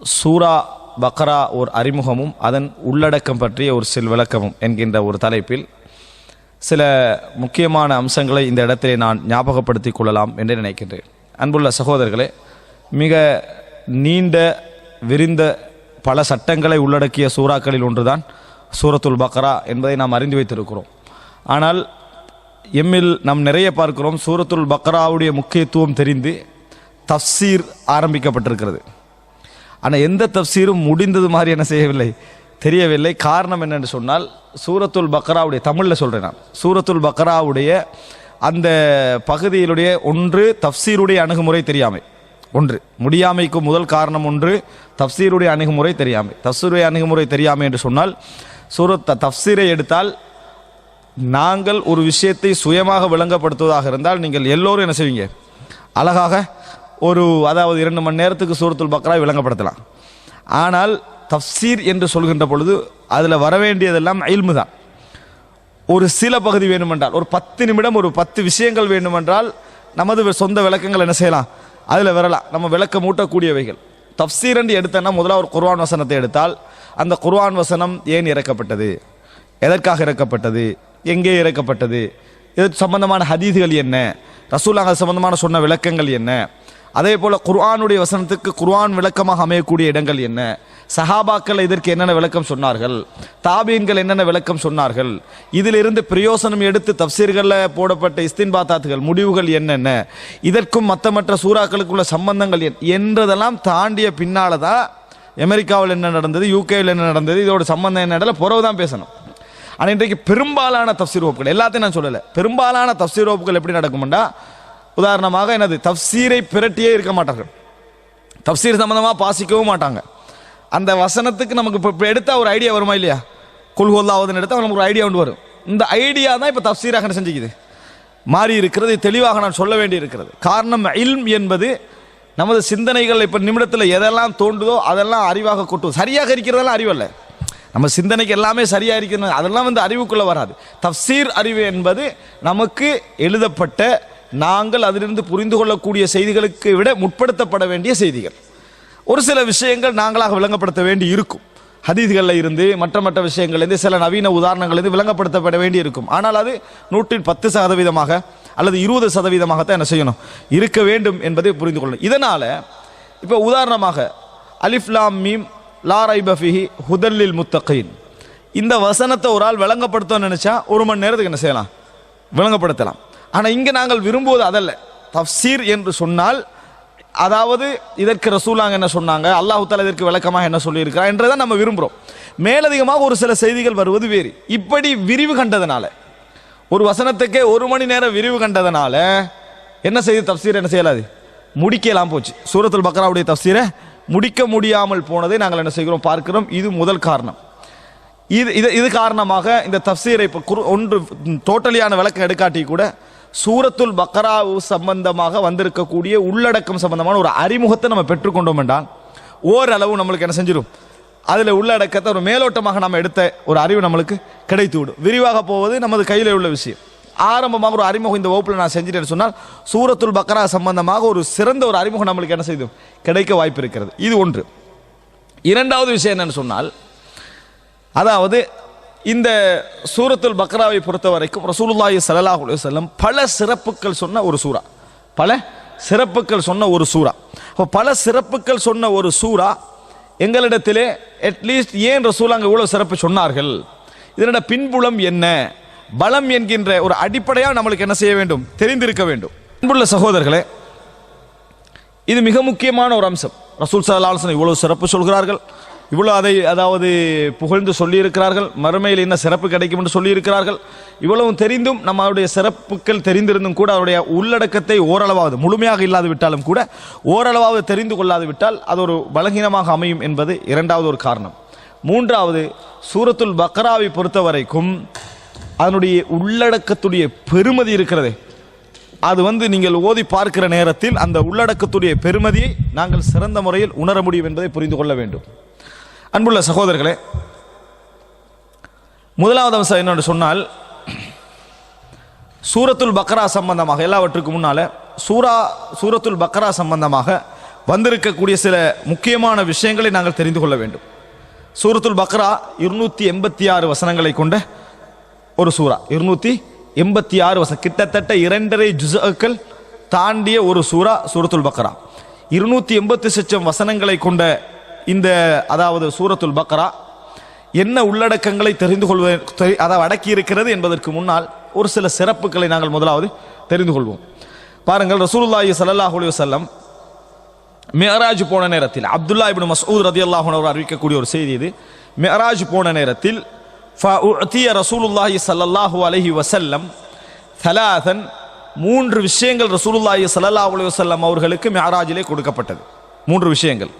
சூரா பக்ரா ஒரு அறிமுகமும் அதன் உள்ளடக்கம் பற்றிய ஒரு சில விளக்கமும் என்கின்ற ஒரு தலைப்பில் சில முக்கியமான அம்சங்களை இந்த இடத்திலே நான் ஞாபகப்படுத்திக் கொள்ளலாம் என்று நினைக்கின்றேன். அன்புள்ள சகோதரர்களே, மிக நீண்ட விரிந்த பல சட்டங்களை உள்ளடக்கிய சூறாக்களில் ஒன்றுதான் சூரத்துல் பக்ரா என்பதை நாம் அறிந்து வைத்திருக்கிறோம். ஆனால் எம்மில் நாம் நிறைய பார்க்கிறோம், சூரத்துல் பக்ராவுடைய முக்கியத்துவம் தெரிந்து தஃப்சீர் ஆரம்பிக்கப்பட்டிருக்கிறது. ஆனால் எந்த தஃப்சீரும் முடிந்தது மாதிரி என்ன செய்யவில்லை, தெரியவில்லை. காரணம் என்னென்று சொன்னால், சூரத்துல் பக்ராவுடைய தமிழில் சொல்கிறேன் நான், சூரத்துல் பக்ராவுடைய அந்த பகுதியிலுடைய ஒன்று தஃப்சீருடைய அணுகுமுறை தெரியாமை. ஒன்று முடியாமைக்கு முதல் காரணம் ஒன்று தஃப்சீருடைய அணுகுமுறை தெரியாமை. தஃப்சீருடைய அணுகுமுறை தெரியாமை என்று சொன்னால், தஃப்சீரை எடுத்தால் நாங்கள் ஒரு விஷயத்தை சுயமாக விளங்கப்படுத்துவதாக இருந்தால் நீங்கள் எல்லோரும் என்ன செய்வீங்க, அழகாக அதாவது 2 மணி நேரத்துக்கு சூரத்துல் பக்ரா விளங்கப்படுத்தலாம். ஆனால் தஃப்சீர் என்று சொல்கின்ற பொழுது அதில் வரவேண்டியதெல்லாம் இல்மு தான். ஒரு சில பகுதி வேண்டுமென்றால், ஒரு 10 நிமிடம் ஒரு 10 விஷயங்கள் வேண்டுமென்றால் நமது சொந்த விளக்கங்கள் என்ன செய்யலாம், அதில் வரலாம். நம்ம விளக்கம் ஊட்டக்கூடியவைகள். தஃப்சீர் என்று எடுத்தோன்னா முதல்ல ஒரு குர்ஆன் வசனத்தை எடுத்தால், அந்த குர்ஆன் வசனம் ஏன் இறக்கப்பட்டது, எதற்காக இறக்கப்பட்டது, எங்கே இறக்கப்பட்டது, இது சம்பந்தமான ஹதீஸ்கள் என்ன, ரசூலுல்லாஹ் சம்பந்தமான சொன்ன விளக்கங்கள் என்ன, அதே போல் குர்ஆனுடைய வசனத்துக்கு குர்ஆன் விளக்கமாக அமையக்கூடிய இடங்கள் என்ன, சஹாபாக்கள் இதற்கு என்னென்ன விளக்கம் சொன்னார்கள், தாபீன்கள் என்னென்ன விளக்கம் சொன்னார்கள், இதிலிருந்து பிரயோசனம் எடுத்து தஃப்சீர்களில் போடப்பட்ட இஸ்தின்பாத்தாத்துகள் முடிவுகள் என்னென்ன, இதற்கும் மற்ற சூறாக்களுக்குள்ள சம்பந்தங்கள் என்றதெல்லாம் தாண்டிய பின்னால் தான் அமெரிக்காவில் என்ன நடந்தது, யூகேவில் என்ன நடந்தது, இதோட சம்பந்தம் என்ன பிறகு தான் பேசணும். ஆனால் இன்றைக்கு பெரும்பாலான தஃப்சீர் வகுப்புகள், எல்லாத்தையும் நான் சொல்லலை, பெரும்பாலான தஃப்சீர் வகுப்புகள் எப்படி நடக்கும்னா, உதாரணமாக என்னது, தஃப்சீரை பிரட்டியே இருக்க மாட்டார்கள், தஃப்சீர் சம்பந்தமாக பாசிக்கவும் மாட்டாங்க. அந்த வசனத்துக்கு நமக்கு இப்போ எடுத்தால் ஒரு ஐடியா வருமா இல்லையா, குல்ஹுல்லாவதுன்னு எடுத்தால் நமக்கு ஒரு ஐடியா ஒன்று வரும். இந்த ஐடியா தான் இப்போ தஃப்சீராக செஞ்சுக்குது, மாறி இருக்கிறது. தெளிவாக நான் சொல்ல வேண்டி இருக்கிறது. காரணம், இல்ம் என்பது நமது சிந்தனைகள் இப்போ நிமிடத்தில் எதெல்லாம் தோன்றுதோ அதெல்லாம் அறிவாக கொட்டும். சரியாக இருக்கிறதெல்லாம் அறிவல்ல, நம்ம சிந்தனைக்கு எல்லாமே சரியாக இருக்கிறது, அதெல்லாம் அறிவுக்குள்ளே வராது. தஃப்சீர் அறிவு என்பது நமக்கு எழுதப்பட்ட, நாங்கள் அதிலிருந்து புரிந்து கொள்ளக்கூடிய செய்திகளுக்கு விட முற்படுத்தப்பட வேண்டிய செய்திகள். ஒரு சில விஷயங்கள் நாங்களாக விளங்கப்படுத்த வேண்டி இருக்கும். ஹதீஸ்களில் இருந்து மற்ற விஷயங்கள்லேருந்து சில நவீன உதாரணங்கள்லேருந்து விளங்கப்படுத்தப்பட வேண்டி இருக்கும். ஆனால் அது 110% அல்லது 20% என்ன செய்யணும், இருக்க வேண்டும் என்பதை புரிந்து கொள்ளணும். இதனால் இப்போ உதாரணமாக அலிஃப் லாம் மீம் லா ரைப ஃபீஹி ஹுதல் லில் முத்தகீன், இந்த வசனத்தை ஒரு ஆள் விளங்கப்படுத்த நினைச்சா 1 மணி நேரத்துக்கு என்ன செய்யலாம், விளங்கப்படுத்தலாம். ஆனால் இங்கே நாங்கள் விரும்புவது அதல்ல. தஃப்சீர் என்று சொன்னால், அதாவது இதற்கு ரசூலுல்லாஹ் என்ன சொன்னாங்க, அல்லாஹ் தஆலா இதற்கு விளக்கமாக என்ன சொல்லியிருக்கிறார் என்றதான் நம்ம விரும்புகிறோம். மேலதிகமாக ஒரு சில செய்திகள் வருவது வேறு. இப்படி விரிவு கண்டதனால, ஒரு வசனத்துக்கே 1 மணி நேரம் விரிவு கண்டதனால என்ன செய்து தஃப்சீர் என்ன செய்யலாது, முடிக்கலாம் போச்சு. சூரத்துல் பக்ராவுடைய தஃப்சீரை முடிக்க முடியாமல் போனதை நாங்கள் என்ன செய்கிறோம், பார்க்கிறோம். இது முதல் காரணம். இது காரணமாக இந்த தஃப்சீரை இப்போ ஒன்று டோட்டலியான விளக்கம் எடுக்காட்டி கூட சூரத்துல் பக்ரா சம்பந்தமாக வந்திருக்கக்கூடிய உள்ளடக்கம் சம்பந்தமான ஒரு அறிமுகத்தை நம்ம பெற்றுக்கொண்டோம் என்றால் ஓரளவு நம்மளுக்கு என்ன செஞ்சிடும், அதில் உள்ளடக்கத்தை ஒரு மேலோட்டமாக நம்ம எடுத்த ஒரு அறிவு நம்மளுக்கு கிடைத்து விடும். விரிவாக போவது நமது கையில் உள்ள விஷயம். ஆரம்பமாக ஒரு அறிமுகம் இந்த வகுப்பில் நான் செஞ்சுட்டேன்னு சொன்னால் சூரத்துல் பக்ரா சம்பந்தமாக ஒரு சிறந்த ஒரு அறிமுகம் நம்மளுக்கு என்ன செய்யும், கிடைக்க வாய்ப்பு இருக்கிறது. இது ஒன்று. இரண்டாவது விஷயம் என்னன்னு சொன்னால், அதாவது இந்த சூரத்துல் பக்ராவை பொறுத்த வரைக்கும் ரசூலுல்லாஹி ஸல்லல்லாஹு அலைஹி வஸல்லம் பல சிறப்புகள் சொன்ன ஒரு சூரா, பல சிறப்புகள் சொன்ன ஒரு சூரா. அப்போ பல சிறப்புகள் சொன்ன ஒரு சூரா எங்களிடத்திலே அட்லீஸ்ட் ஏன் ரசூலுல்லாஹ் இவ்வளவு சிறப்பு சொன்னார்கள், இதனோட பின்புலம் என்ன, பலம் என்கின்ற ஒரு அடிப்படையாக நம்மளுக்கு என்ன செய்ய வேண்டும், தெரிந்திருக்க வேண்டும். அன்புள்ள சகோதரர்களே, இது மிக முக்கியமான ஒரு அம்சம். ரசூல் ஸல்லல்லாஹு அலைஹி வஸல்லம் இவ்வளவு சிறப்பு சொல்கிறார்கள், இவ்வளோ அதாவது புகழ்ந்து சொல்லியிருக்கிறார்கள், மறுமையில் என்ன சிறப்பு கிடைக்கும் என்று சொல்லியிருக்கிறார்கள். இவ்வளவு தெரிந்தும் நம்மளுடைய சிறப்புகள் தெரிந்திருந்தும் கூட அவருடைய உள்ளடக்கத்தை ஓரளவாவது, முழுமையாக இல்லாது விட்டாலும் கூட ஓரளவாவது தெரிந்து கொள்ளாது விட்டால் அது ஒரு பலகீனமாக அமையும் என்பது இரண்டாவது ஒரு காரணம். மூன்றாவது, சூரத்துல் பக்ராவை பொறுத்த வரைக்கும் அதனுடைய உள்ளடக்கத்துடைய பெருமதி இருக்கிறதே, அது நீங்கள் ஓதி பார்க்கிற நேரத்தில் அந்த உள்ளடக்கத்துடைய பெருமதியை நாங்கள் சிறந்த முறையில் உணர முடியும் என்பதை புரிந்து கொள்ள வேண்டும். அன்புள்ள சகோதரர்களே, முதலாவது அம்சம் என்னென்று சொன்னால், சூரத்துல் பக்ரா சம்பந்தமாக எல்லாவற்றுக்கும் முன்னால சூரத்துல் பக்ரா சம்பந்தமாக வந்திருக்கக்கூடிய சில முக்கியமான விஷயங்களை நாங்கள் தெரிந்து கொள்ள வேண்டும். சூரத்துல் பக்ரா 286 வசனங்களை கொண்ட ஒரு சூரா. 286 வசனம், கிட்டத்தட்ட 2.5 ஜுஸ்கள் தாண்டிய ஒரு சூரா சூரத்துல் பக்ரா. 286 வசனங்களை கொண்ட இந்த அதாவது சூரத்துல் பக்ரா என்ன உள்ளடக்கங்களை தெரிந்து கொள்வது, அதாவது அடக்கி இருக்கிறது என்பதற்கு முன்னால் ஒரு சில சிறப்புகளை நாங்கள் முதலாவது தெரிந்து கொள்வோம். பாருங்கள், ரசூலுல்லாஹி ஸல்லல்லாஹு அலைஹி வஸல்லம் மிஅராஜ் போன நேரத்தில், அப்துல்லா இப்னு மஸ்ஊத் ரலியல்லாஹு அன்ஹு அறிவிக்கக்கூடிய ஒரு செய்தி இது. மிஅராஜ் போன நேரத்தில் ஃபஉதிய ரசூலுல்லாஹி ஸல்லல்லாஹு அலைஹி வஸல்லம் தலாதன், 3 விஷயங்கள் ரசூலுல்லாஹி ஸல்லல்லாஹு அலைஹி வஸல்லம் அவர்களுக்கு மிஅராஜிலே கொடுக்கப்பட்டது. 3 விஷயங்கள்.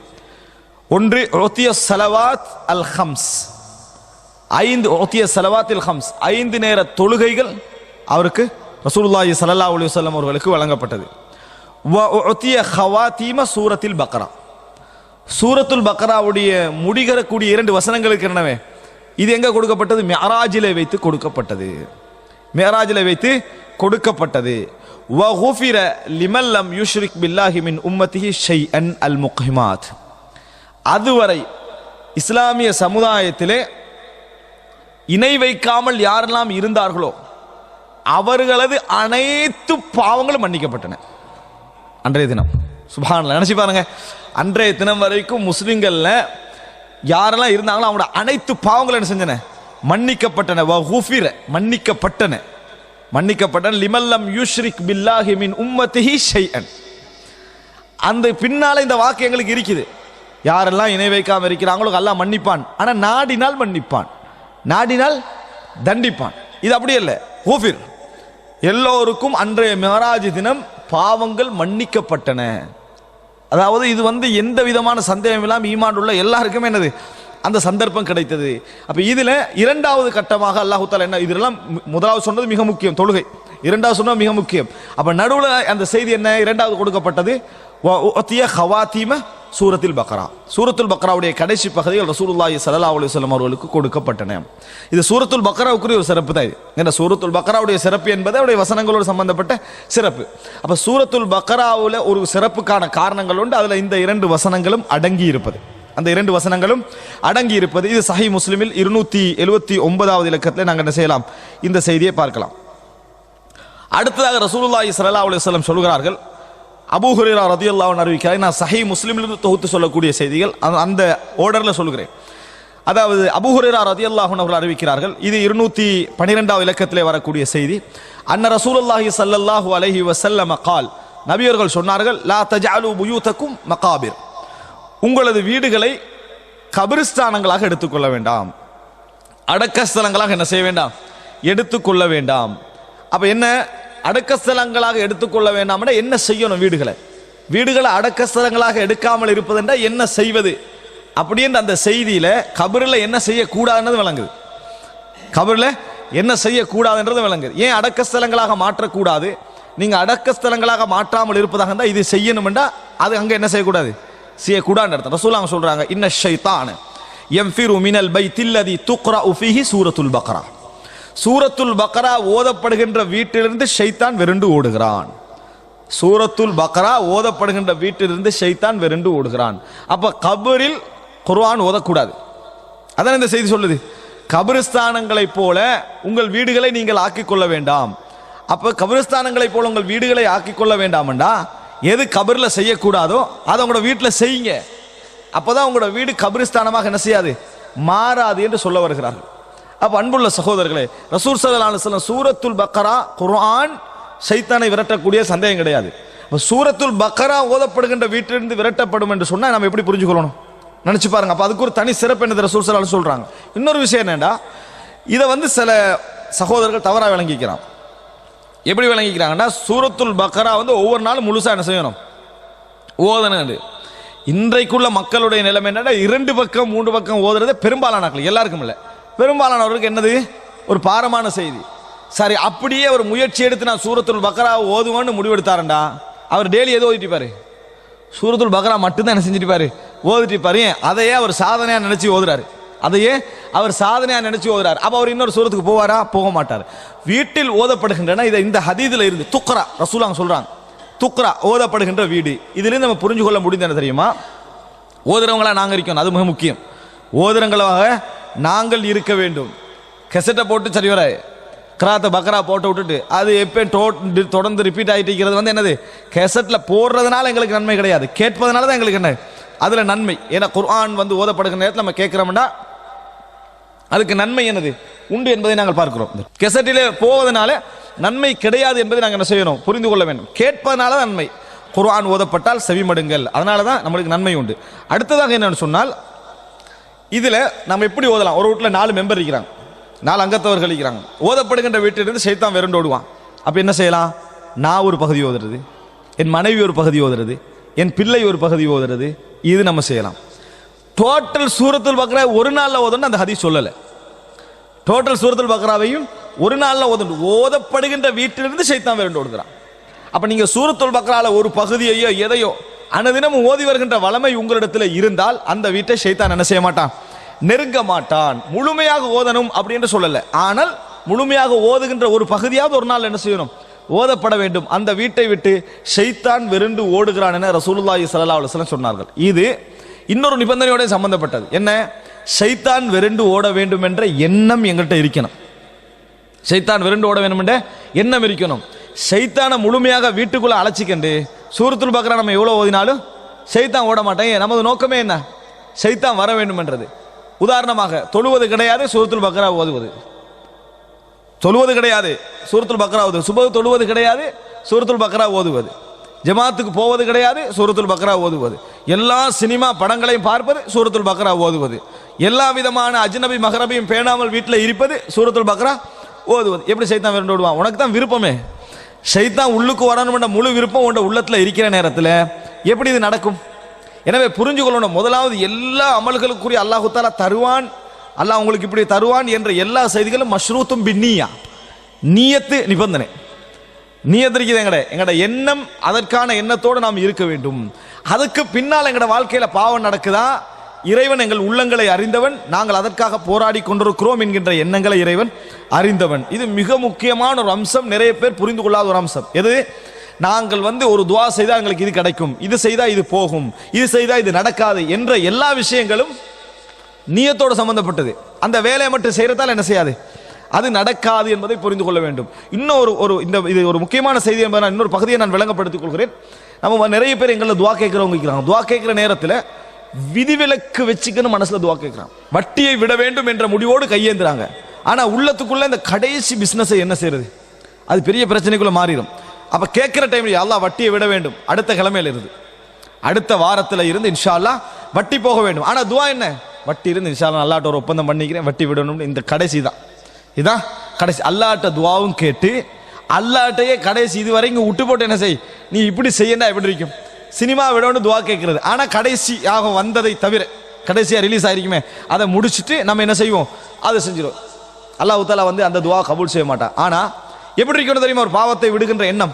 ஒன்று, உத்திய ஸலவாத் அல் ஹம்ஸ், 5 உத்திய ஸலவாத் அல் ஹம்ஸ், 5 நேர தொழுகைகள் அவருக்கு ரசூலுல்லாஹி ஸல்லல்லாஹு அலைஹி வஸல்லம் அவர்களுக்கு வழங்கப்பட்டது. வ உத்திய ஹவாதீம சூரத்துல் பக்ரா, சூரத்துல் பக்ராவுடைய முடிகரக்கூடிய 2 வசனங்களுக்கு என்னவே இது எங்க கொடுக்கப்பட்டது? மிஅராஜிலே வைத்து கொடுக்கப்பட்டது. மிஅராஜிலே வைத்து கொடுக்கப்பட்டது. வ குஃபிர லிமன் லம் யுஷ்ரிக் பில்லாஹி மின் உம்மத்திஹி ஷைஅன் அல் முக்ஹிமாத், அதுவரை இஸ்லாமிய சமுதாயத்திலே இணை வைக்காமல் யாரெல்லாம் இருந்தார்களோ அவர்களது அனைத்து பாவங்களும் மன்னிக்கப்பட்டன அன்றைய தினம். சுப்ஹானல்லாஹ், நினைச்சு பாருங்க, அன்றைய தினம் வரைக்கும் முஸ்லிம்கள்ல யாரெல்லாம் இருந்தாங்களோ அவங்களோட அனைத்து பாவங்களும் என்ன செஞ்சன? மன்னிக்கப்பட்டன. வகுஃபிர, மன்னிக்கப்பட்டன. மன்னிக்கப்பட்டன. லிமல்லம் யுஷ்ரிக் பில்லாஹி மின் உம்மத்திஹி ஷைஅன். அந்த பின்னால இந்த வாக்கு எங்களுக்கு இருக்குது. யாரெல்லாம் இணை வைக்காம இருக்கிறாங்களோ அல்லாஹ் மன்னிப்பான். ஆனா நாடினால் மன்னிப்பான், நாடினால் தண்டிப்பான். இது அப்படி அல்ல. குஃபிர், எல்லோருக்கும் அன்றைய மிஅராஜ் தினம் பாவங்கள் மன்னிக்கப்பட்டன. அதாவது இது எந்த விதமான சந்தேகம் இல்லாமல் ஈமான் உள்ள எல்லாருக்குமே என்னது அந்த சந்தர்ப்பம் கிடைத்தது. அப்ப இதுல 2வது கட்டமாக அல்லாஹ் தஆலா என்ன, இதெல்லாம் முதலாவது சொன்னது மிக முக்கியம், தொழுகை. 2வது சொன்னது மிக முக்கியம். அப்ப நடுவுல அந்த செய்தி என்ன? 2வது கொடுக்கப்பட்டது வஉதிய ஹவாதீம சூரத்துல் பக்ரா, சூரத்துல் பக்ராவுடைய கடைசி பகுதிகள் ரசூலுல்லாஹி ஸல்லல்லாஹு அலைஹி வஸல்லம் அவர்களுக்கு கொடுக்கப்பட்டன. இது சூரத்துல் பக்ராவுக்குரிய ஒரு சிறப்பு தான். இது என்ன, சூரத்துல் பக்ராவுடைய சிறப்பு என்பது அவருடைய வசனங்களோடு சம்பந்தப்பட்ட சிறப்பு. அப்ப சூரத்துல் பக்ராவுல ஒரு சிறப்புக்கான காரணங்கள் உண்டு. அதுல இந்த 2 வசனங்களும் அடங்கி இருப்பது, அந்த 2 வசனங்களும் அடங்கி இருப்பது. இது சஹீஹ் முஸ்லிமில் 279வது இலக்கத்தில் நாங்கள் என்ன செய்யலாம், இந்த செய்தியை பார்க்கலாம். அடுத்ததாக ரசூலுல்லாஹி ஸல்லல்லாஹு அலைஹி வஸல்லம் சொல்கிறார்கள், அபூ ஹுரைரா ரலியல்லாஹு அன்ஹு அறிவிக்கிறார். நான் சஹீஹ் முஸ்லிமிலிருந்து தொகுத்து சொல்லக்கூடிய செய்திகள் அந்த ஆர்டர்ல சொல்கிறேன். அதாவது அபூ ஹுரைரா ரலியல்லாஹு அன்ஹு அவர்கள் அறிவிக்கிறார்கள், இது 212வது இலக்கத்திலே வரக்கூடிய செய்தி. அன்ன ரசூலுல்லாஹி ஸல்லல்லாஹு அலைஹி வஸல்லம் கால், நபியர்கள் சொன்னார்கள், லா தஜஅலு புயூதக்கும் மகாபிர், உங்களது வீடுகளை கபிரிஸ்தானங்களாக எடுத்துக்கொள்ள வேண்டாம், அடக்கஸ்தலங்களாக என்ன செய்ய வேண்டாம், எடுத்துக்கொள்ள வேண்டாம். அப்ப என்ன, அடக்கஸ்தலங்களாக எடுத்துக்கொள்ள வேண்டாம், என்ன செய்யணும்? வீடுகளை அடக்கஸ்தலங்களாக எடுக்காமல் இருப்பதுண்டா என்ன செய்வது அப்படின்னு அந்த செய்தியில கபரில் என்ன செய்யக்கூடாதுன்றது விளங்குது. கபரில் என்ன செய்யக்கூடாதுன்றது விளங்குது. ஏன் அடக்கஸ்தலங்களாக மாற்றக்கூடாது? நீங்க அடக்கஸ்தலங்களாக மாற்றாமல் இருப்பதாக இருந்தால் இது செய்யணும்டா அது அங்க என்ன செய்யக்கூடாது, செய்யக்கூடாதுன்னு அர்த்தம். ரசூலுல்லாஹ் சொல்றாங்க, இன்ன ஷைத்தான யன்ஃபிரு மினல் பைத்தில்லதி துக்ரஉ ஃபீஹி சூரத்துல் பக்ரா, சூரத்துல் பக்ரா ஓதப்படுகின்ற வீட்டிலிருந்து ஷைத்தான் விரண்டு ஓடுகிறான். சூரத்துல் பக்ரா ஓதப்படுகின்ற வீட்டிலிருந்து ஷைத்தான் விரண்டு ஓடுகிறான். அப்ப கபரில் குர்ஆன் ஓதக்கூடாது. அதான் இந்த செய்தி சொல்லுது. கபிரிஸ்தானங்களை போல உங்கள் வீடுகளை நீங்கள் ஆக்கிக் கொள்ள வேண்டாம். அப்ப கபிரிஸ்தானங்களை போல உங்கள் வீடுகளை ஆக்கிக் கொள்ள வேண்டாம்டா, எது கபரில் செய்யக்கூடாதோ அதை உங்களோட வீட்டில் செய்யுங்க. அப்பதான் உங்களோட வீடு கபிரிஸ்தானமாக என்ன செய்யாது, மாறாது என்று சொல்ல வருகிறார்கள். அப்ப அன்புள்ள சகோதரர்களே, ரசூல் ஸல்லல்லாஹு அலைஹி வஸல்லம் சூரத்துல் பக்ரா குர்ஆன் ஷைத்தானை விரட்டக்கூடிய சந்தேகம் கிடையாது. சூரத்துல் பக்ரா ஓதப்படுகின்ற வீட்டிலிருந்து விரட்டப்படும் என்று சொன்னா நம்ம எப்படி புரிஞ்சுக்கொள்ளணும், நினைச்சு பாருங்க. அப்ப அதுக்கு ஒரு தனி சிறப்பு என்னது ரசூல் ஸல்லல்லாஹு அலைஹி வஸல்லம் சொல்றாங்க. இன்னொரு விஷயம் என்னடா, இதை சில சகோதரர்கள் தவறா விளங்கிக்கிறான். எப்படி விளங்கிக்கிறாங்கன்னா, சூரத்துல் பக்ரா ஒவ்வொரு நாளும் முழுசா என்ன செய்யணும், ஓதணும். இன்றைக்குள்ள மக்களுடைய நிலைமை என்னன்னா, 2 பக்கம் 3 பக்கம் ஓதுறது பெரும்பாலான எல்லாருக்கும் இல்லை, பெரும்பாலானவர்களுக்கு என்னது ஒரு பாரமான செய்தி. சரி, அப்படியே ஒரு முயற்சி எடுத்து நான் சூரத்துல் பக்ரா ஓதுவேன்னு முடிவெடுத்தாரண்டா, அவர் டெய்லி எது ஓதிட்டு பாரு, சூரத்துல் பக்ரா மட்டும்தான் என்ன செஞ்சுட்டு பாரு, ஓதிட்டு பாரு. அதையே அவர் சாதனையா நினைச்சு ஓதுறாரு, அதையே அவர் சாதனையா நினைச்சு ஓதுறாரு. அப்ப அவர் இன்னொரு சூரத்துக்கு போவாரா? போக மாட்டார். வீட்டில் ஓதப்படுகின்றன. இதை இந்த ஹதீதுல இருந்து துக்ரா ரசூலுல்லாஹ் சொல்றாங்க, துக்ரா ஓதப்படுகின்ற வீடு. இதிலிருந்து நம்ம புரிஞ்சு கொள்ள முடிந்தது என்ன தெரியுமா? ஓதுறவங்களா நாங்கள் இருக்கணும், அது மிக முக்கியம். ஓதுறவங்களாக நாங்கள் இருக்க வேண்டும். கெசட்டை போட்டு சரி வர கிராத்த பக்ரா போட்டு விட்டுட்டு அது எப்போ தொடர்ந்து ரிப்பீட் ஆகிட்டு இருக்கிறது வந்து என்னது, கெசட்டில் போடுறதுனால எங்களுக்கு நன்மை கிடையாது, கேட்பதனால தான் எங்களுக்கு என்ன அதில் நன்மை. ஏன்னா குர்ஆன் வந்து ஓதப்படுகிற நேரத்தில் நம்ம கேட்குறோம்னா அதுக்கு நன்மை என்னது உண்டு என்பதை நாங்கள் பார்க்கிறோம். கெசட்டிலே போவதனால நன்மை கிடையாது என்பதை நாங்கள் என்ன செய்யணும், புரிந்து கொள்ள வேண்டும். கேட்பதனால நன்மை. குர்ஆன் ஓதப்பட்டால் செவிமடுங்கள், அதனால தான் நம்மளுக்கு நன்மை உண்டு. அடுத்ததாக என்னன்னு சொன்னால், இதில் நம்ம எப்படி ஓதலாம்? ஒரு வீட்டில் 4 மெம்பர் இருக்கிறாங்க, 4 அங்கத்தவர்கள் இருக்கிறாங்க. ஓதப்படுகின்ற வீட்டிலிருந்து ஷைத்தான் விரண்டு ஓடுவான். அப்போ என்ன செய்யலாம்? நான் ஒரு பகுதி ஓதுறது, என் மனைவி ஒரு பகுதி ஓதுறது, என் பிள்ளை ஒரு பகுதி ஓதுறது, இது நம்ம செய்யலாம். டோட்டல் சூரத்துல் பக்ரா ஒரு நாளில் ஓதணும் அந்த ஹதீஸ் சொல்லலை. டோட்டல் சூரத்துல் பக்ராவையும் ஒரு நாளில் ஓதணும். ஓதப்படுகின்ற வீட்டிலிருந்து ஷைத்தான் விரண்டு ஓடுகிறான். அப்போ நீங்கள் சூரத்துல் பக்ரால ஒரு பகுதியையோ எதையோ அனுதினமும் ஓதி வருகின்ற வளமை உங்களிடத்தில் இருந்தால் அந்த வீட்டை ஷைத்தான் என்ன செய்ய மாட்டான், நெருங்க மாட்டான். முழுமையாக ஓதணும் அப்படின்னு சொல்லலை, ஆனால் முழுமையாக ஓதுகின்ற ஒரு பகுதியாவது ஒரு நாள் என்ன செய்யணும், ஓதப்பட வேண்டும். அந்த வீட்டை விட்டு ஷைத்தான் விரண்டு ஓடுகிறான் என ரசூலுல்லாஹி ஸல்லல்லாஹு அலைஹி வஸல்லம் சொன்னார்கள். இது இன்னொரு நிபந்தனையோட சம்பந்தப்பட்டது. என்ன? ஷைத்தான் விரண்டு ஓட வேண்டும் என்ற எண்ணம் எங்கள்கிட்ட இருக்கணும். ஷைத்தான் விரண்டு ஓட வேண்டும் என்ற எண்ணம் இருக்கணும். ஷைத்தானை முழுமையாக வீட்டுக்குள்ள அழைச்சிக்கண்டு சூரத்துல் பக்ரா நம்ம எவ்வளோ ஓதினாலும் ஷைத்தான் ஓட மாட்டேன். நமது நோக்கமே என்ன? ஷைத்தான் வர வேண்டும் என்றது. உதாரணமாக தொழுவது கிடையாது, சூரத்துல் பக்ரா ஓதுவது. தொழுவது கிடையாது, சூரத்துல் பக்ரா ஓதுவது. சுபஹ் தொழுவது கிடையாது, சூரத்துல் பக்ரா ஓதுவது. ஜமாத்துக்கு போவது கிடையாது, சூரத்துல் பக்ரா ஓதுவது. எல்லா சினிமா படங்களையும் பார்ப்பது, சூரத்துல் பக்ரா ஓதுவது. எல்லா விதமான அஜ்னபி மஹரபையும் பேணாமல் வீட்டில் இருப்பது, சூரத்துல் பக்ரா ஓதுவது. எப்படி ஷைத்தான் விரண்டு ஓடுவான்? உனக்கு தான் விருப்பமே. ஷைத்தான் உள்ளுக்கு வரணும் முழு விருப்பம் உண்ட உள்ளத்தில் இருக்கிற நேரத்தில் எப்படி இது நடக்கும்? எனவே புரிஞ்சு கொள்ளணும். முதலாவது எல்லா அமல்களுக்குரிய அல்லாஹு தஆலா தருவான், அல்லாஹ் உங்களுக்கு இப்படி தருவான் என்ற எல்லா செய்திகளும் மஷ்ரூத்தும் பின்னியா, நியத்து நிபந்தனை. நியத்து இருக்குது எங்கட எண்ணம், அதற்கான எண்ணத்தோடு நாம் இருக்க வேண்டும். அதுக்கு பின்னால் எங்கட வாழ்க்கையில் பாவம் நடக்குதா, இறைவன் எங்கள் உள்ளங்களை அறிந்தவன், நாங்கள் அதற்காக போராடி கொண்டிருக்கிறோம் என்கின்ற எண்ணங்களை இறைவன் அறிந்தவன். இது மிக முக்கியமான ஒரு அம்சம். நிறைய பேர் புரிந்து கொள்ளாத ஒரு அம்சம். எது? நாங்கள் ஒரு துவா செய்தால் எங்களுக்கு இது கிடைக்கும், இது செய்தால் இது போகும், இது செய்தால் இது நடக்காது என்ற எல்லா விஷயங்களும் நியத்தோடு சம்பந்தப்பட்டது. அந்த வேலையை மட்டும் செய்யறதால் என்ன செய்யாது, அது நடக்காது என்பதை புரிந்து கொள்ள வேண்டும். இன்னும் இது ஒரு முக்கியமான செய்தி என்பதை நான் இன்னொரு பகுதியை நான் விளங்கப்படுத்திக் கொள்கிறேன். நம்ம நிறைய பேர் எங்களை துவா கேட்கிறவங்க இருக்கிறாங்க. துவா கேட்கிற நேரத்தில் விதிவிலக்கு வச்சுக்கணும் மனசுல துவா கேட்கிறான். வட்டியை விட வேண்டும் என்ற முடிவோடு கையேந்துறாங்க. ஆனா உள்ளத்துக்குள்ள இந்த கடைசி பிசினஸை என்ன செய்யறது, அது பெரிய பிரச்சனைக்குள்ள மாறிடும். அப்ப கேட்கிற டைம்ல அல்லாஹ் வட்டியை விட வேண்டும், அடுத்த கிழமையில இருந்து அடுத்த வாரத்தில் இருந்து இன்ஷா அல்லாஹ் வட்டி போக வேண்டும். ஆனா துவா என்ன, வட்டி இருந்து இன்ஷா அல்லாஹ் அல்லாஹ்ட்ட ஒரு ஒப்பந்தம் பண்ணிக்கிறேன், வட்டி விடணும்னு. இந்த கடைசி தான், இதான் கடைசி. அல்லாஹ்ட்ட துவாவும் கேட்டு அல்லாஹ்ட்டையே கடைசி இதுவரைக்கும் விட்டு போட்டு என்ன செய், நீ இப்படி செய்யண்டா எப்படி இருக்கும். சினிமா விடணும்னு துவா கேட்கறது, ஆனா கடைசியாக வந்ததை தவிர கடைசியா ரிலீஸ் ஆயிருக்குமே அதை முடிச்சுட்டு நம்ம என்ன செய்வோம், அதை செஞ்சிடும். அல்லாஹ் தஆலா அந்த துவா கபூல் செய்ய மாட்டான். ஆனா எப்படி இருக்கணும் தெரியுமா? ஒரு பாவத்தை விடுகின்ற எண்ணம்,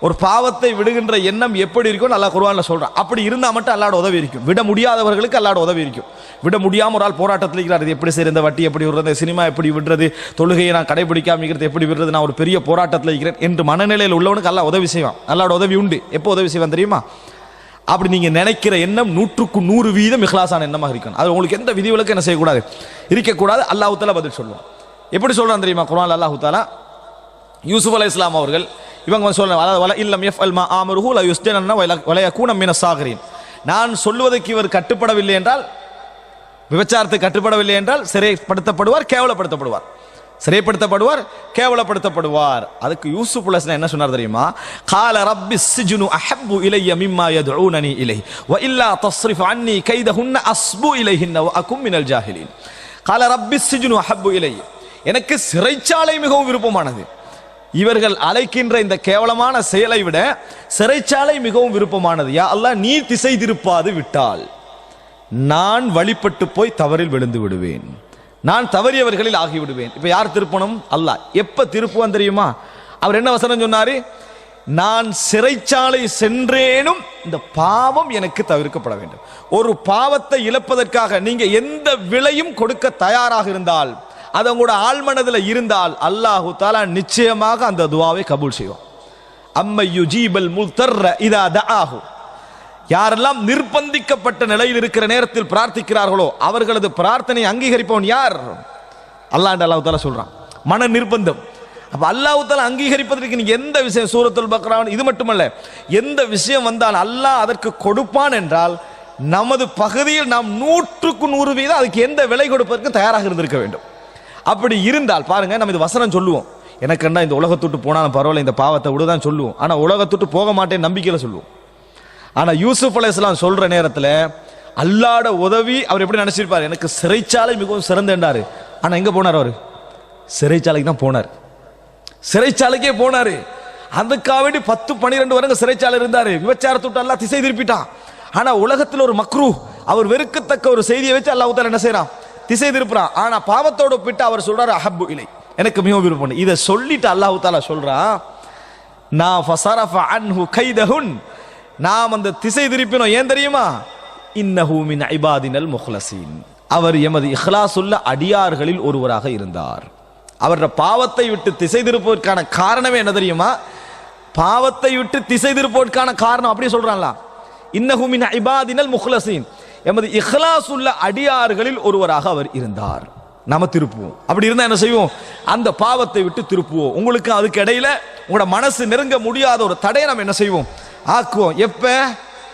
ஒரு பாவத்தை விடுகின்ற எண்ணம் எப்படி இருக்கும் அல்லாஹ் குர்ஆன்ல சொல்றான். அப்படி இருந்தா மட்டும் அல்லாஹ்வோட உதவி இருக்கும். விட முடியாதவர்களுக்கு அல்லாஹ்வோட உதவி இருக்கும். விட முடியாம ஒரு ஆள் போராட்டத்தில் இருக்கிறார், இது எப்படி செய்யறது, வட்டி எப்படி விடுறது, சினிமா எப்படி விடுறது, தொழுகையை நான் கடைபிடிக்காம எப்படி விடுறது, நான் ஒரு பெரிய போராட்டத்தில் இருக்கிறேன் என்று மனநிலையில் உள்ளவனுக்கு அல்லாஹ் உதவி செய்வான். அல்லாஹ்வோட உதவி உண்டு. எப்போ உதவி செய்வான் தெரியுமா? அப்படி நீங்க நினைக்கிற எண்ணம் 100% இஹ்லாஸான எண்ணமாக இருக்கணும். அது உங்களுக்கு எந்த விதிவிலக்கும் என்ன செய்யக்கூடாது, இருக்கக்கூடாது. அல்லாஹ் தஆலா பதில் சொல்லுவான். எப்படி சொல்றான் தெரியுமா? குர்ஆன்ல அல்லாஹ் தஆலா யூசுப் அலைஹிஸ்ஸலாம் அவர்கள் இவங்க சொல்றாங்க, இல்லம் யஃஅல் மா ஆமருஹு லா யுஸ்ஜனன்ன வல யகூன மினஸ் சாகிரின். நான் சொல்வதற்கு இவர் கட்டுப்படவில்லை என்றால், விபச்சாரத்துக்கு கட்டுப்படவில்லை என்றால் சிறைப்படுத்தப்படுவார், கேவலப்படுத்தப்படுவார். சிறைப்படுத்தப்படுவார், கேவலப்படுத்தப்படுவார். அதுக்கு யூசுப் அலைஹிஸ்ஸலாம் என்ன சொன்னார் தெரியுமா? கால ரப்பி ஸிஜ்னு அஹப்பு இலைய மிம்மா யதுஊனனி இலைஹி வ இல்லா தஸ்ரிஃப் அன்னி கைதஹுன்ன அஸ்பு இலைஹின்ன வ அகும் மினல் ஜாஹிலீன். கால ரப்பி ஸிஜ்னு அஹப்பு இலைய, எனக்கு சிறைச்சாலை மிகவும் விருப்பமானது. இவர்கள் அழைக்கின்ற இந்த கேவலமான செயலை விட சிறைச்சாலை மிகவும் விருப்பமானது. யா அல்லாஹ், நீ திசை திருப்பாது விட்டால் நான் வழிபட்டு போய் தவறில் விழுந்து விடுவேன், நான் தவறியவர்களில் ஆகிவிடுவேன். இப்ப யார் திருப்பணும்? அல்லாஹ். எப்ப திருப்புவான் தெரியுமா? அவர் என்ன வசனம் சொன்னாரு? நான் சிறைச்சாலை சென்றேனும் இந்த பாவம் எனக்கு தவிர்க்கப்பட வேண்டும். ஒரு பாவத்தை இழப்பதற்காக நீங்க எந்த விலையும் கொடுக்க தயாராக இருந்தால், அது உங்களோட ஆழ்மனதில் இருந்தால் அல்லாஹு தஆலா நிச்சயமாக அந்த துஆவை கபூல் செய்வான். அம்மை யுஜீபல் முல்தர்ர இதா தஆஹு. யாரெல்லாம் நிர்பந்திக்கப்பட்ட நிலையில் இருக்கிற நேரத்தில் பிரார்த்திக்கிறார்களோ அவர்களது பிரார்த்தனை அங்கீகரிப்பவன் யார்? அல்லாஹ் தஆலா சொல்றான். மன நிர்பந்தம். அப்ப அல்லாஹ் தஆலா அங்கீகரிப்பதற்கு நீங்க எந்த விஷயம், சூரத்துல் பக்ரா இது மட்டுமல்ல, எந்த விஷயம் வந்தால் அல்லாஹ் அதற்கு கொடுப்பான் என்றால் நமது பகுதியில் நாம் 100% அதுக்கு எந்த விலை கொடுப்பதற்கு தயாராக இருந்திருக்க வேண்டும். அப்படி இருந்தால் பாருங்க, நம்ம இது வசனம் சொல்லுவோம், எனக்குன்னா இந்த உலகத்துட்டு போனாலும் பரவாயில்ல, இந்த பாவத்தை விடுதான் சொல்லுவோம். ஆனா உலகத்துட்டு போக மாட்டேன் நம்பிக்கையில சொல்லுவோம். ஆனா யூசுப் அலைஹிஸ்ஸலாம் சொல்ற நேரத்தில் அல்லாஹ்வோட உதவி அவர் எப்படி நினைச்சிருப்பார்? எனக்கு சிறைச்சாலை மிகவும் சிறந்த என்றாரு. ஆனா எங்க போனார்? அவர் சிறைச்சாலைக்கு தான் போனார். சிறைச்சாலைக்கே போனாரு. அதுக்காக வேண்டி 10-12 வருடம் சிறைச்சாலை இருந்தாரு. விபச்சாரத்துட்டு அல்லாஹ் திசை திருப்பிட்டான். ஆனா உலகத்தில் ஒரு மக்ரூ, அவர் வெறுக்கத்தக்க ஒரு செய்தியை வச்சு அல்லாஹ் தஆலா என்ன செய்யறான்? திசை திருப்புறான். ஆனா பாவத்தோடு ஒப்பிட்டு அவர் சொல்றாரு அஹப்பு இலை, எனக்கு மிகவும் விருப்பம். இதை சொல்லிட்டு அல்லாஹ் தஆலா சொல்றான், நான் ஃபஸரஃப அன்ஹு கைதஹுன், நாம் அந்த திசை திருப்பினோம். ஏன் தெரியுமா? இன்னஹு மின் இபாதினல் முக்லஸீன், அவர் எமது இஹ்லாஸுள்ள அடியார்களில் ஒருவராக இருந்தார். அவருடைய பாவத்தை விட்டு திசை திருப்பதற்கான காரணமே என்ன தெரியுமா? பாவத்தை விட்டு திசை திருப்பதற்கான காரணம் அப்படியே சொல்றான்ல, இன்னஹு மின் இபாதினல் முக்லஸீன், எமது இஹ்லாஸுள்ள அடியார்களில் ஒருவராக அவர் இருந்தார். நாம திருப்புவோம். அப்படி இருந்தா என்ன செய்வோம்? அந்த பாவத்தை விட்டு திருப்புவோம். உங்களுக்கு அதுக்கு இடையில உங்களோட மனசு நெருங்க முடியாத ஒரு தடையை நம்ம என்ன செய்வோம்? ஆக்குவோம். எப்ப?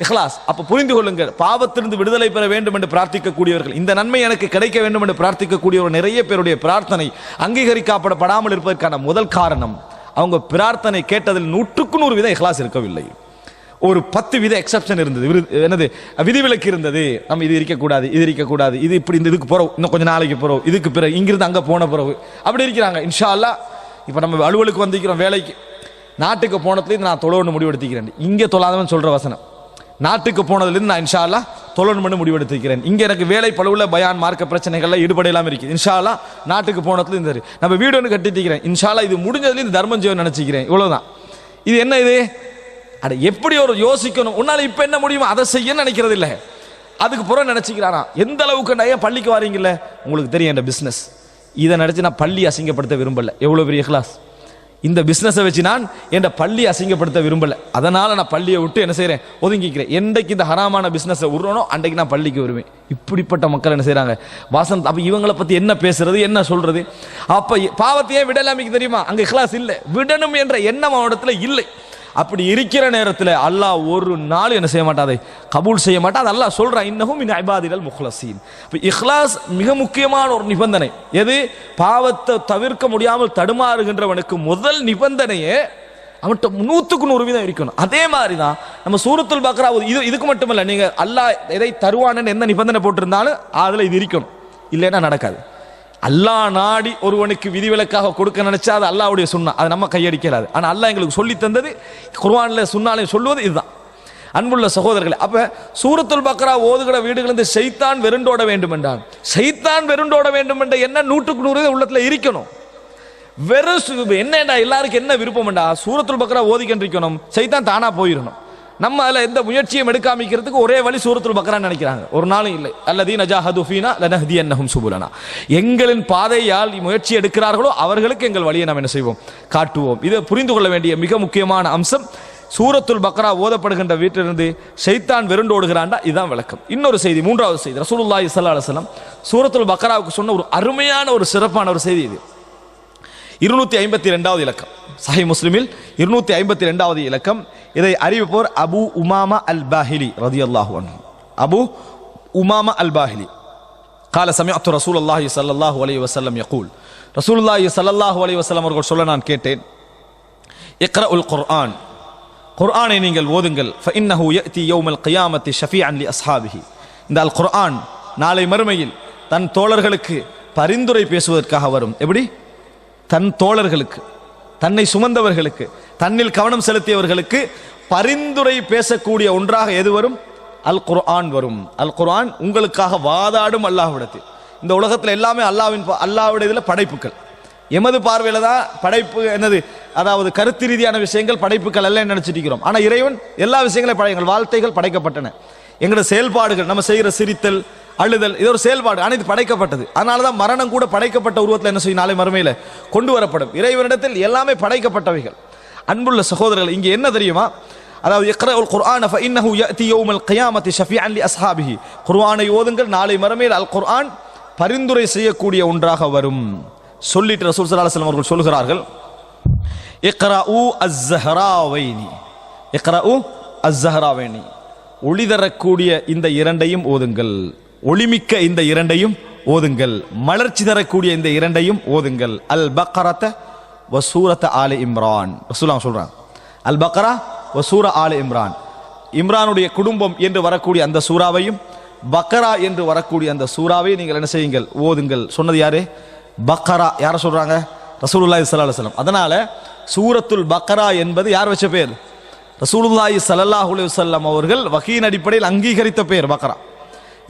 இஹ்லாஸ். அப்ப புரிந்து கொள்ளுங்கள், பாவத்திலிருந்து விடுதலை பெற வேண்டும் என்று பிரார்த்திக்கக்கூடியவர்கள், இந்த நன்மை எனக்கு கிடைக்க வேண்டும் என்று பிரார்த்திக்கக்கூடியவர் நிறைய பேருடைய பிரார்த்தனை அங்கீகரிக்கப்படாமல் இருப்பதற்கான முதல் காரணம், அவங்க பிரார்த்தனை கேட்டதில் 100% இஹ்லாஸ் இருக்கவில்லை. ஒரு 10% எக்ஸப்ஷன் இருந்தது. என்னது? விதிவிலக்கு இருந்தது. நம்ம இது இருக்கக்கூடாது, இது இருக்கக்கூடாது, இது இப்படி, இந்த இதுக்கு போறோம், இன்னும் கொஞ்சம் நாளைக்கு போறோம், இதுக்கு பிறகு இங்கிருந்து அங்க போன பிறகு அப்படி இருக்கிறாங்க. இன்ஷா அல்லாஹ் இப்ப நம்ம அலுவலுக்கு வந்திருக்கிறோம், வேலைக்கு, நாட்டுக்கு போனதுலேருந்து நான் தொழணும்னு முடிவெடுத்திக்கிறேன். இங்கே தொழாதவன் சொல்ற வசனம், நாட்டுக்கு போனதுலேருந்து நான் இன்ஷா அல்லாஹ் தொழணும்னு முடிவெடுத்திருக்கிறேன். இங்க எனக்கு வேலை பழுவுல பயான் மார்க்க பிரச்சனைகள்ல ஈடுபடலாம் இருக்கு. இன்ஷா அல்லாஹ் நாட்டுக்கு போனதுல இந்த நம்ம வீடு ஒன்று கட்டிட்டிக்கிறேன். இன்ஷா அல்லாஹ் இது முடிஞ்சதுல இந்த தர்மம் செய்ய நினைச்சிக்கிறேன். இவ்வளவுதான். இது என்ன? இது அட எப்படி ஒரு யோசிக்கணும், உன்னால இப்ப என்ன முடியுமோ அதை செய்ய நினைக்கிறது இல்லை, அதுக்கு புறம் நினைச்சுக்கிறானா? எந்த அளவுக்கு நான் ஏன் பள்ளிக்கு வாரீங்கல்ல, உங்களுக்கு தெரியும் என் பிசினஸ், இதை நினைச்சு நான் பள்ளி அசிங்கப்படுத்த விரும்பல. எவ்வளவு பெரிய கிளாஸ்! இந்த பிசினஸை வச்சு நான் என் பள்ளி அசிங்கப்படுத்த விரும்பல. அதனால நான் பள்ளியை விட்டு என்ன செய்யறேன்? ஒதுங்கிக்கிறேன். என்றைக்கு இந்த ஹராமான பிசினஸை விடுறனோ அன்றைக்கு நான் பள்ளிக்கு வருவேன். இப்படிப்பட்ட மக்கள் என்ன செய்யறாங்க? வாசன். அப்ப இவங்களை பத்தி என்ன பேசுறது, என்ன சொல்றது? அப்ப பாவத்தையே விடலாமிக்கு தெரியுமா? அங்க இஹ்லாஸ் இல்லை, விடணும் என்ற எண்ணம் அவனிடத்துல இல்லை. அப்படி இருக்கிற நேரத்தில் அல்லாஹ் ஒரு நாள் என்ன செய்ய மாட்டாதை கபூல் செய்ய மாட்டா. அது அல்லாஹ் சொல்றான், இன்னஹு மின் இபாதினல் முக்லஸீன். இஹ்லாஸ் மிக முக்கியமான ஒரு நிபந்தனை. எது? பாவத்தை தவிர்க்க முடியாமல் தடுமாறுகின்றவனுக்கு முதல் நிபந்தனையே அவன்கிட்ட 100% இருக்கணும். அதே மாதிரி தான் நம்ம சூரத்துல் பக்ரா இதுக்கு மட்டுமல்ல, நீங்க அல்லாஹ் எதை தருவான்னு எந்த நிபந்தனை போட்டிருந்தாலும் அதுல இது இருக்கணும், இல்லைன்னா நடக்காது. அல்லாஹ் நாடி ஒருவனுக்கு விதிவிலக்காக கொடுக்க நினைச்சா அது அல்லாஹ்வுடைய சுன்னா, அது நம்ம கையடிக்கலாது. ஆனா அல்லாஹ் எங்களுக்கு சொல்லி தந்தது, குர்ஆன்ல சுன்னாலே சொல்வது இதுதான். அன்புள்ள சகோதரர்களே, அப்ப சூரத்துல் பக்ரா ஓதுகிற வீடுகளிலிருந்து ஷைத்தான் வெருண்டோட வேண்டும் என்றால், ஷைத்தான் வெருண்டோட வேண்டும் என்ற எண்ணம் 100% உள்ளத்துல இருக்கணும். வெறும் என்னடா எல்லாருக்கும் என்ன விருப்பம் என்றா, சூரத்துல் பக்ரா ஓதிக்கின்றிருக்கணும், ஷைத்தான் தானா போயிடணும். நம்ம அதில் எந்த முயற்சியும் எடுக்காமிக்கிறதுக்கு ஒரே வழி சூரத்துல் பக்ரான்னு நினைக்கிறாங்க. ஒரு நாளும் இல்லை. அல்லதீன ஜாஹது ஃபீனா லனஹ்தியன்னஹும் சுபுலனா, எங்களின் பாதையால் முயற்சி எடுக்கிறார்களோ அவர்களுக்கு எங்கள் வழியை நாம் என்ன செய்வோம்? காட்டுவோம். இதை புரிந்து கொள்ள வேண்டிய மிக முக்கியமான அம்சம். சூரத்துல் பக்ரா ஓதப்படுகின்ற வீட்டிலிருந்து ஷைத்தான் வெருண்டோடுகிறான்டா, இதுதான் விளக்கம். இன்னொரு செய்தி, மூன்றாவது செய்தி, ரசூலுல்லாஹி ஸல்லல்லாஹு அலைஹி வஸல்லம் சூரத்துல் பக்ராவுக்கு சொன்ன ஒரு அருமையான ஒரு சிறப்பான ஒரு செய்தி இது. 252வது இலக்கம் சஹீஹ் முஸ்லிமில் 252வது இலக்கம். இதை அறிவிப்போர் அபு உமாமா அல் பாஹிலி ரலியல்லாஹு அன்ஹு. அபு உமாமா அல் பாஹிலி قال سمعت رسول الله صلى الله عليه وسلم يقول, ரசூலுல்லாஹி ஸல்லல்லாஹு அலைஹி வஸல்லம் அவர்கள் சொல்ல நான் கேட்டேன், இக்ரஉல் குர்ஆன், குர்ஆனை நீங்கள் ஓதுங்கள், فإنه يأتي يوم القيامة شفيعا لأصحابه, இந்த அல் குர்ஆன் நாளை மறுமையில் தன் தோழர்களுக்கு பரிந்துரை பேசுவதற்காக வரும். எப்படி? தன் தோழர்களுக்கு, தன்னை சுமந்தவர்களுக்கு, தன்னில் கவனம் செலுத்தியவர்களுக்கு பரிந்துரை பேசக்கூடிய ஒன்றாக எது வரும்? அல் குர்ஆன் வரும். அல் குர்ஆன் உங்களுக்காக வாதாடும் அல்லாஹ்விடத்தில். இந்த உலகத்தில் எல்லாமே அல்லாஹ்வுடைய இதில் படைப்புகள். எமது பார்வையில தான் படைப்பு என்னது, அதாவது கருத்து ரீதியான விஷயங்கள் படைப்புகள் அல்ல நினைச்சிட்டு இருக்கிறோம். ஆனா இறைவன் எல்லா விஷயங்களையும் எங்கள் வாழ்த்தைகள் படைக்கப்பட்டன. எங்களோட செயல்பாடுகள், நம்ம செய்கிற சிரித்தல், அழுதல், இது ஒரு செயல்பாடு, ஆனால் இது படைக்கப்பட்டது. அதனாலதான் மரணம் கூட படைக்கப்பட்ட உருவத்தில் என்ன செய்யும்? நாளை மறுமையில கொண்டு வரப்படும். இறைவனிடத்தில் எல்லாமே படைக்கப்பட்டவைகள். அன்புள்ள சகோதரர்கள், இங்கே என்ன தெரியுமா? அதாவது இக்ரஉல் குர்ஆன ஃபஇன்னஹு யஅதி யௌமல் கியாமத்தி ஷஃபீஅன் லி அஸ்ஹாபிஹி, குர்ஆனை ஓதுங்கள், நாளை மறுமையில் அல் குர்ஆன் பரிந்துரை செய்யக்கூடிய ஒன்றாக வரும். சொல்லிட்டு ரசூல் ஸல்லல்லாஹு அலைஹி வஸல்லம் அவர்கள் சொல்கிறார்கள், இக்ரஉ அஸ்-ஸஹ்ராவைனி, இக்ரஉ அஸ்-ஸஹ்ராவைனி, ஒளி தரக்கூடிய இந்த இரண்டையும் ஓதுங்கள், ஒளிமிக்க இந்த இரண்டையும் ஓதுங்கள், மலர்ச்சி தரக்கூடிய இந்த இரண்டையும் ஓதுங்கள். அல் பக்ரத வ சூரத் ஆலி இம்ரான். ரசூலுல்லாஹ் சொல்றாங்க, அல் பக்ரா வ சூர ஆலி இம்ரான், இம்ரானுடைய குடும்பம் என்று வரக்கூடிய அந்த சூறாவையும் பக்ரா என்று வரக்கூடிய அந்த சூறாவை நீங்கள் என்ன செய்யுங்கள், ஓதுங்கள். சொன்னது யாரு? பக்ரா. யார சொல்றாங்க? ரசூலுல்லாஹி ஸல்லல்லாஹு அலைஹி வஸல்லம். அதனால சூரத்துல் பக்ரா என்பது யார் வச்ச பேர்? ரசூலுல்லாஹி ஸல்லல்லாஹு அலைஹி வஸல்லம் அவர்கள் வஹீயின் அடிப்படையில் அங்கீகரித்த பேர் பக்ரா.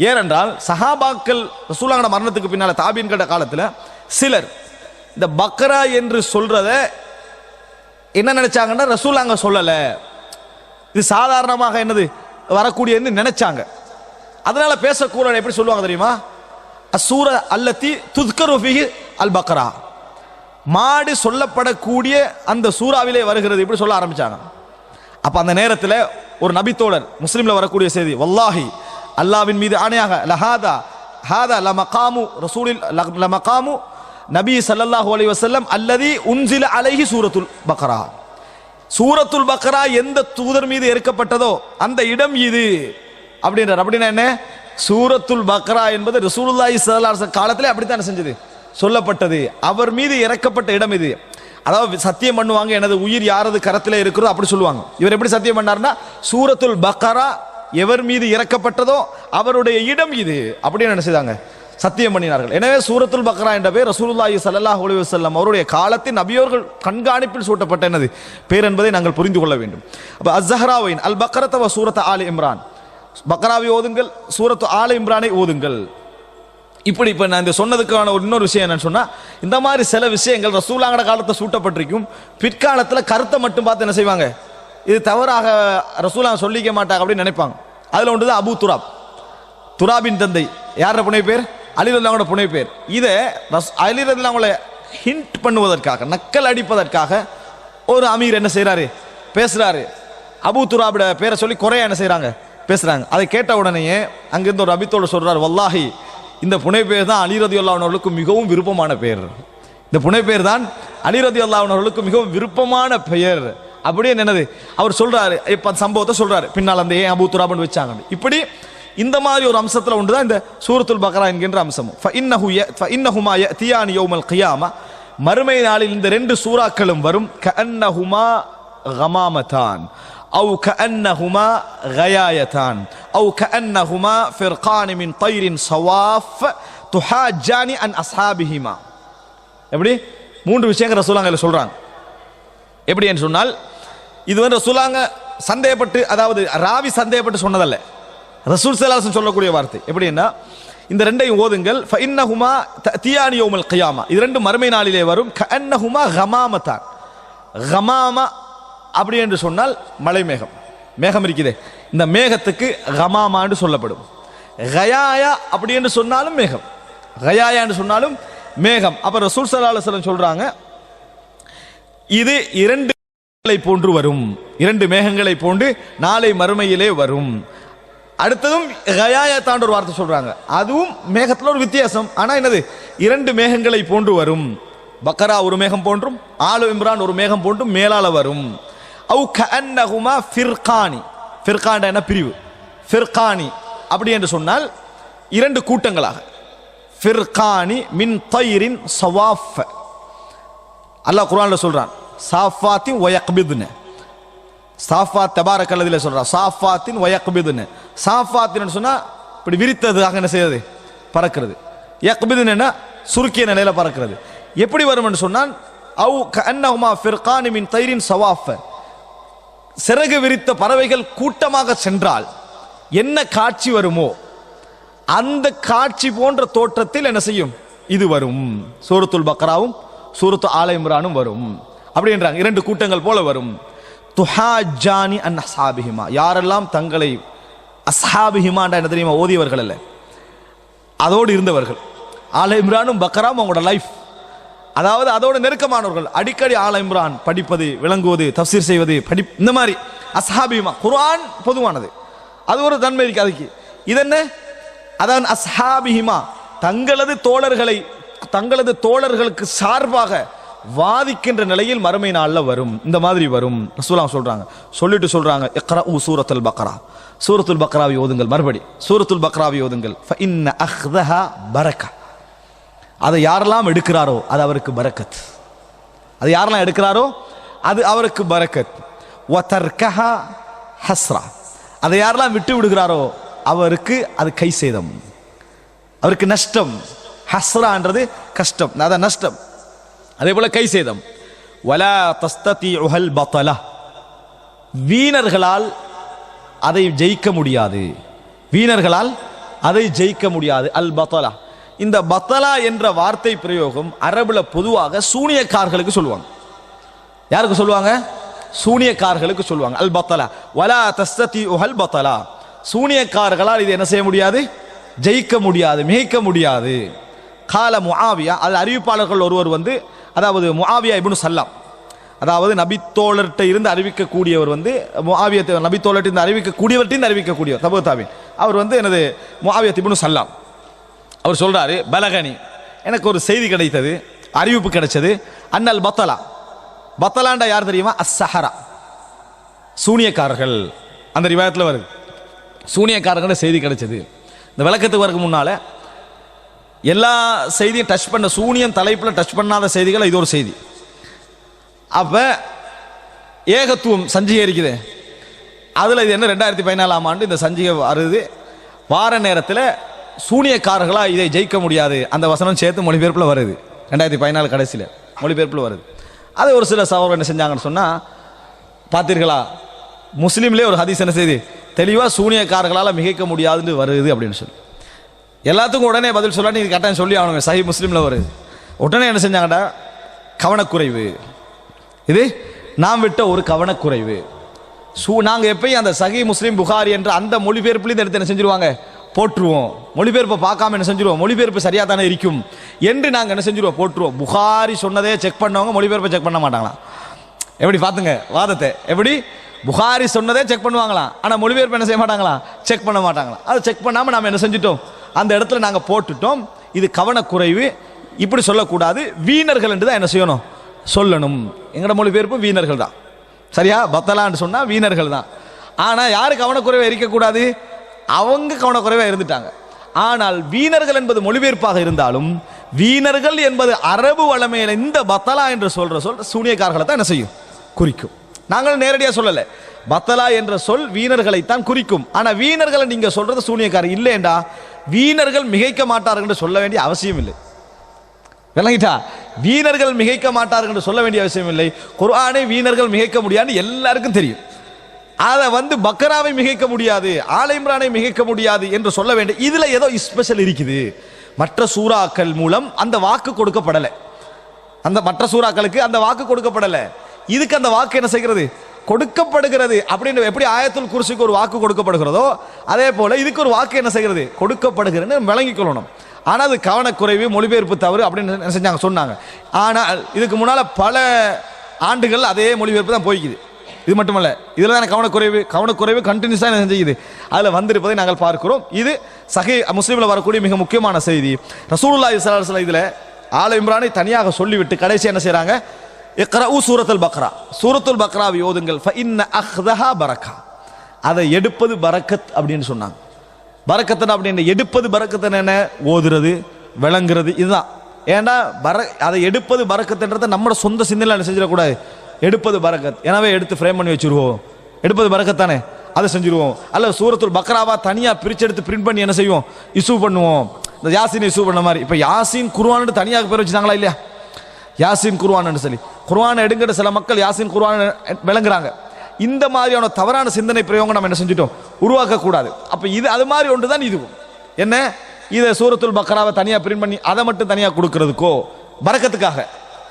ஏனென்றால் சஹாபாக்கள் ரசூலுல்லாஹோட மரணத்துக்கு பின்னால தாபீன்கள காலத்தில் சிலர் இந்த பக்ரா என்று சொல்றத என்ன நினைச்சாங்கன்னா, ரசூலுல்லாஹ் சொல்லல, இது சாதாரணமாக என்னது வரக்கூடியன்னு நினைச்சாங்க. அதனால பேசக்கூடாது. எப்படி சொல்லுவாங்க தெரியுமா? அசூர அல்லத்தி துத்கரு ஃபீஹி அல் பக்ரா, மாடு சொல்லப்படக்கூடிய அந்த சூறாவிலே வருகிறது, இப்படி சொல்ல ஆரம்பிச்சாங்க. அப்ப அந்த நேரத்தில் ஒரு நபித்தோழர், முஸ்லிம்ல வரக்கூடிய செய்தி, வல்லாஹி அல்லாஹ்வின் மீது ஆணையாக, லஹாதா ஹாதா லமகாமு ரசூலில் லமகாமு நபி ஸல்லல்லாஹு அலைஹி வஸல்லம் அல்லதி உன்சில அலைஹி சூரத்துல் பக்ரா, சூரத்துல் பக்ரா எந்த தூதர் மீது இறக்கப்பட்டதோ அந்த இடம் இது அப்படின்றார். அப்படின்னா என்ன? சூரத்துல் பக்ரா என்பது ரசூலுல்லாஹி ஸல்லல்லாஹு அலைஹி வஸல்லம் காலத்திலே அப்படித்தான் செஞ்சது, சொல்லப்பட்டது. அவர் மீது இறக்கப்பட்ட இடம் இது. அதாவது சத்தியம் பண்ணுவாங்க, எனது உயிர் யாரது கரத்தில் இருக்கிறதோ அப்படி சொல்லுவாங்க. இவர் எப்படி சத்தியம் பண்ணார்னா, சூரத்துல் பக்ரா எவர் மீது இறக்கப்பட்டதோ அவருடைய இடம் இது அப்படின்னு என்ன செய்தாங்க, சத்தியம் பண்ணினார்கள். எனவே சூரத்துல் பக்ரா என்ற பேர் ரசூலுல்லாஹி ஸல்லல்லாஹு அலைஹி வஸல்லம் அவருடைய காலத்தில் நபியோர்கள் கண்காணிப்பில் சூட்டப்பட்ட என்னது பேர் என்பதை நாங்கள் புரிந்து கொள்ள வேண்டும். அப்ப அஸ்-ஸஹ்ராவைன் அல் பக்ரத வ சூரத் ஆலி இம்ரான், பக்ராவை ஓதுங்கள், சூரத்து ஆலி இம்ரானை ஓதுங்கள். இப்படி இப்போ நான் இந்த சொன்னதுக்கான ஒரு இன்னொரு விஷயம் என்னன்னு சொன்னா, இந்த மாதிரி சில விஷயங்கள் ரசூலுல்லாஹோட காலத்தை சூட்டப்பட்டிருக்கும், பிற்காலத்தில் கருத்தை மட்டும் பார்த்து என்ன செய்வாங்க, இது தவறாக ரசூலுல்லாஹ் சொல்லிக்க மாட்டாங்க அப்படின்னு நினைப்பாங்க. அதுல ஒன்று தான் அபூ துராப், துராபின் தந்தை. யாரோட புனை பேர்? அலி ரலியல்லாஹு புனை பேர். இதை அலி ரலியல்லாஹு ஹிண்ட் பண்ணுவதற்காக, நக்கல் அடிப்பதற்காக ஒரு அமீர் என்ன செய்யறாரு, பேசுறாரு. அபூ துராபிட பேரை சொல்லி குறைய என்ன செய்யறாங்க, பேசுறாங்க. அதை கேட்ட உடனேயே அங்கிருந்து ஒரு அபித்தோடு சொல்றாரு, வல்லாஹி இந்த புனை பேர் தான் அலி ரலியல்லாஹு அவர்களுக்கு மிகவும் விருப்பமான பெயர், இந்த புனை பேர் தான் அலி ரலியல்லாஹு அவர்களுக்கு மிகவும் விருப்பமான பெயர் அப்படியே என்னது அவர் சொல்றாரு. இப்ப சம்பவத்தை சொல்றாரு, பின்னால் அந்த ஏன் அபூ துராப்னு வச்சாங்க. இப்படி இந்த மாதிரி ஒரு அம்சத்துல ஒன்று தான் இந்த சூரத்துல் பக்ரா என்கின்ற அம்சமும். ஃபஇன்னஹுமா யஅதியானி யௌமல் கியாமா, மறுமை நாளில் இந்த ரெண்டு சூறாக்களும் வரும். கஅன்னஹுமா கமாமதான் أو كأنهما غيايتان أو كأنهما فرقان من طير صواف تحاجان عن أصحابهما. எப்படி மூன்று விஷயங்கள் ரசூலுல்லாஹ் சொல்றாங்க. எப்படி என்று சொன்னால், இது வந்து ரசூலுல்லாஹ் சந்தேகப்பட்டு, அதாவது ராவி சந்தேகப்பட்டு சொன்னதல்ல, ரசூல் ஸல்லல்லாஹு அலைஹி வஸல்லம் சொல்லக்கூடிய வார்த்தை. எப்படின்னா, இந்த ரெண்டையும் ஓதுங்கள். ஃபஇன்னஹுமா தஅதியானி யௌமல் கியாமா, இது ரெண்டு மறுமை நாளிலே வரும். கஅன்னஹுமா கமாமதான், கமாமா அப்படி என்று சொன்னால் மலை மேகம், மேகம் இருக்குதே, இந்த மேகத்துக்கு கமாமா என்று சொல்லப்படும். கயாயா அப்படி என்று சொன்னாலும் மேகம், கயாயா என்று சொன்னாலும் மேகம். அப்ப ரசூல் ஸல்லல்லாஹு அலைஹி வஸல்லம் சொல்றாங்க, இது இரண்டு போன்று வரும், இரண்டு மேகங்களை போன்று நாளை மறுமையிலே வரும். அடுத்ததும் கயாயா தாண்ட ஒரு வார்த்தை சொல்றாங்க, அதுவும் மேகத்துல ஒரு வித்தியாசம், ஆனா என்னது, இரண்டு மேகங்களை போன்று வரும். பக்ரா ஒரு மேகம் போன்றும் ஆலு இம்ரான் ஒரு மேகம் போன்றும் மேலால வரும். அவு கஅன்னஹுமா ஃபிர்கானி, ஃபிர்கான் என்ன பிரிவு, ஃபிர்கானி அப்படி என்று சொன்னால் இரண்டு கூட்டங்களாக. ஃபிர்கானி மின் தைரின் சவாஃப், அல்லாஹ் குர்ஆன்ல சொல்றான், சாஃபாத்தின் வயக்பிதுன, சாஃபாத் தபாரக்கல்லதில சொல்றான், சாஃபாத்தின் வயக்பிதுன. சாஃபாத்தின் சொன்னா இப்படி விரித்ததாக என்ன செய்யறது, பறக்கிறது. யக்பிதுன சுருக்கிய நிலையில பறக்கிறது. எப்படி வரும் என்று சொன்னால், அவு கஅன்னஹுமா ஃபிர்கானி மின் தைரின் சவாஃப், சிறகு விரித்த பறவைகள் கூட்டமாக சென்றால் என்ன காட்சி வருமோ அந்த காட்சி போன்ற தோற்றத்தில் என்ன செய்யும், இது வரும். சூரத்துல் பக்ராவும் சூரத்து ஆல இம்ரானும் வரும். அப்படி என்றாங்க, இரண்டு கூட்டங்கள் போல வரும். துஹாஜானி அன் அஸ்ஹாபிஹிமா, யாரெல்லாம் தங்களை அஸ்ஹாபிஹிமா என்ன தெரியுமா, ஓதியவர்கள் அல்ல, அதோடு இருந்தவர்கள். ஆல இம்ரானும் பக்ராவும் அவங்களோட லைஃப், அதாவது அதோட நெருக்கமானவர்கள் அடிக்கடி ஆல இம்ரான் படிப்பது, விளங்குவது, தஃப்சீர் செய்வது, இந்த மாதிரி அஸ்ஹாபிமா. குர்ஆன் பொதுவானது, அது ஒரு தன்மை இருக்கு அதுக்கு. இதென்ன அதான் அஸ்ஹாபிஹிமா, தங்களது தோழர்களுக்கு சார்பாக வாதிக்கின்ற நிலையில் மறுமை நாளில் வரும். இந்த மாதிரி வரும் ரசூலுல்லாஹ் சொல்றாங்க. சொல்லிட்டு சொல்றாங்க, இக்ரஉ சூரத்துல் பக்ரா, சூரத்துல் பக்ராவை ஓதுங்கள். மறுபடி சூரத்துல் பக்ராவை ஓதுங்கள். ஃபஇன்ன அஹ்தஹா பரக்கா, அதை யாரெல்லாம் எடுக்கிறாரோ அது அவருக்கு பரக்கத். அது யாரெல்லாம் எடுக்கிறாரோ அது அவருக்கு பரக்கத். வதர்கஹா ஹஸ்ரா, அதை யாரெல்லாம் விட்டு விடுகிறாரோ அவருக்கு அது கை சேதம், அவருக்கு நஷ்டம். ஹஸ்ரான்றது கஷ்டம், அதான் நஷ்டம். அதே போல கை சேதம். வலா தஸ்ததிஉல் பத்லா, வீணர்களால் அதை ஜெயிக்க முடியாது, வீணர்களால் அதை ஜெயிக்க முடியாது. அல் பத்லா, இந்த பத்லா என்ற வார்த்தை பிரயோகம் அரபுல பொதுவாக சூனியக்காரர்களுக்கு சொல்லுவாங்க. யாருக்கு சொல்லுவாங்க? சூனியக்காரர்களுக்கு சொல்லுவாங்க. அல் பத்லா வலா தஸ்ததிஉல் பத்லா, சூனியக்காரர்களால் இது என்ன செய்ய முடியாது? ஜெயிக்க முடியாது, மிகைக்க முடியாது. கால முஆவியா, அது அறிவிப்பாளர்கள் ஒருவர் வந்து, அதாவது முஆவியா இப்னு சல்லாம், அதாவது நபித்தோழர்கிட்ட இருந்து அறிவிக்கக்கூடியவர் வந்து முஆவியா, நபித்தோழர்கிட்ட இருந்து அறிவிக்கக்கூடியவர்கிட்ட அறிவிக்கக்கூடியவர் தபூ தாபீன். அவர் வந்து எனது முஆவியா இப்னு சல்லாம், அவர் சொல்றாரு, பலகனி, எனக்கு ஒரு செய்தி கிடைத்தது, அறிவிப்பு கிடைச்சது. அன்னல் பத்தலா, பத்தலாண்டா யார் தெரியுமா? அஸ்ஸஹரா, சூனியக்காரர்கள். அந்த ரிவாயத்தில் வருது, சூனியக்காரர்கள் செய்தி கிடைச்சது. இந்த விளக்கத்துக்கு வரக்கு முன்னால எல்லா செய்தியும் டச் பண்ண, சூனியம் தலைப்பில் டச் பண்ணாத செய்திகள் இது ஒரு செய்தி. அப்ப ஏகத்துவம் சஞ்சிகை இருக்குது, அதில் இது என்ன 2014ஆம் ஆண்டு இந்த சஞ்சிகை வருது. வார நேரத்தில் சூனியக்காரர்களா இதை ஜெயிக்க முடியாது, அந்த வசனம் சேர்த்து மொழிபெயர்ப்பில் வருது. 2014 கடைசியில் மொழிபெயர்ப்பில் வருது. அதை ஒரு சில சகோதரர் என்ன செஞ்சாங்கன்னு சொன்னால், பார்த்தீர்களா முஸ்லீம்லேயே ஒரு ஹதீஸ் என்ன செய்து தெளிவாக சூனியக்காரர்களால் மிகைக்க முடியாதுன்னு வருது அப்படின்னு சொல்லி, எல்லாத்துக்கும் உடனே பதில் சொல்ல நீங்கள் கட்டாயம் சொல்லி ஆகணுங்க. சஹீஹ் முஸ்லீமில் வருது. உடனே என்ன செஞ்சாங்கடா? கவனக்குறைவு, இது நாம் விட்ட ஒரு கவனக்குறைவு. நாங்கள் எப்பயும் அந்த சஹீஹ் முஸ்லீம் புகாரி என்ற அந்த மொழிபெயர்ப்புலையும் எடுத்து என்ன செஞ்சிருவாங்க? போட்டுருவோம். மொழிபெயர்ப்பை பார்க்காம என்ன செஞ்சிருவோம்? மொழிபெயர்ப்பு சரியாக தானே இருக்கும் என்று நாங்கள் என்ன செஞ்சிருவோம்? போட்டுருவோம். புகாரி சொன்னதே செக் பண்ணவங்க மொழிபெயர்ப்பை செக் பண்ண மாட்டாங்களா? எப்படி பார்த்துங்க வாதத்தை, எப்படி புகாரி சொன்னதே செக் பண்ணுவாங்களாம், ஆனால் மொழிபெயர்ப்பு என்ன செய்ய மாட்டாங்களா? செக் பண்ண மாட்டாங்களா? அதை செக் பண்ணாமல் நாம் என்ன செஞ்சிட்டோம்? அந்த இடத்துல நாங்கள் போட்டுட்டோம். இது கவனக்குறைவு, இப்படி சொல்லக்கூடாது, வீணர்கள் என்று தான் என்ன செய்யணும்? சொல்லணும். எங்களோட மொழிபெயர்ப்பு வீணர்கள் தான், சரியா? பத்தலான்னு சொன்னால் வீணர்கள் தான். ஆனால் யாரு கவனக்குறைவை இருக்கக்கூடாது? அவங்க கவனக்குறைவாக இருந்துட்டாங்க. ஆனால் வீணர்கள் என்பது மொழிபெயர்ப்பாக இருந்தாலும், வீணர்கள் என்பது அரபு வளமையில இந்த பத்தலா என்று சொல்ற சூனியக்காரர்களை தான் என்ன செய்யும்? குறிக்கும். நாங்கள் நேரடியாக சொல்லலை, பத்தலா என்ற சொல் வீணர்களைத்தான் குறிக்கும். ஆனால் வீணர்களை நீங்க சொல்றது சூனியக்காரர் இல்லைண்டா, வீணர்கள் மிகைக்க மாட்டார்கள் என்று சொல்ல வேண்டிய அவசியம் இல்லை. விளங்கிட்டா? வீணர்கள் மிகைக்க மாட்டார்கள் என்று சொல்ல வேண்டிய அவசியம் இல்லை. குர்ஆனை வீணர்கள் மிகைக்க முடியாதுன்னு எல்லாருக்கும் தெரியும். அதை வந்து பக்கராவை மிகைக்க முடியாது, ஆல இம்ரானை மிகைக்க முடியாது என்று சொல்ல வேண்டும். இதுல ஏதோ ஸ்பெஷல் இருக்குது. மற்ற சூறாக்கள் மூலம் அந்த வாக்கு கொடுக்கப்படலை, அந்த மற்ற சூறாக்களுக்கு அந்த வாக்கு கொடுக்கப்படலை. இதுக்கு அந்த வாக்கு என்ன செய்கிறது? கொடுக்கப்படுகிறது. அப்படின்னு எப்படி ஆயத்துல் குர்சிக்கு ஒரு வாக்கு கொடுக்கப்படுகிறதோ அதே போல இதுக்கு ஒரு வாக்கு என்ன செய்கிறது? கொடுக்கப்படுகிறது விளங்கிக் கொள்ளணும். ஆனால் அது கவனக்குறைவு, மொழிபெயர்ப்பு தவறு அப்படின்னு என்ன செஞ்சாங்க? சொன்னாங்க. ஆனால் இதுக்கு முன்னால பல ஆண்டுகள் அதே மொழிபெயர்ப்பு தான் போய்க்குது. இது மட்டுமல்ல, இதில் தான் கவனக்குறைவு கண்டினியூஸாக என்ன செஞ்சுக்குது? அதில் வந்திருப்பதை நாங்கள் பார்க்கிறோம். இது சஹீஹ் முஸ்லிமில் வரக்கூடிய மிக முக்கியமான செய்தி. ரசூலுல்லாஹி ஸல்லல்லாஹு அலைஹி வஸல்லம் இதில் ஆல இம்ரானை தனியாக சொல்லிவிட்டு கடைசி என்ன செய்கிறாங்க? இக்ரஉ சூரத்துல் பக்ரா, சூரத்துல் பக்ராவை ஓதுங்கள். ஃபஇன்ன அஹ்தஹா பரக்கா, அதை எடுப்பது பரக்கத் அப்படின்னு சொன்னாங்க. பரக்கத்துனா அப்படின்னு எடுப்பது பரக்கத்துன்னு என்ன? ஓதுறது, விளங்குறது, இதுதான். ஏன்னா அதை எடுப்பது பரக்கத்துன்றதை நம்மளோட சொந்த சிந்தனையில் என்ன செஞ்சிடக்கூடாது? எடுப்பது பரக்கத், எனவே எடுத்து ஃப்ரேம் பண்ணி வச்சிருவோம். எடுப்பது பரக்கத்தானே, அதை செஞ்சிருவோம். அல்ல சூரத்துல் பக்ராவா தனியாக பிரிச்சு எடுத்து பிரிண்ட் பண்ணி என்ன செய்வோம்? இஷ்யூ பண்ணுவோம். இந்த யாசின் இஷ்யூ பண்ண மாதிரி. இப்போ யாசின் குர்ஆன் தனியாக பேர் வச்சுட்டாங்களா இல்லையா? யாசின் குர்ஆன் சொல்லி குர்ஆனை எடுங்கிற சில மக்கள் யாசின் குர்ஆன் விளங்குறாங்க. இந்த மாதிரியான தவறான சிந்தனை பிரயோகம் நம்ம என்ன செஞ்சுட்டோம்? உருவாக்கக்கூடாது. அப்போ இது அது மாதிரி ஒன்று தான் இதுவும். என்ன? இதை சூரத்துல் பக்ராவை தனியாக பிரிண்ட் பண்ணி அதை மட்டும் தனியாக கொடுக்கறதுக்கோ பரக்கத்துக்காக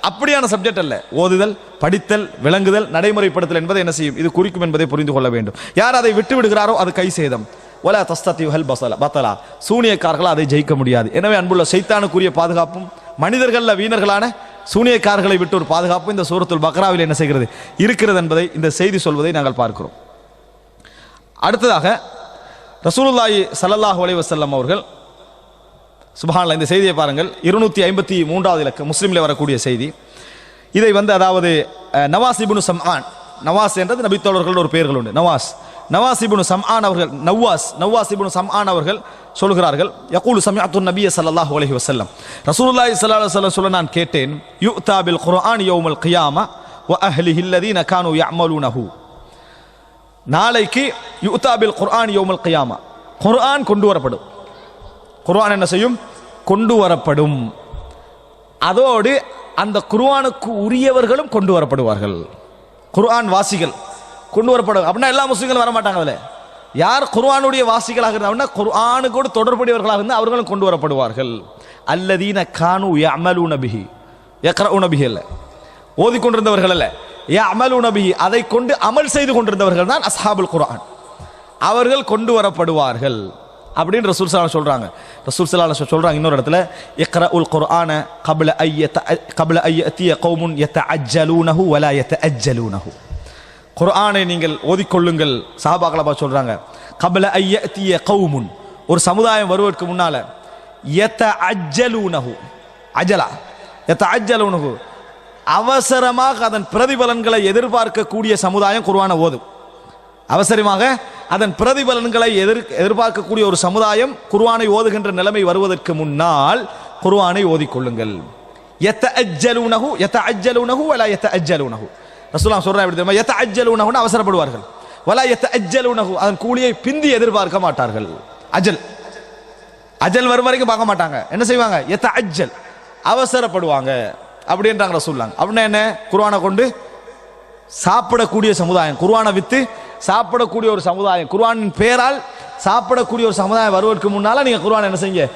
அப்படியான சப்ஜெக்ட் அல்ல. ஓதுதல், படித்தல், விளங்குதல், நடைமுறைப்படுத்தல் என்பதை என்ன செய்யும்? இது குறிக்கும் என்பதை புரிந்து கொள்ள வேண்டும். யார் அதை விட்டு விடுகிறாரோ அது கை சேதம். வலா தஸ்ததிஉல் பத்லா, சூனியக்காரர்கள் அதை ஜெயிக்க முடியாது. எனவே அன்புள்ள, சைத்தானுக்குரிய பாதுகாப்பும் மனிதர்கள்ல வீணர்களான சூனியக்காரர்களை விட்டு ஒரு பாதுகாப்பு இந்த சூரத்துல் பக்ராவில் என்ன செய்கிறது இருக்கிறது என்பதை இந்த செய்தி சொல்வதை நாங்கள் பார்க்கிறோம். அடுத்ததாக ரசூலுல்லாஹி ஸல்லல்லாஹு அலைஹி வஸல்லம் அவர்கள் சுப்ஹானல்லாஹ், இந்த செய்தியை பாருங்கள், 253வது இலக்கம் முஸ்லிமில் வரக்கூடிய செய்தி. இதை அதாவது நவாஸ் இப்னு சம்ஆன், நவாஸ் என்றது நபித்தோழர்கள் ஒரு பெயர்கள் உண்டு, நவாஸ் இப்னு சம்ஆன் அவர்கள், நவாஸ் இப்னு சம்ஆன் அவர்கள் சொல்கிறார்கள், யகூலு சமிஅத்து நபிய ஸல்லல்லாஹு அலைஹி வஸல்லம், ரசூலுல்லாஹி ஸல்லல்லாஹு அலைஹி வஸல்லம் சொல்ல நான் கேட்டேன், யுக்தா பில் குர்ஆன் யௌமல் கியாமா வ அஹ்லிஹி அல்லதீன கானூ யஅமலூனஹு, நாளைக்கு யுக்தா பில் குர்ஆன் யௌமல் கியாமா, குர்ஆன் கொண்டு வரப்படும். குர்ஆன் என்ன செய்யும்? கொண்டு வரப்படும். அதோடு அந்த குர்ஆனுக்கு உரியவர்களும் கொண்டு வரப்படுவார்கள். குர்ஆன் வாசிகள் கொண்டு வரப்படும் அப்படின்னா எல்லா முஸ்லிம்களும் வரமாட்டாங்க. அதில் யார் குர்ஆனுடைய வாசிகளாக இருந்தாங்கன்னா குர்ஆனுக்கோடு தொடர்புடையவர்களாக இருந்தால் அவர்களும் கொண்டு வரப்படுவார்கள். அல்லதீன கானூ யஅமலூன பிஹி, யக்ரஊன பிஹி அல்ல, ஓதிக்கொண்டிருந்தவர்கள் அல்ல, யஅமலூன பிஹி, அதை கொண்டு அமல் செய்து கொண்டிருந்தவர்கள் தான் அஸ்ஹாபுல் குர்ஆன், அவர்கள் கொண்டு வரப்படுவார்கள் அப்படின்னு ரசூல் ஸல்லல்லாஹு அலைஹி சொல்றாங்க. ரசூல் ஸல்லல்லாஹு அலைஹி சொல்றாங்க இன்னொரு இடத்துல, இக்ரஉல் குர்ஆன கப்ல அய்யத்திய கௌமுன் யதஅஜ்ஜலூனஹு வலா யதஅஜ்ஜலூனஹு, குர்ஆனை நீங்கள் ஓதிக்கொள்ளுங்கள். சஹாபாக்களை பார்த்து சொல்றாங்க, கப்ல அய்யத்திய கௌமுன், ஒரு சமுதாயம் வருவதற்கு முன்னால, யதஅஜ்ஜலூனஹு, அஜலா யதஅஜ்ஜலூனஹு, அவசரமாக அதன் பிரதிபலன்களை எதிர்பார்க்கக்கூடிய சமுதாயம் குர்ஆனை ஓதும். அவசரமாக அதன் பிரதிபலன்களை எதிர்பார்க்கக்கூடிய ஒரு சமுதாயம் குர்ஆனை ஓதுகின்ற நிலைமை வருவதற்கு முன்னால் குர்ஆனை ஓதிக்கொள்ளுங்கள். யதஅஜ்ஜலூனஹு யதஅஜ்ஜலூனஹு வலா யதஅஜ்ஜலூனஹு, ரசூலுல்லாஹ் சொல்றாங்க எப்படி தெரியுமா? யதஅஜ்ஜலூனஹுனா அவசரப்படுவார்கள், வலா யதஅஜ்ஜலூனஹு அதன் கூலியை பிந்தி எதிர்பார்க்க மாட்டார்கள். அஜல் வரும் வரைக்கும் பார்க்க மாட்டாங்க. என்ன செய்வாங்க? யதஅஜ்ஜல், அவசரப்படுவாங்க அப்படின்றாங்க ரசூலுல்லாஹ். அப்படின்னா என்ன? குர்ஆனை கொண்டு சாப்பிடக்கூடிய சமுதாயம், குர்ஆனை வித்து சாப்பிடக்கூடிய ஒரு சமுதாயம், குர்ஆனின் பேரால் சாப்பிடக்கூடிய ஒரு சமுதாயம் வருவதற்கு முன்னால நீங்க குர்ஆன் என்ன செய்யுங்க?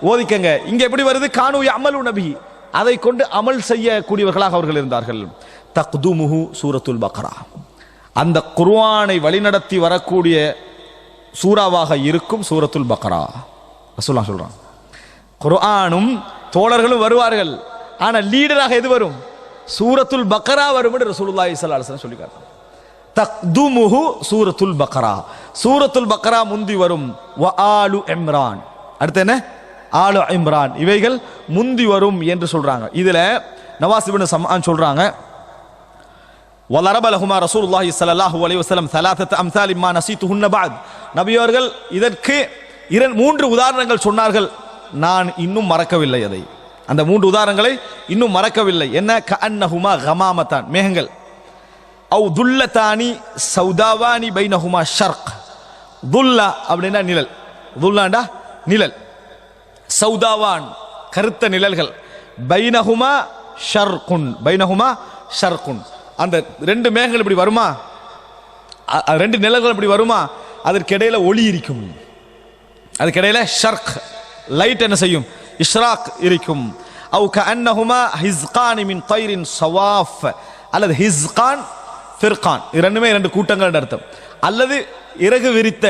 ஓதிக்கங்க. இங்க எப்படி வருது? கானூ யஅமலூன பிஹி, அதை கொண்டு அமல் செய்யக்கூடியவர்களாக அவர்கள் இருந்தார்கள். தக்துமுஹு சூரத்துல் பக்ரா, அந்த குர்ஆனை வழிநடத்தி வரக்கூடிய சூறாவாக இருக்கும் சூரத்துல் பக்ரா. ரசூலுல்லாஹ் சொல்றாங்க, குர்ஆனும் தோழர்களும் வருவார்கள், ஆனா லீடராக எது வரும்? சூரத்துல் பக்ரா வரும் என்று ரசூலுல்லாஹி ஸல்லல்லாஹு அலைஹி வஸல்லம் சொல்லியிருக்காங்க. தக்துமுஹு சூரத்துல் பக்ரா, சூரத்துல் பக்ரா முந்தி வரும். வ ஆலு இம்ரான், அடுத்து என்ன? ஆலு இம்ரான், இவைகள் முந்தி வரும் என்று சொல்றாங்க. இதுல நவாஸ் இப்னு சம்ஆன் சொல்றாங்க, வலரப லஹுமா ரசூலுல்லாஹி ஸல்லல்லாஹு அலைஹி வஸல்லம் ثلاثه امثال ما نسيتهن بعد, நபி அவர்கள் இதற்கு 3 உதாரணங்கள் சொன்னார்கள், நான் இன்னும் மறக்கவில்லை அதை, அந்த 3 உதாரணங்களை இன்னும் மறக்கவில்லை. என்ன? கஅன்னஹுமா கமாமதான், மேகங்கள், அவு துல்லதானி சௌதாவானி பைனஹுமா ஷர்க், துல்லா அப்படின்னா நிழல், துல்லாண்டா நிழல், சௌதாவான் கருத்த நிழல்கள், பைனஹுமா ஷர்குன், பைனஹுமா ஷர்குன், அந்த 2 மேகங்கள் இப்படி வருமா, 2 நிழல்கள் இப்படி வருமா, அதற்கு இடையில ஒளி இருக்கும், அதுக்கு இடையில ஷர்க் லைட் என்ன செய்யும்? இஷ்ராக் இருக்கும். அவு கஅன்னஹுமா ஹிஸ்கானி மின் தைரின் ஸவாஃப், அல்லது ஹிஸ்கான் ஃபிர்கான், இரண்டுமே 2 கூட்டங்கள் அர்த்தம், அல்லது இறகு விரித்த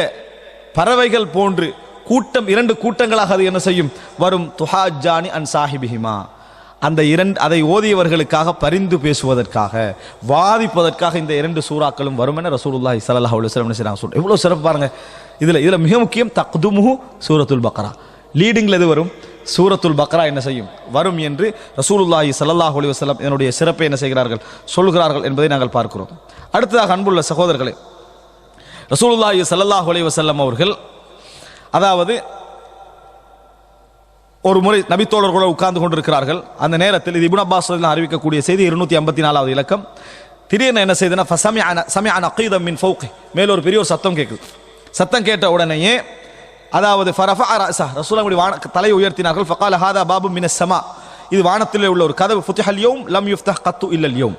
பறவைகள் போன்று கூட்டம், 2 கூட்டங்களாக அது என்ன செய்யும்? வரும். துஹாஜானி அன் சாஹிபிஹிமா, அந்த அதை ஓதியவர்களுக்காக பரிந்து பேசுவதற்காக, வாதிப்பதற்காக இந்த 2 சூறாக்களும் வரும் என ரசூலுல்லாஹி ஸல்லல்லாஹு அலைஹி வஸல்லம் சொல்றாங்க. எவ்வளவு சிறப்பு பாருங்க. இதுல மிக முக்கியம் தக்துமுஹு சூரத்துல் பக்ரா, லீடிங்ல எது வரும்? சூரத்துல் பக்ரா என்ன செய்யும்? வரும் என்று ரசூலுல்லாஹி ஸல்லல்லாஹு அலைஹி வஸல்லம் என்னுடைய சிறப்பை என்ன செய்கிறார்கள்? சொல்கிறார்கள் என்பதை நாங்கள் பார்க்கிறோம். அடுத்ததாக அன்புள்ள சகோதரர்களே, ரசூலுல்லாஹி ஸல்லல்லாஹு அலைஹி வஸல்லம் அவர்கள் அதாவது ஒரு முறை நபித்தோழர்களோடு உட்கார்ந்து கொண்டிருக்கிறார்கள். அந்த நேரத்தில் இது இப்னு அப்பாஸ் அறிவிக்கக்கூடிய செய்தி 254வது இலக்கம். திடீர்னு என்ன செய்தனா, சமிஅ நகீதம் மின் ஃபௌகி, மேல ஒரு பெரிய ஒரு சத்தம் கேட்குது. சத்தம் கேட்ட உடனேயே அதாவது ஃபரஃபஅ ரஅஸஹு, ரசூலுல்லாஹ் தலையை உயர்த்தினார்கள். ஃபகால ஹாதா பாபு மினஸ் ஸமா, இது வானத்திலே உள்ள ஒரு கதவு. ஃபுதிஹல் யௌம் லம் யுஃப்தஹ் கத்து இல்லல் யௌம்,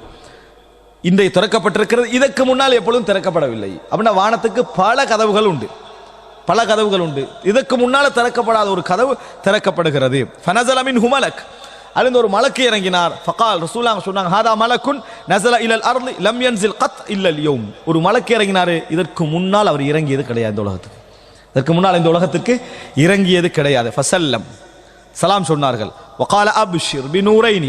இன்றைய திறக்கப்பட்டிருக்கிறது, இதற்கு முன்னால் எப்பொழுதும் திறக்கப்படவில்லை. அப்படின்னா வானத்துக்கு பல கதவுகள் உண்டு, பல கதவுகள் உண்டு, இதற்கு முன்னால திறக்கப்படாத ஒரு கதவு திறக்கப்படுகிறது. ஃபனஸல மின்ஹு மலக், அதிலிருந்து ஒரு மலக்கு இறங்கினார். ஃபகால், ரசூலுல்லாஹ் சொன்னாங்க, ஹாதா மலக்குன் நஸல இலல் அர்தி லம் யன்ஸில் கத் இல்லல் யௌம், ஒரு மலக்கு இறங்கினார், இதற்கு முன்னால் அவர் இறங்கியது கிடையாது இந்த உலகத்துக்கு, இதற்கு முன்னால் இந்த உலகத்திற்கு இறங்கியது கிடையாது. ஃபசல்லம், சலாம் சொன்னார்கள். وقال أبشر بنورين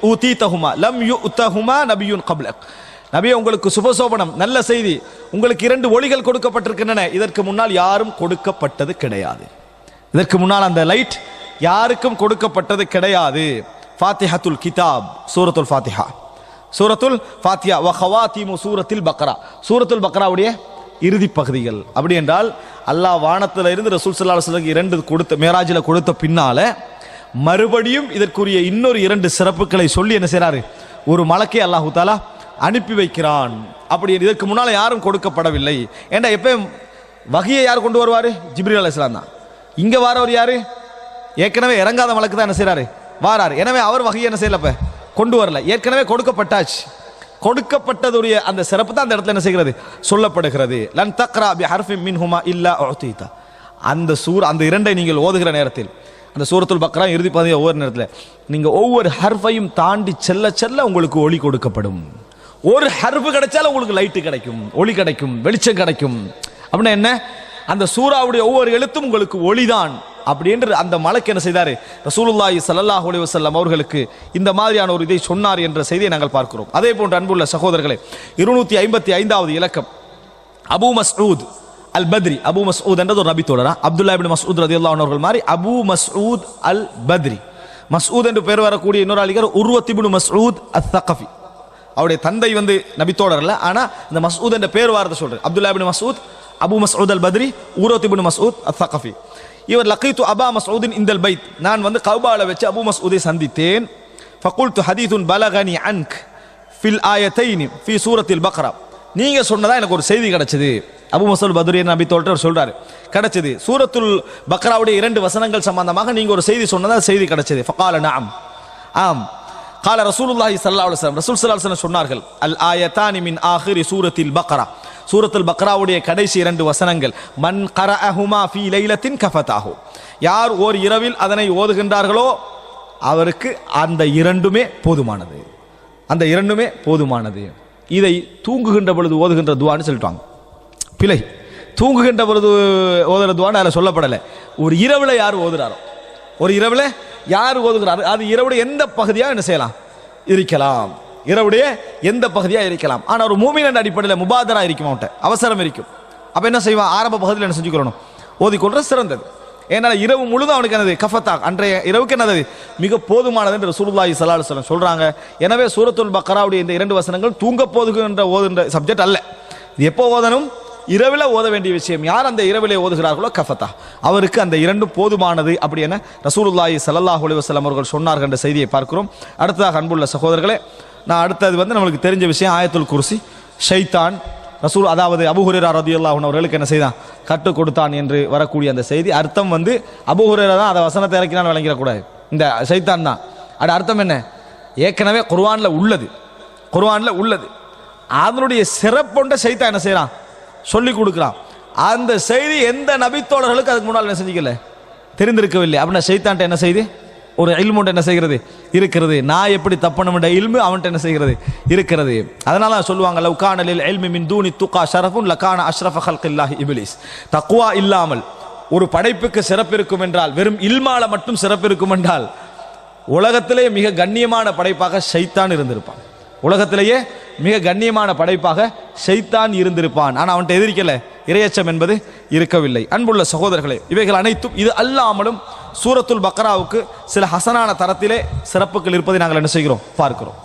أوتيتهما لم يؤتهما نبي قبلك. நபியே உங்களுக்கு சுபசோபனம், நல்ல செய்தி, உங்களுக்கு 2 ஒளிகள் கொடுக்கப்பட்டிருக்கின்றன, இதற்கு முன்னால் யாரும் கொடுக்கப்பட்டது கிடையாது. இதற்கு முன்னால் அந்த லைட் யாருக்கும் கொடுக்கப்பட்டது கிடையாது. ஃபாத்திஹத்துல் கிதாப், சூரத்துல் ஃபாத்திஹா, சூரத்துல் ஃபாத்திஹா வ ஹவாத்திமு சூரத்துல் பக்ரா, சூரத்துல் பக்ராவுடைய இறுதி பகுதிகள். அப்படி என்றால் அல்லாஹ் வானத்தில் இருந்து ரசூல் ஸல்லல்லாஹு அலைஹி வஸல்லம் 2 கொடுத்த மேராஜில் கொடுத்த பின்னால மறுபடியும் இதற்குரிய இன்னொரு 2 சிறப்புகளை சொல்லி என்ன செய்றாரு, ஒரு மலக்கை அல்லாஹ் தஆலா அனுப்பி வைக்கிறான். அப்படி இதற்கு முன்னால் யாரும் கொடுக்கப்படவில்லை. ஏண்டா எப்பயும் வஹியை யார் கொண்டு வருவார்? ஜிப்ரீல் அலைஹிஸ்ஸலாம் தான். இங்கே வாரவர் யாரு? ஏற்கனவே இறங்காத மலக்கு தான் என்ன செய்றாரு, வாராரு. எனவே அவர் வஹியை என்ன செய்யல, இப்ப கொண்டு வரல, ஏற்கனவே கொடுக்கப்பட்டாச்சு. கொடுக்கப்பட்டதுடைய அந்த சிறப்பு தான் அந்த இடத்துல என்ன செய்கிறது, சொல்லப்படுகிறது. லன் தக்ரா பி ஹர்ஃபின் மின்ஹுமா இல்லா உஅதீதா. அந்த அந்த 2ஐ நீங்கள் ஓதுகிற நேரத்தில், அந்த சூரத்துல் பக்ரா இறுதி பகுதியை ஒவ்வொரு நேரத்தில் நீங்கள் ஒவ்வொரு ஹர்ஃபையும் தாண்டி செல்ல செல்ல உங்களுக்கு ஒளி கொடுக்கப்படும். ஒரு ஹர்ஃபு கிடைச்சாலும் உங்களுக்கு லைட்டு கிடைக்கும், ஒளி கிடைக்கும், வெளிச்சம் கிடைக்கும். அப்படின்னா என்ன, அந்த சூராவுடைய ஒவ்வொரு எழுத்தும் உங்களுக்கு ஒளிதான். அப்படி என்று அந்த மலக்கு என்ன செய்தாரு, ரசூலுல்லாஹி ஸல்லல்லாஹு அலைஹி வஸல்லம் அவர்களுக்கு இந்த மாதிரியான ஒரு இதை சொன்னார் என்ற செய்தியை நாங்கள் பார்க்கிறோம். அதே போன்று அன்புள்ள சகோதரர்களே, 255வது இலக்கம் அபூ மஸ்ஊத் அல் பத்ரி. அபூ மஸ்ஊத் என்றது ஒரு நபி தோழரா, அப்துல்லா இப்னு மஸ்ஊத் ரலியல்லாஹு அன்ஹு அவர்கள் மாதிரி அபூ மஸ்ஊத் அல் பத்ரி. மஸ்ஊத் என்று பெயர் வரக்கூடிய இன்னொரு ஆளிகர் உர்வத் இப்னு மஸ்ஊத் அத்-தகஃபி. அவருடைய தந்தை நபி தோழர் அல்ல, ஆனா இந்த மஸ்ஊத் என்ற பேர் வார்த்தை சொல்றேன். அப்துல்லா இப்னு மஸ்ஊத், அபூ மஸ்ஊத் அல் பத்ரி, உர்வத் இப்னு மஸ்ஊத் அத்-தகஃபி. இவர் லக்கீத்து அபா மஸ்ஊதின் இந்தல் பைத், நான் கௌபால வச்சு அபூ மஸ்ஊதை சந்தித்தேன். ஃபகுல்து ஹதீதுன் பலகனி அன்க் ஃபில் ஆயத்தைனி ஃபி சூரத்தில் பக்ரா. நீங்க சொன்னதா எனக்கு ஒரு செய்தி கிடைச்சது. அபூ மஸ்ஊத் பத்ரி நபி தோழர் சொல்றாரு, கிடைச்சது சூரத்துல் பக்ராவுடைய 2 வசனங்கள் சம்பந்தமாக நீங்க ஒரு செய்தி சொன்னதா செய்தி கிடைச்சது. ஃபகால நஅம், ஆம். கால ரசூலுல்லாஹி ஸல்லல்லாஹு அலைஹி வஸல்லம், ரசூல் ஸல்லல்லாஹு அலைஹி வஸல்லம் சொன்னார்கள், அல் ஆயத்தானி மின் ஆகிரி சூரத்தில் பக்ரா, சூரத்துல் பக்ராவுடைய கடைசி 2 வசனங்கள், மன் கரஅஹுமா ஃபீ லைலத்தின் கஃபதாஹு, யார் ஓர் இரவில் அதனை ஓதுகின்றார்களோ அவருக்கு அந்த 2மே போதுமானது, அந்த 2மே போதுமானது. இதை தூங்குகின்ற பொழுது ஓதுகின்ற துஆன்னு சொல்லிட்டாங்க. பிழை. தூங்குகின்ற பொழுது ஓதுகிற துஆன்னு அதில் சொல்லப்படலை. ஒரு இரவில் யார் ஓதுறாரோ, ஒரு இரவில் யார் ஓதுகிறார், அது இரவுடைய எந்த பகுதியாக என்ன செய்யலாம், இருக்கலாம், இரவுடைய எந்த பகுதியாக இருக்கலாம். ஆனால் ஒரு மூமின் என்ற அடிப்படையில் முபாதரா இருக்கும், அவன்கிட்ட அவசரம் இருக்கும். அப்போ என்ன செய்வான், ஆரம்ப பகுதியில் என்ன செஞ்சுக்கணும், ஓதிக்கொள்ற சிறந்தது. ஏன்னா இரவு முழுதும் அவனுக்கு என்னது, கஃபத்தா, அன்றைய இரவுக்கு என்னது மிக போதுமானது என்று ரசூலுல்லாஹி ஸல்லல்லாஹு அலைஹி வஸல்லம் சொல்றாங்க. எனவே சூரத்துல் பக்ராவுடைய இந்த 2 வசனங்கள் தூங்க போதுகின்ற ஓதுகின்ற சப்ஜெக்ட் அல்ல. இது எப்போ ஓதணும், இரவில் ஓத வேண்டிய விஷயம். யார் அந்த இரவிலே ஓதுகிறார்களோ கஃபத்தா, அவருக்கு அந்த 2ம் போதுமானது. அப்படி என ரசூலுல்லாஹி ஸல்லல்லாஹு அலைஹி வஸல்லம் அவர்கள் சொன்னார்கள் என்ற செய்தியை பார்க்கிறோம். அடுத்ததாக அன்புள்ள சகோதரர்களே, நான் அடுத்தது நம்மளுக்கு தெரிஞ்ச விஷயம் ஆயத்துல் குர்சி. ஷைத்தான் ரசூல், அதாவது அபூ ஹுரைரா ரலியல்லாஹு அன்ஹு அவர்களுக்கு என்ன செய்தான், கற்றுக் கொடுத்தான் என்று வரக்கூடிய அந்த செய்தி. அர்த்தம் அபூ ஹுரைரா தான் அதை வசனத்தை இறக்கினான்னு விளங்கிடக்கூடாது, இந்த ஷைத்தான் தான். அது அர்த்தம் என்ன, ஏற்கனவே குர்ஆன்ல உள்ளது, குர்ஆன்ல உள்ளது. அதனுடைய சிறப்பொண்ட ஷைத்தான் என்ன செய்யறான், சொல்லி கொடுக்கிறான். அந்த செய்தி எந்த நபித்தோழர்களுக்கு அதுக்கு முன்னால் என்ன செஞ்சுக்கல, தெரிந்திருக்கவில்லை. அப்படின்னா ஷைத்தான்ட்ட என்ன செய்து, ஒரு இல்முண்ட என்ன செய்கிறது இருக்கிறது. நான் எப்படி தப்பணும் என்ற இல்மு அவன்கிட்ட என்ன செய்கிறது இருக்கிறது. அதனால சொல்லுவாங்க, லவ் கான லில் இல்மி மின் தூனி துகா ஷரஃபுன் லகான அஷ்ரஃப ஹல்கில்லாஹி இப்லீஸ். தக்வா இல்லாமல் ஒரு படைப்புக்கு சிறப்பு இருக்கும் என்றால், வெறும் இல்மால மட்டும் சிறப்பு இருக்கும் என்றால், உலகத்திலே மிக கண்ணியமான படைப்பாக ஷைத்தான் இருந்திருப்பான். உலகத்திலேயே மிக கண்ணியமான படைப்பாக ஷைத்தான் இருந்திருப்பான். ஆனால் அவன்கிட்ட எதிர்க்கல, இரையச்சம் என்பது இருக்கவில்லை. அன்புள்ள சகோதரர்களே, இவைகள் அனைத்தும் இது அல்லாமலும் சூரத்துல் பக்ராவுக்கு சில ஹசனான தரத்திலே சிறப்புகள் இருப்பதை நாங்கள் என்ன செய்கிறோம், பார்க்கிறோம்.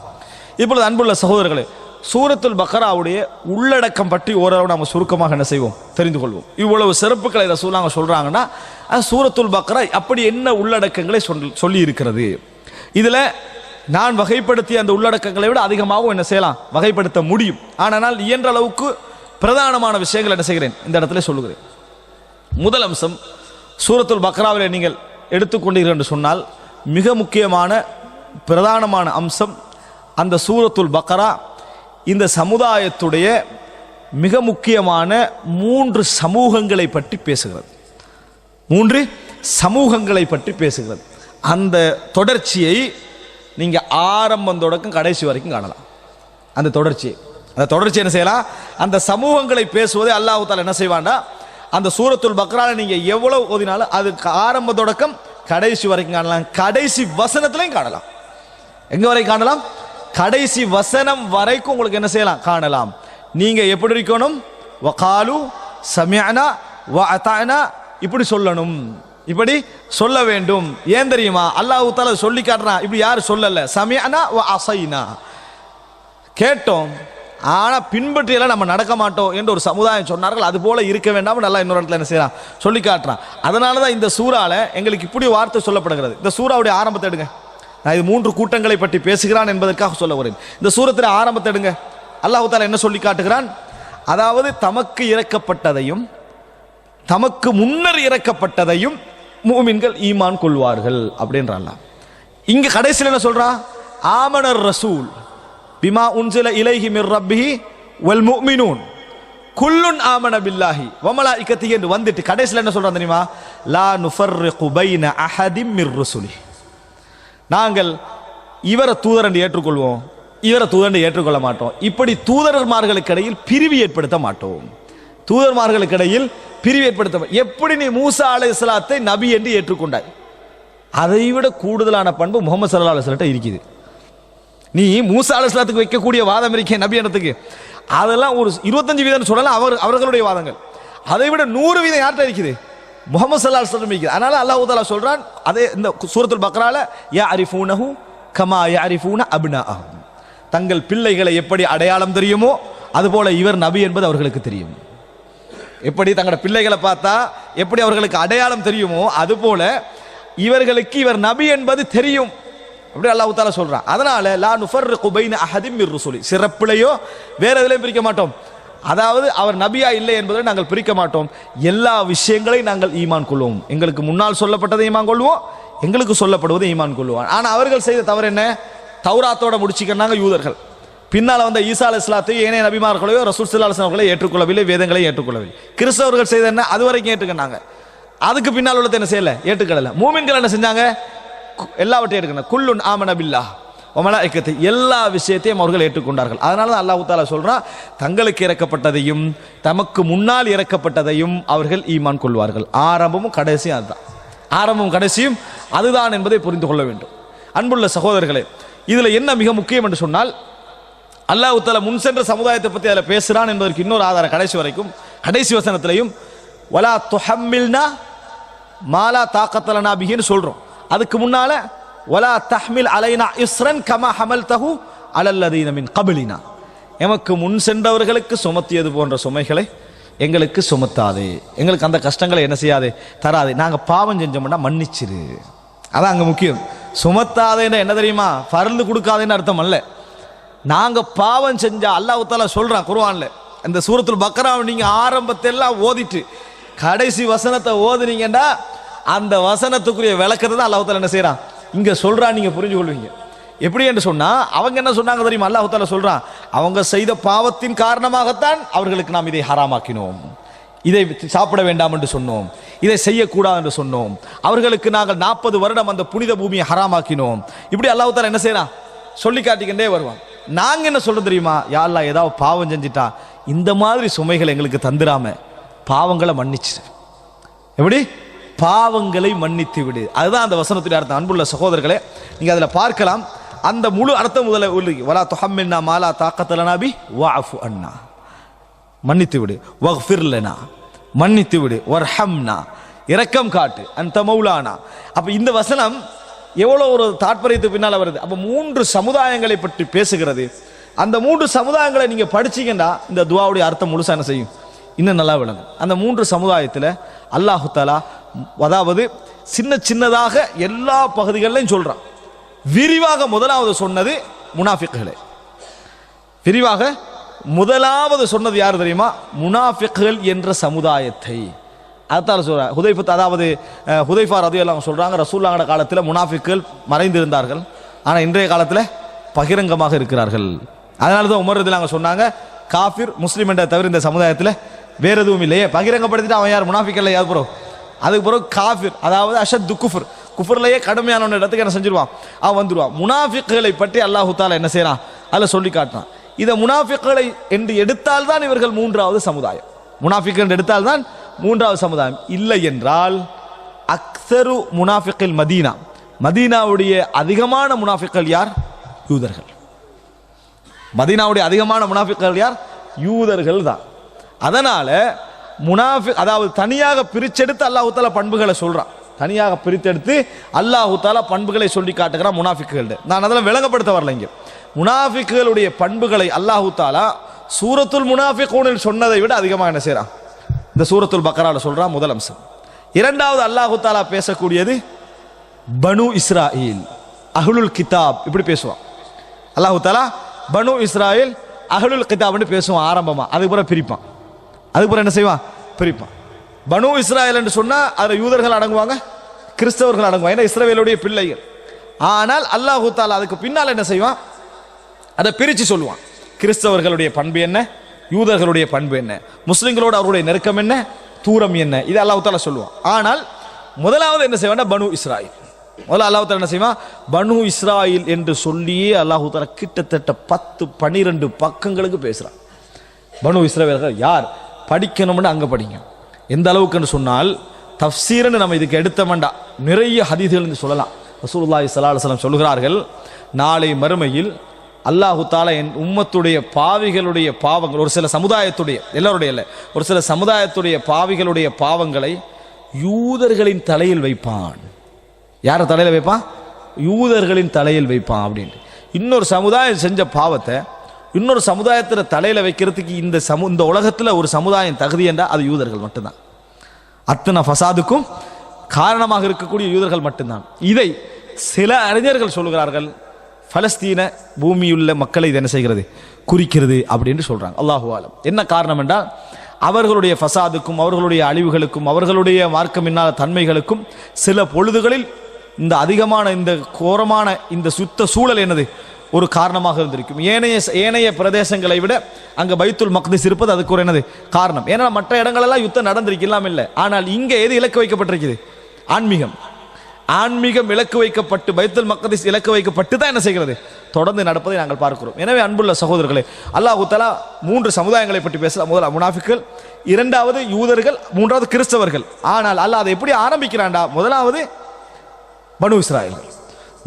இப்பொழுது அன்புள்ள சகோதரர்களே, சூரத்துல் பக்ராவுடைய உள்ளடக்கம் பற்றி ஓரளவு நாம் சுருக்கமாக என்ன செய்வோம், தெரிந்து கொள்வோம். இவ்வளவு சிறப்புகளை ரசூலுல்லாஹ் சொல்றாங்கன்னா, சூரத்துல் பக்ரா அப்படி என்ன உள்ளடக்கங்களை சொல்லி இருக்கிறது. இதுல நான் வகைப்படுத்திய அந்த உள்ளடக்கங்களை விட அதிகமாகவும் என்ன செய்யலாம், வகைப்படுத்த முடியும். ஆனால் இயன்ற அளவுக்கு பிரதானமான விஷயங்கள் என்ன செய்கிறேன், இந்த இடத்துல சொல்லுகிறேன். முதல் அம்சம், சூரத்துல் பக்ராவில் நீங்கள் எடுத்துக்கொண்டீர்கள் என்று சொன்னால் மிக முக்கியமான பிரதானமான அம்சம், அந்த சூரத்துல் பக்ரா இந்த சமுதாயத்துடைய மிக முக்கியமான 3 சமூகங்களை பற்றி பேசுகிறது. 3 சமூகங்களை பற்றி பேசுகிறது. அந்த தொடர்ச்சியை நீங்க ஆரம்பம் தொடக்கம் கடைசி வரைக்கும் காணலாம். அந்த தொடர்ச்சி என்ன செய்யலாம், அந்த சமூகங்களை பேசுவதை அல்லாஹ் தஆலா என்ன செய்வான்டா, அந்த சூரத்துல் பக்ரால நீங்க எவ்வளவு ஓதினாலும் அதுக்கு ஆரம்ப தொடக்கம் கடைசி வரைக்கும் காணலாம், கடைசி வசனத்திலையும் காணலாம். எங்க வரை காணலாம்? கடைசி வசனம் வரைக்கும் உங்களுக்கு என்ன செய்யலாம்? காணலாம். நீங்க எப்படி இருக்கணும்? வகாலு சமிஅனா வ அதானா, இப்படி சொல்லணும், இப்படி சொல்ல வேண்டும். ஏன் தெரியுமா? அல்லாஹ் தஆலா சொல்லி காட்டுறான். இப்படி யாரும் சொல்லல. சமிஅனா வ அஸைனா, கேட்டோம் ஆனா பின்பற்றியெல்லாம் நம்ம நடக்க மாட்டோம் என்று ஒரு சமுதாயம் சொன்னார்கள். அது போல இருக்க வேண்டாம் நல்லா இன்னொரு இடத்துல என்ன செய்யறான்? சொல்லி காட்டுறான். அதனாலதான் இந்த சூறால எங்களுக்கு இப்படி வார்த்தை சொல்லப்படுகிறது. இந்த சூறாவுடைய ஆரம்பத்தை எடுங்க. நான் இது 3 கூட்டங்களை பற்றி பேசுகிறான் என்பதற்காக சொல்ல வரேன். இந்த சூரத்தில் ஆரம்பத்தை எடுங்க. அல்லாஹ் தஆலா என்ன சொல்லி காட்டுகிறான்? அதாவது தமக்கு இறக்கப்பட்டதையும் தமக்கு முன்னர் இறக்கப்பட்டதையும் முஃமின்கள் ஈமான் கொள்வார்கள் அப்படின்றான். இங்க கடைசியில் என்ன சொல்றான்? ஆமனர் ரசூல் பிமா உன்சில இலைஹி மிர் ரப்பிஹி வல் முஃமினூன் குல்லுன் ஆமன பில்லாஹி வ மலாயிகத்திஹி என்று வந்துட்டு கடைசியில் என்ன சொல்றான் தெரியுமா? லா நுஃபர்ரிகு பைன அஹதிம் மிர் ருசுலிஹி, நாங்கள் இவரை தூதர் என்று ஏற்றுக்கொள்வோம், இவரை தூதர் என்று ஏற்றுக்கொள்ள மாட்டோம். இப்படி தூதர்மார்களுக்கு இடையில் பிரிவு ஏற்படுத்த மாட்டோம். தூதர்மார்களுக்கு இடையில் பிரிவு ஏற்படுத்த. எப்படி நீ மூசா அலைஹிஸ்ஸலாத்தை நபி என்று ஏற்றுக்கொண்டாய், அதை விட கூடுதலான பண்பு முஹம்மது ஸல்லல்லாஹு அலைஹி வஸல்லம் இருக்குது. நீ மூசா அலைஹிஸ்ஸலாத்துக்கு வைக்கக்கூடிய வாதம் இருக்கே நபி என்னத்துக்கு, அதெல்லாம் ஒரு 25% சொல்லலாம் அவர்களுடைய வாதங்கள். அதை விட 100% யார்கிட்ட இருக்குது? முஹம்மது ஸல்லல்லாஹு அலைஹி வஸல்லம் இருக்குது. அதனால அல்லாஹ் தஆலா சொல்றான், அதே இந்த சூரத்துல் பக்ரால யஅரிஃபூனஹு கமா யஅரிஃபூன அப்னாஅஹும், தங்கள் பிள்ளைகளை எப்படி அடையாளம் தெரியுமோ அதுபோல இவர் நபி என்பது அவர்களுக்கு தெரியும். எப்படி தங்களோட பிள்ளைகளை பார்த்தா எப்படி அவர்களுக்கு அடையாளம் தெரியுமோ அதுபோல இவர்களுக்கு இவர் நபி என்பது தெரியும். அப்படி அல்லாஹ் தஆலா சொல்றான். அதனால லா நுஃபர்ரிகு பைன அஹதிம் மிர் ருசுலி, சிறப்பிலையோ வேற எதிலையும் பிரிக்க மாட்டோம். அதாவது அவர் நபியா இல்லை என்பதை நாங்கள் பிரிக்க மாட்டோம். எல்லா விஷயங்களையும் நாங்கள் ஈமான் கொள்வோம். எங்களுக்கு முன்னால் சொல்லப்பட்டதை ஈமான் கொள்வோம், எங்களுக்கு சொல்லப்படுவதை ஈமான் கொள்வோம். ஆனா அவர்கள் செய்த தவறு என்ன? தௌராத்தோட முடிச்சுக்கிறாங்க யூதர்கள். பின்னால வந்த ஈசா அலைஹிஸ்ஸலாத்தையும் ஏனைய நபிமார்களையோ ரசூல் ஸல்லல்லாஹு அலைஹி வஸல்லம் ஏற்றுக்கொள்ளவில்லை, வேதங்களை ஏற்றுக்கொள்ளவில்லை. கிறிஸ்தவர்கள் செய்த என்ன? அது வரைக்கும் ஏற்றுக்கினாங்க, அதுக்கு பின்னால் உள்ளதை என்ன செய்யல? ஏற்றுக்கொள்ளல. மூமின்கள் என்ன செஞ்சாங்க? எல்லாவற்றையும் ஏற்றுக்கணும். குல்லுன் ஆமன பில்லாஹ் வ மலாயிகத்தி, எல்லா விஷயத்தையும் அவர்கள் ஏற்றுக்கொண்டார்கள். அதனால தான் அல்லாஹ் தஆலா சொல்றான், தங்களுக்கு இறக்கப்பட்டதையும் தமக்கு முன்னால் இறக்கப்பட்டதையும் அவர்கள் ஈமான் கொள்வார்கள். ஆரம்பமும் கடைசியும் அதுதான், ஆரம்பமும் கடைசியும் அதுதான் என்பதை புரிந்து கொள்ள வேண்டும். அன்புள்ள சகோதரர்களே, இதுல என்ன மிக முக்கியம் என்று சொன்னால், அல்லாஹ் தஆலா முன் சென்ற சமுதாயத்தை பற்றி அதில் பேசுறான் என்பதற்கு இன்னொரு ஆதாரம் கடைசி வரைக்கும், கடைசி வசனத்திலையும் வலா துஹம்மில்னா மாலா தாக்கத்தலனா பிஹின்னு சொல்றோம். அதுக்கு முன்னால வலா தஹ்மில் அலைனா இஸ்ரன் கமா ஹமல்தஹு அலல்லதீன மின் கப்லினா, எமக்கு முன் சென்றவர்களுக்கு சுமத்தியது போன்ற சுமைகளை எங்களுக்கு சுமத்தாதே, எங்களுக்கு அந்த கஷ்டங்களை என்ன செய்யாதே, தராதே. நாங்க பாவம் செஞ்சோம்னா மன்னிச்சிரு, அதான் அங்க முக்கியம். சுமத்தாதேன்னு என்ன தெரியுமா? பருந்து கொடுக்காதேன்னு அர்த்தம் அல்ல. நாங்க பாவம் செஞ்சா அல்லாஹ் தஆலா சொல்றான் குர்ஆன்ல, இந்த சூரத்துல் பக்ராவை நீங்க ஆரம்பத்தெல்லாம் ஓதிட்டு கடைசி வசனத்தை ஓதுனீங்கன்னா அந்த வசனத்துக்குரிய விளக்கத்தை தான் அல்லாஹ் தஆலா என்ன செய்றான் இங்க சொல்றான், நீங்க புரிஞ்சு கொள்வீங்க. எப்படி என்று சொன்னா, அவங்க என்ன சொன்னாங்க தெரியுமா? அல்லாஹ் தஆலா சொல்றான், அவங்க செய்த பாவத்தின் காரணமாகத்தான் அவர்களுக்கு நாம் இதை ஹராமாக்கினோம், இதை சாப்பிட வேண்டாம் என்று சொன்னோம், இதை செய்யக்கூடாது என்று சொன்னோம், அவர்களுக்கு நாங்கள் 40 வருடம் அந்த புனித பூமியை ஹராமாக்கினோம். இப்படி அல்லாஹ் தஆலா என்ன செய்றான்? சொல்லி காட்டிக்கிட்டே வருவான். நாங்க என்ன சொல்றோம் தெரியுமா? யா அல்லாஹ், ஏதாவது பாவம் செஞ்சிட்டா இந்த மாதிரி சுமைகளை எங்களுக்கு தந்துராம பாவங்களை மன்னிச்சு, எப்படி பாவங்களை மன்னித்து விடு. அதுதான் அந்த வசனத்துடைய அர்த்தம். அன்புள்ள சகோதரர்களே, நீங்க அதுல பார்க்கலாம். அந்த முழு அர்த்தம் முதல்ல வலா துஹம்மில்னா மாலா தாக்கத்த லனா பி வஅஃபு அன்னா, மன்னித்து விடு, வக்ஃபிர் லனா, மன்னித்து விடு, வர்ஹம்னா, இரக்கம் காட்டு, அந்த மௌலானா. அப்ப இந்த வசனம் எவ்வளவு ஒரு தாற்பயத்துக்கு பின்னால வருது. அப்ப 3 சமுதாயங்களை பற்றி பேசுகிறது. அந்த 3 சமுதாயங்களை நீங்க படிச்சீங்கன்னா இந்த துஆவுடைய அர்த்தம் முழுசா என்ன செய்யும், இன்னும் நல்லா விளங்கும். அந்த 3 சமுதாயத்தில் அல்லாஹு தஆலா அதாவது சின்ன சின்னதாக எல்லா பகுதிகளிலும் சொல்றான். விரிவாக முதலாவது சொன்னது முனாஃபிக்குகளே. விரிவாக முதலாவது சொன்னது யார் தெரியுமா? முனாஃபிக்குகள் என்ற சமுதாயத்தை. அதால சொல்ற அதாவது ஹுதைஃபா ரலியல்லாஹு அன்ஹு சொல்றாங்க, ரசூலுல்லாஹ்வோட காலத்தில் முனாஃபிக்குகள் மறைந்திருந்தார்கள், ஆனா இன்றைய காலத்தில் பகிரங்கமாக இருக்கிறார்கள். அதனால தான் உமர் ரலியல்லாஹு அன்ஹு சொன்னாங்க, காஃபிர் முஸ்லிம் என்ற தவிர இந்த சமுதாயத்தில் வேற எதுவும் இல்லையே. பகிரங்கப்படுத்திட்டு அவன் யார்? முனாஃபிக் இல்லை. யார் பிறகு? அதுக்கு பிறகு காஃபிர், அதாவது அஷத்து குஃபர், குஃபர்லயே கடுமையான இடத்துக்கு என்ன செஞ்சிருவான், அவன் வந்துடுவான். முனாஃபிக்குகளை பற்றி அல்லாஹு தஆலா என்ன செய்யறான்? அதில் சொல்லி காட்டுறான். இதை முனாஃபிக்குகளை என்று எடுத்தால்தான் இவர்கள் 3வது சமுதாயம். முனாஃபிக் என்று எடுத்தால்தான் 3வது சமுதாயம். இல்லை என்றால் அக்ஸரு முனாஃபிகில் மதீனா, மதீனாவுடைய அதிகமான முனாஃபிக்கள் யார்? யூதர்கள். மதீனாவுடைய அதிகமான முனாஃபிக்கள் யார்? யூதர்கள் தான். அதனால முனாஃபிக், அதாவது தனியாக பிரிச்செடுத்து அல்லாஹ் தஆலா பண்புகளை சொல்றான். தனியாக பிரித்தெடுத்து அல்லாஹ் தஆலா பண்புகளை சொல்லி காட்டுகிறான் முனாஃபிக்குகள். நான் அதெல்லாம் விளங்கப்படுத்த வரல. இங்க முனாஃபிக்குகளுடைய பண்புகளை அல்லாஹ் தஆலா சூரத்துல் முனாஃபிகூனில் சொன்னதை விட அதிகமாக என்ன செய்றான்? இந்த சூரத்துல் பக்ரால சொல்றான். முதல் அம்சம். இரண்டாவது அல்லாஹ் தஆலா பேசக்கூடியது பனு இஸ்ராயில், அஹ்லுல் கிதாப், இப்படி பேசுவான். அல்லாஹ் தஆலா பனு இஸ்ராயில் அஹ்லுல் கிதாப்னு பேசுவான் ஆரம்பமா. அதுக்கு பிறகு பிரிப்பான். அதுக்கு பிறகு என்ன செய்வான்? பிரிப்பான். பனு இஸ்ராயல் என்று சொன்னா அதுல யூதர்கள் அடங்குவாங்க, கிறிஸ்தவர்கள் அடங்குவாங்க, ஏன்னா இஸ்ரவேலுடைய பிள்ளைகள். ஆனால் அல்லாஹ் தஆலா அதுக்கு பின்னால் என்ன செய்வான்? அதை பிரிச்சு சொல்லுவான். கிறிஸ்தவர்களுடைய பண்பு என்ன, யூதர்களுடைய பண்பு என்ன, முஸ்லிம்களோட அவருடைய நெருக்கம் என்ன, தூரம் என்ன, இது அல்லாஹ் தஆலா சொல்லுவான். ஆனால் முதலாவது என்ன செய்வான்? பனு இஸ்ராயில். முதல்ல அல்லாஹ் தஆலா என்ன செய்வான்? பனு இஸ்ராயில் என்று சொல்லியே அல்லாஹ் தஆலா கிட்டத்தட்ட 10-12 பக்கங்களுக்கு பேசுறான். பனு இஸ்ராயேலர்கள் யார்? படிக்கணும்னு அங்க படிங்க. எந்த அளவுக்குன்னு சொன்னால் தஃப்சீர்னு நம்ம இதுக்கு எடுத்த வேண்டாம், நிறைய ஹதீஸ்கள் சொல்லலாம். ரசூலுல்லாஹி ஸல்லல்லாஹு அலைஹி வஸல்லம் சொல்கிறார்கள், நாளை மறுமையில் அல்லாஹ் தஆலா என் உம்மத்துடைய பாவிகளுடைய பாவங்கள், ஒரு சில சமுதாயத்துடைய, எல்லாருடைய இல்லை, ஒரு சில சமுதாயத்துடைய பாவிகளுடைய பாவங்களை யூதர்களின் தலையில் வைப்பான். யார தலையில வைப்பான்? யூதர்களின் தலையில் வைப்பான் அப்படின்ட்டு. இன்னொரு சமுதாயம் செஞ்ச பாவத்தை இன்னொரு சமுதாயத்தில் தலையில வைக்கிறதுக்கு இந்த உலகத்தில் ஒரு சமுதாயம் தகுதி என்றால் அது யூதர்கள் மட்டும்தான். அத்தனை ஃபசாதுக்கும் காரணமாக இருக்கக்கூடிய யூதர்கள் மட்டும்தான். இதை சில அறிஞர்கள் சொல்கிறார்கள், பலஸ்தீன பூமியுள்ள மக்களை இது என்ன செய்கிறது? குறிக்கிறது அப்படின்னு சொல்றாங்க. அல்லாஹு ஆலம். என்ன காரணம் என்றால் அவர்களுடைய ஃபசாதுக்கும் அவர்களுடைய அழிவுகளுக்கும் அவர்களுடைய மார்க்கமின்னாத தன்மைகளுக்கும் சில பொழுதுகளில் இந்த அதிகமான இந்த கோரமான இந்த சுத்த சூழல் என்னது ஒரு காரணமாக இருந்திருக்கும். ஏனைய பிரதேசங்களை விட அங்க பைத்துல் மக்திஸ் இருப்பது அதுக்கு ஒரு என்னது காரணம். ஏன்னா மற்ற இடங்களெல்லாம் யுத்தம் நடந்திருக்கு, இல்லாம இல்லை. ஆனால் இங்க எது இலக்கு வைக்கப்பட்டிருக்குது? ஆன்மீகம். ஆன்மீகம் இலக்கு வைக்கப்பட்டு பைத்துல் மக்திஸ் இலக்கு வைக்கப்பட்டு தான் என்ன செய்கிறது? தொடர்ந்து நடப்பதை நாங்கள் பார்க்கிறோம். எனவே அன்புள்ள சகோதரர்களே, அல்லாஹ் தஆலா 3 சமுதாயங்களை பற்றி பேசலாம். முதல்ல முனாஃபிக்குகள், இரண்டாவது யூதர்கள், மூன்றாவது கிறிஸ்தவர்கள். ஆனால் அல்லாஹ் அதை எப்படி ஆரம்பிக்கிறான்டா? முதலாவது பனு இஸ்ராயேல்.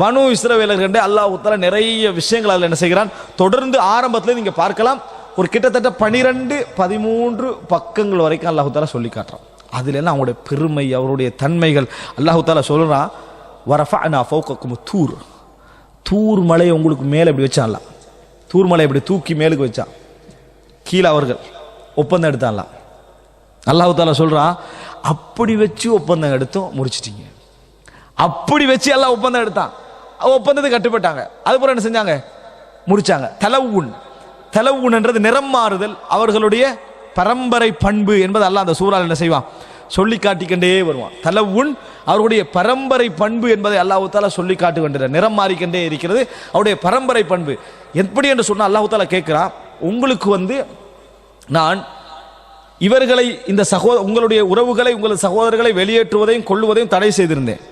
பனு இஸ்ரவேலர்கள் அல்லாஹ் தஆலா நிறைய விஷயங்கள் அதில் என்ன செய்கிறான்? தொடர்ந்து ஆரம்பத்தில் நீங்க பார்க்கலாம், ஒரு கிட்டத்தட்ட 12-13 பக்கங்கள் வரைக்கும் அல்லாஹ் தஆலா சொல்லி காட்டுறான். அதுல எல்லாம் அவங்களுடைய பெருமை, அவருடைய தன்மைகள் அல்லாஹ் தஆலா சொல்றான். வரஃபஅனா ஃபௌகக்கும் தூர், தூர் மலையை உங்களுக்கு மேலே இப்படி வச்சான்ல, தூர் மலை இப்படி தூக்கி மேலுக்கு வச்சான், கீழே அவர்கள் ஒப்பந்தம் எடுத்தான்ல. அல்லாஹ் தஆலா சொல்றான், அப்படி வச்சு ஒப்பந்தம் எடுத்தோம், முடிச்சிட்டீங்க. அப்படி வச்சு எல்லாம் ஒப்பந்தம் எடுத்தான், ஒப்பந்தத்தை கட்டுப்பட்டாங்க. அதுபோல என்ன செஞ்சாங்க? முடிச்சாங்க. தலவுன் என்றது நிறம் மாறுதல், அவர்களுடைய பரம்பரை பண்பு என்பது அல்லாஹ் அந்த சூறால் என்ன செய்வான்? சொல்லி காட்டிக்கொண்டே வருவான். தலவுன் அவருடைய பரம்பரை பண்பு என்பதை அல்லாஹ் தஆலா சொல்லி காட்டுகின்றார். நிறம் மாறிக்கொண்டே இருக்கிறது அவருடைய பரம்பரை பண்பு. எப்படி என்று சொன்னால் அல்லாஹ் தஆலா கேட்கிறான், உங்களுக்கு நான் இவர்களை இந்த உங்களுடைய உறவுகளை, உங்களது சகோதரர்களை வெளியேற்றுவதையும் கொள்ளுவதையும் தடை செய்திருந்தேன்.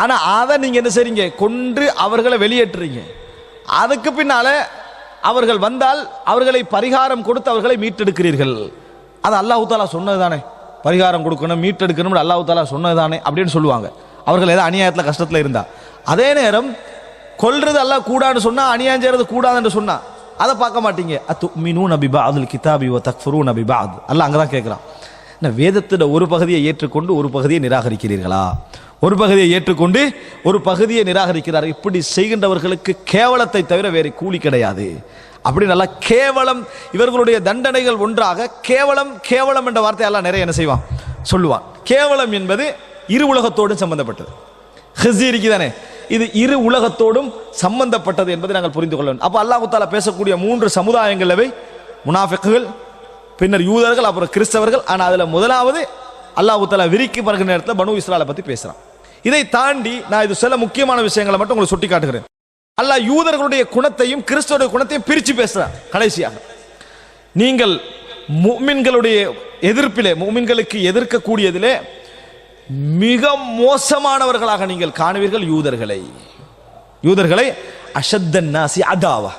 ஆனா அதை நீங்க என்ன செய்றீங்க? கொன்று அவர்களை வெளியேற்றுறீங்க. அதுக்கு பின்னால அவர்கள் வந்தால் அவர்களை பரிகாரம் கொடுத்து அவர்களை மீட்டெடுக்கிறீர்கள். அது அல்லாஹ் தஆலா சொன்னதுதானே, பரிகாரம் கொடுக்கணும், மீட்டெடுக்கணும், அல்லாஹ் தஆலா சொன்னதுதானே அப்படின்னு சொல்லுவாங்க. அவர்கள் ஏதோ அநியாயத்தில் கஷ்டத்தில் இருந்தா. அதே நேரம் கொல்றது அல்லாஹ் கூடான்னு சொன்னா, அநியாயம் செய்யறது கூடாதுன்னு சொன்னா அதை பார்க்க மாட்டீங்க. அத்துமினூன பிபஅதில் கிதாபி வ தக்ஃபுரூன பிபஅத். அல்லாஹ் அங்கதான் கேட்கிறான், வேதத்தோட ஒரு பகுதியை ஏற்றுக்கொண்டு ஒரு பகுதியை நிராகரிக்கிறீர்களா? ஒரு பகுதியை ஏற்றுக்கொண்டு ஒரு பகுதியை நிராகரிக்கிறார். இப்படி செய்கின்றவர்களுக்கு கேவலத்தை தவிர வேறு கூலி கிடையாது. அப்படி நல்லா கேவலம், இவர்களுடைய தண்டனைகள் ஒன்றாக கேவலம். கேவலம் என்ற வார்த்தை எல்லாம் நிறைய என்ன செய்வான்? சொல்லுவான். கேவலம் என்பது இரு உலகத்தோடும் சம்பந்தப்பட்டது. ஹிஸ்ஸி தானே, இது இரு உலகத்தோடும் சம்பந்தப்பட்டது என்பதை நாங்கள் புரிந்து கொள்ள வேண்டும். அப்ப அல்லாஹ் தஆலா பேசக்கூடிய 3 சமுதாயங்களவை முனாஃபிக்குகள், பின்னர் யூதர்கள், அப்புறம் கிறிஸ்தவர்கள். ஆனால் அதுல முதலாவது அல்லாஹ் தஆலா விரிக்கு வருகிற நேரத்தில் பனு இஸ்ராயலை பத்தி பேசுறான். இதை தாண்டி நான் இது சில முக்கியமான விஷயங்களை மட்டும் உங்களுக்கு சுட்டி காட்டுகிறேன். அல்லாஹ் யூதர்களுடைய குணத்தையும் கிறிஸ்தவருடைய குணத்தையும் பிரிச்சு பேசுறான். கடைசியாக நீங்கள் முஃமின்களுடைய எதிர்ப்பிலே, முஃமின்களுக்கு எதிர்க்கக்கூடியதிலே மிக மோசமானவர்களாக நீங்கள் காணுவீர்கள் யூதர்களை அஷத்தன் நாசி அதாவா,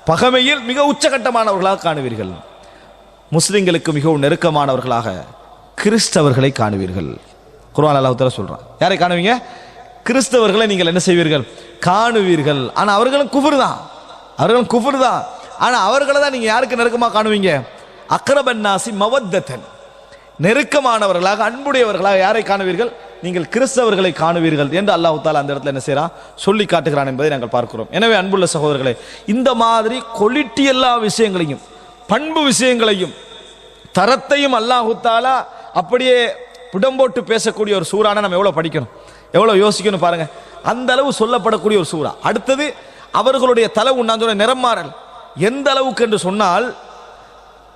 பகைமையில் மிக உச்சகட்டமானவர்களாக காணுவீர்கள். முஸ்லிம்களுக்கு மிகவும் நெருக்கமானவர்களாக கிறிஸ்தவர்களை காணுவீர்கள். குர்ஆன் அல்லாஹ் தஆலா சொல்றான். யாரை காணுவீங்க? கிறிஸ்தவர்களை நீங்கள் என்ன செய்வீர்கள்? காணுவீர்கள். ஆனா அவர்களும் குஃப்ர் தான், அவர்களும் குஃப்ர் தான். ஆனா அவர்களை தான் நீங்க யாருக்கு நெருக்கமாக காணுவீங்க? அக்ரபன் நாசி மவத்தன், நெருக்கமானவர்களாக அன்புடையவர்களாக யாரை காணுவீர்கள்? நீங்கள் கிறிஸ்தவர்களை காணுவீர்கள் என்று அல்லாஹ் தஆலா அந்த இடத்துல என்ன செய்யறான்? சொல்லி காட்டுகிறான் என்பதை நாங்கள் பார்க்கிறோம். எனவே அன்புள்ள சகோதரர்களே, இந்த மாதிரி குவாலிட்டி எல்லா விஷயங்களையும், பண்பு விஷயங்களையும், தரத்தையும் அல்லாஹ் தஆலா அப்படியே புடம்போட்டு பேசக்கூடிய ஒரு சூறான நம்ம எவ்வளவு படிக்கணும், எவ்வளவு யோசிக்கணும் பாருங்க. அந்த அளவு சொல்லப்படக்கூடிய ஒரு சூறா. அடுத்தது அவர்களுடைய தலை உண்ணாஞ்சோட நிறமாறல் எந்த அளவுக்கு என்று சொன்னால்,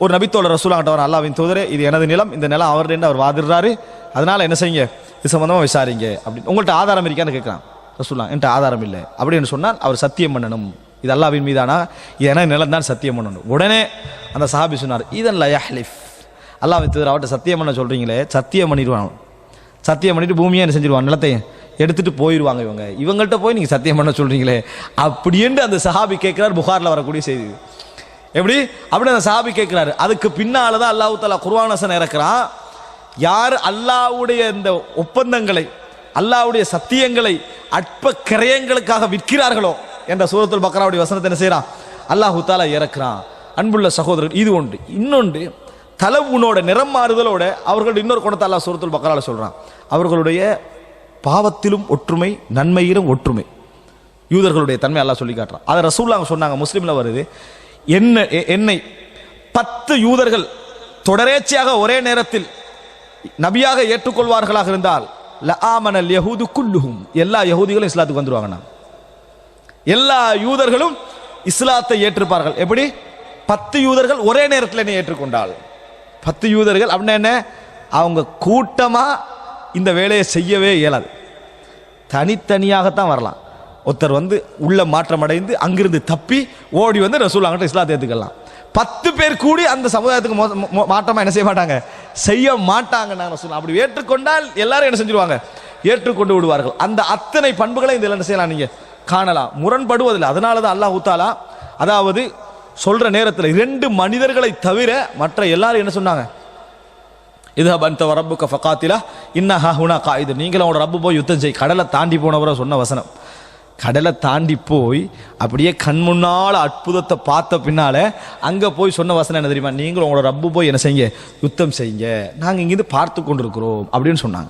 ஒரு நபித்தோழர் ரசூலுல்லாஹ் கிட்ட வர, அல்லாஹ்வின் தூதரே இது எனது நிலம், இந்த நிலம் அவருடைய அவர் வாதிடுறாரு, அதனால என்ன செய்யுங்க, இது சம்பந்தமாக விசாரிங்க அப்படின்னு. உங்கள்கிட்ட ஆதாரம் இருக்கான்னு கேட்குறான் ரசூலுல்லாஹ். என்கிட்ட ஆதாரம் இல்லை அப்படின்னு சொன்னால் அவர் சத்தியம் பண்ணணும், இது அல்லாஹ்வின் மீதானா, இது என நிலம் தான் சத்தியம் பண்ணணும். உடனே அந்த சஹாபி சொன்னார், இதன் லா யஹ்லிஃப், அல்லாஹ்வின் தூதர் அவர்கிட்ட சத்தியம் பண்ண சொல்றீங்களே, சத்தியம் பண்ணிடுவாங்க, சத்தியம் பண்ணிட்டு பூமியை என்ன செஞ்சிருவாங்க, நிலத்தை எடுத்துட்டு போயிடுவாங்க. இவங்கள்ட்ட போய் நீங்க சத்தியம் பண்ண சொல்றீங்களே அப்படின்னு அந்த சஹாபி கேட்கிறார். புகார்ல வரக்கூடிய செய்தி எப்படி அப்படி அந்த சஹாபி கேட்கிறாரு. அதுக்கு பின்னாலதான் அல்லாஹ் தஆலா குர்ஆன் வசனம் இறக்குறான், யார் அல்லாஹ்வுடைய இந்த ஒப்பந்தங்களை, அல்லாஹ்வுடைய சத்தியங்களை அற்ப கிரயங்களுக்காக விற்கிறார்களோ என்ற சூரத்துல் பக்ராவுடைய வசனத்தை என்ன செய்யறான், அல்லாஹ் தஆலா இறக்குறான். அன்புள்ள சகோதரர், இது ஒன்று. இன்னொன்று, தலவுனோட நிறம் மாறுதலோட அவர்கள் இன்னொரு குணத்தை அல்லாஹ் சூரத்துல் பக்ரால சொல்றான், அவர்களுடைய பாவத்திலும் ஒற்றுமை, நன்மையிலும் ஒற்றுமை. யூதர்களுடைய தன்மை அல்லாஹ் சொல்லி காட்டுறான். அதை ரசூலுல்லாஹ் சொன்னாங்க, முஸ்லிம்ல வருது, என்னை 10 யூதர்கள் தொடரேச்சையாக ஒரே நேரத்தில் நபியாக ஏற்றுக்கொள்வார்களாக இருந்தால் லஆமனல் யஹூது குல்லுஹும், எல்லா யஹூதிகளும் இஸ்லாத்துக்கு வந்துருவாங்க, எல்லா யூதர்களும் இஸ்லாத்தை ஏற்றுப்பார்கள். எப்படி? 10 யூதர்கள் ஒரே நேரத்தில் என்னை ஏற்றுக்கொண்டால். 10 யூதர்கள் அப்படின்னா என்ன, அவங்க கூட்டமா இந்த வேலையை செய்யவே இயலாது, தனித்தனியாகத்தான் வரலாம். ஒருத்தர் உள்ள மாற்றம் அடைந்து அங்கிருந்து தப்பி ஓடி ரசூலுல்லாஹ்கிட்ட இஸ்லாத்தை ஏற்றுக்கலாம். 10 பேர் கூடி அந்த சமுதாயத்துக்கு மாற்றமா என்ன செய்ய மாட்டாங்க, செய்ய மாட்டாங்க. அப்படி ஏற்றுக்கொண்டால் எல்லாரும் என்ன செஞ்சிருவாங்க, ஏற்றுக்கொண்டு விடுவார்கள். அந்த அத்தனை பண்புகளை இந்த என்ன செய்யலாம், நீங்க காணலாம், முரண்படுவதில்லை. அதனாலதான் அல்லாஹ் தஆலா அதாவது சொல்ற நேரத்தில் 2 மனிதர்களை தவிர மற்ற எல்லாரும் என்ன சொன்னாங்க, இதஹப் அன்த வரப்புக ஃபகாத்திலா இன்னஹா ஹுனா காயிது, நீங்களும் அவரோட ரப்பு போய் யுத்தம் செய். கடலை தாண்டி போனவரை சொன்ன வசனம், கடலை தாண்டி போய் அப்படியே கண் முன்னால அற்புதத்தை பார்த்த பின்னால அங்க போய் சொன்ன வசனம் என்ன தெரியுமா, நீங்களும் உங்களோட ரப்பு போய் என்ன செய்யுங்க, யுத்தம் செய்யுங்க, நாங்க இங்கிருந்து பார்த்து கொண்டிருக்கிறோம் அப்படின்னு சொன்னாங்க.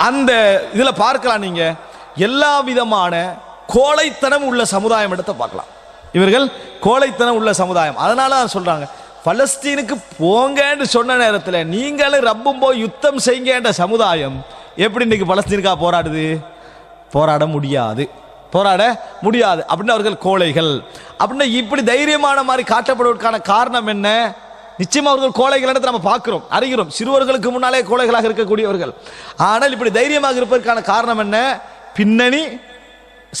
அந்த இதுல பார்க்கலாம், நீங்க எல்லா விதமான கோழைத்தனம் உள்ள சமுதாயம் எடுத்து பார்க்கலாம். இவர்கள் கோழைத்தனம் உள்ள சமுதாயம். அதனால தான் சொல்றாங்க, பலஸ்தீனுக்கு போங்கன்னு சொன்ன நேரத்தில் நீங்களும் ரப்பும் போய் யுத்தம் செய்யுங்க சமுதாயம் எப்படி இன்னைக்கு பலஸ்தீனுக்காக போராடுது? போராட முடியாது, போராட முடியாது அப்படின்னு அவர்கள் கோழைகள் அப்படின்னா இப்படி தைரியமான மாதிரி காட்டப்படுவதற்கான காரணம் என்ன? நிச்சயமா அவர்கள் கோழைகள் என்று நம்ம பார்க்கிறோம், அறிகிறோம், சிறுவர்களுக்கு முன்னாலே கோழைகளாக இருக்கக்கூடியவர்கள். ஆனால் இப்படி தைரியமாக இருப்பதற்கான காரணம் என்ன? பின்னணி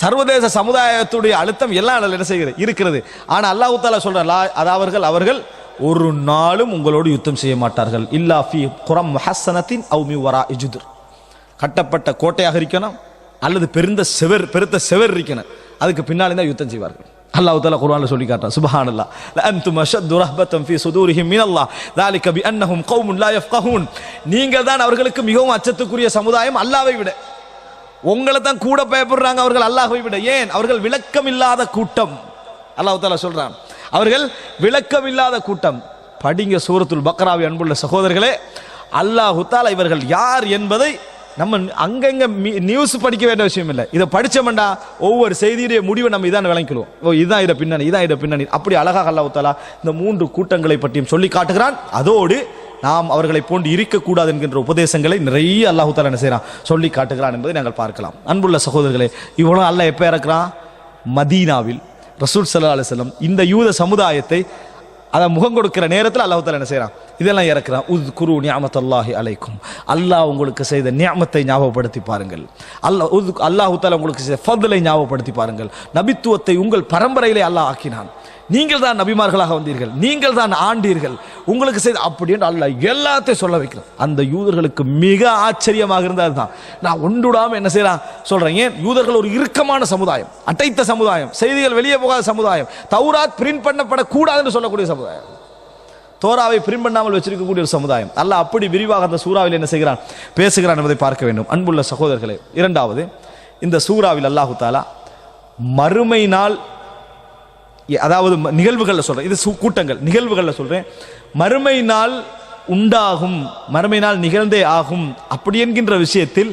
சர்வதேச சமுதாயத்துடைய அழுத்தம் எல்லாம் என்ன செய்கிறது இருக்கிறது. ஆனால் அல்லாஹ் தஆலா சொல்றார், அவர்கள் ஒரு நாளும் உங்களோடு யுத்தம் செய்ய மாட்டார்கள். இல்லா ஃபீ குரம் முஹஸ்ஸனத்தின் அவ் மின் வராஇ ஜுத்ர், கட்டப்பட்ட கோட்டையாக இருக்கணும் அல்லது பெருத்த செவர் இருக்கணும், அதுக்கு பின்னாலே தான் யுத்தம் செய்வார்கள். அல்லாஹ் தஆலா குர்ஆன்ல சொல்லி காட்டுறான், சுப்ஹானல்லாஹ், ல அன்தும் அஷத்து ரஹ்பத்தன் ஃபீ சுதூரிஹிம் மினல்லாஹ் ذلك بانهم قوم لا يفقهون, நீங்கள் தான் அவர்களுக்கு மிகவும் அச்சத்துக்குரிய சமுதாயம் அல்லாஹ்வை விட. உங்களை தான் கூட பயப்படுறாங்க அவர்கள் அல்லாஹ்வை விட. ஏன்? அவர்கள் விளக்கம் இல்லாத கூட்டம். அல்லாஹ் தஆலா சொல்றான், அவர்கள் விளக்கம் இல்லாத கூட்டம். படிங்க சூரத்துல் பக்ராவை அன்புள்ள சகோதரர்களே. அல்லாஹ் தஆலா இவர்கள் யார் என்பதை நம்ம அங்கங்க நியூஸ் படிக்க வேண்டிய விஷயம் இல்லை. இதை படிச்சோம்டா ஒவ்வொரு செய்தியுடைய முடிவை நம்ம இதான் விளங்கிக்கிறோம். இதுதான் இதை பின்னணி, இதான் இதை பின்னணி. அப்படி அழகாக அல்லாஹ் தஆலா இந்த 3 கூட்டங்களை பற்றியும் சொல்லி காட்டுகிறான். அதோடு நாம் அவர்களை போன்று இருக்கக்கூடாது என்கின்ற உபதேசங்களை நிறைய அல்லாஹ் தஆலா என்ன செய்யறான், சொல்லி காட்டுகிறான் என்பதை நாங்கள் பார்க்கலாம். அன்புள்ள சகோதரர்களே, இவ்வளவு அல்லாஹ் எப்ப இறக்குறான்? மதீனாவில் ரசூல் ஸல்லல்லாஹு அலைஹி வஸல்லம் இந்த யூத சமுதாயத்தை அதை முகம் கொடுக்கிற நேரத்தில் அல்லாஹ் தஆலா என்ன செய்யறான், இதெல்லாம் இறக்குறான். உஸ்குரு நிஅமத்தல்லாஹி அலைக்கும், அல்லாஹ் உங்களுக்கு செய்த நிஅமத்தை ஞாபகப்படுத்தி பாருங்கள். அல்லாஹ் தஆலா உங்களுக்கு செய்த ஃபضலை ஞாபகப்படுத்தி பாருங்கள். நபித்துவத்தை உங்கள் பரம்பரையிலே அல்லாஹ் ஆக்கினான். நீங்கள் தான் நபிமார்களாக வந்தீர்கள், நீங்கள் தான் ஆண்டீர்கள், உங்களுக்கு செய்த அப்படி என்று அல்லாஹ் எல்லாத்தையும் சொல்ல வைக்கிறான். அந்த யூதர்களுக்கு மிக ஆச்சரியமாக இருந்தது தான். நான் ஒன்றுடாம என்ன செய்யறான் சொல்றேன். ஏன்? யூதர்கள் ஒரு இறுக்கமான சமுதாயம், அடைத்த சமுதாயம், செய்திகள் வெளியே போகாத சமுதாயம், தௌராத் பிரிண்ட் பண்ணப்படக்கூடாதுன்னு சொல்லக்கூடிய சமுதாயம். தோராவை பிரிண்ட் பண்ணாமல் வச்சிருக்கக்கூடிய ஒரு சமுதாயம். அல்லாஹ் அப்படி விரிவாக அந்த சூறாவில் என்ன செய்கிறான், பேசுகிறான் என்பதை பார்க்க வேண்டும். அன்புள்ள சகோதரர்களே, இரண்டாவது, இந்த சூறாவில் அல்லாஹு தாலா மறுமை நாள், அதாவது நிகழ்வுகளில் சொல்றேன், இது கூட்டங்கள் நிகழ்வுகளில் சொல்றேன், மறுமை நாள் உண்டாகும், மறுமை நாள் நிகழ்ந்தே ஆகும் அப்படி என்கின்ற விஷயத்தில்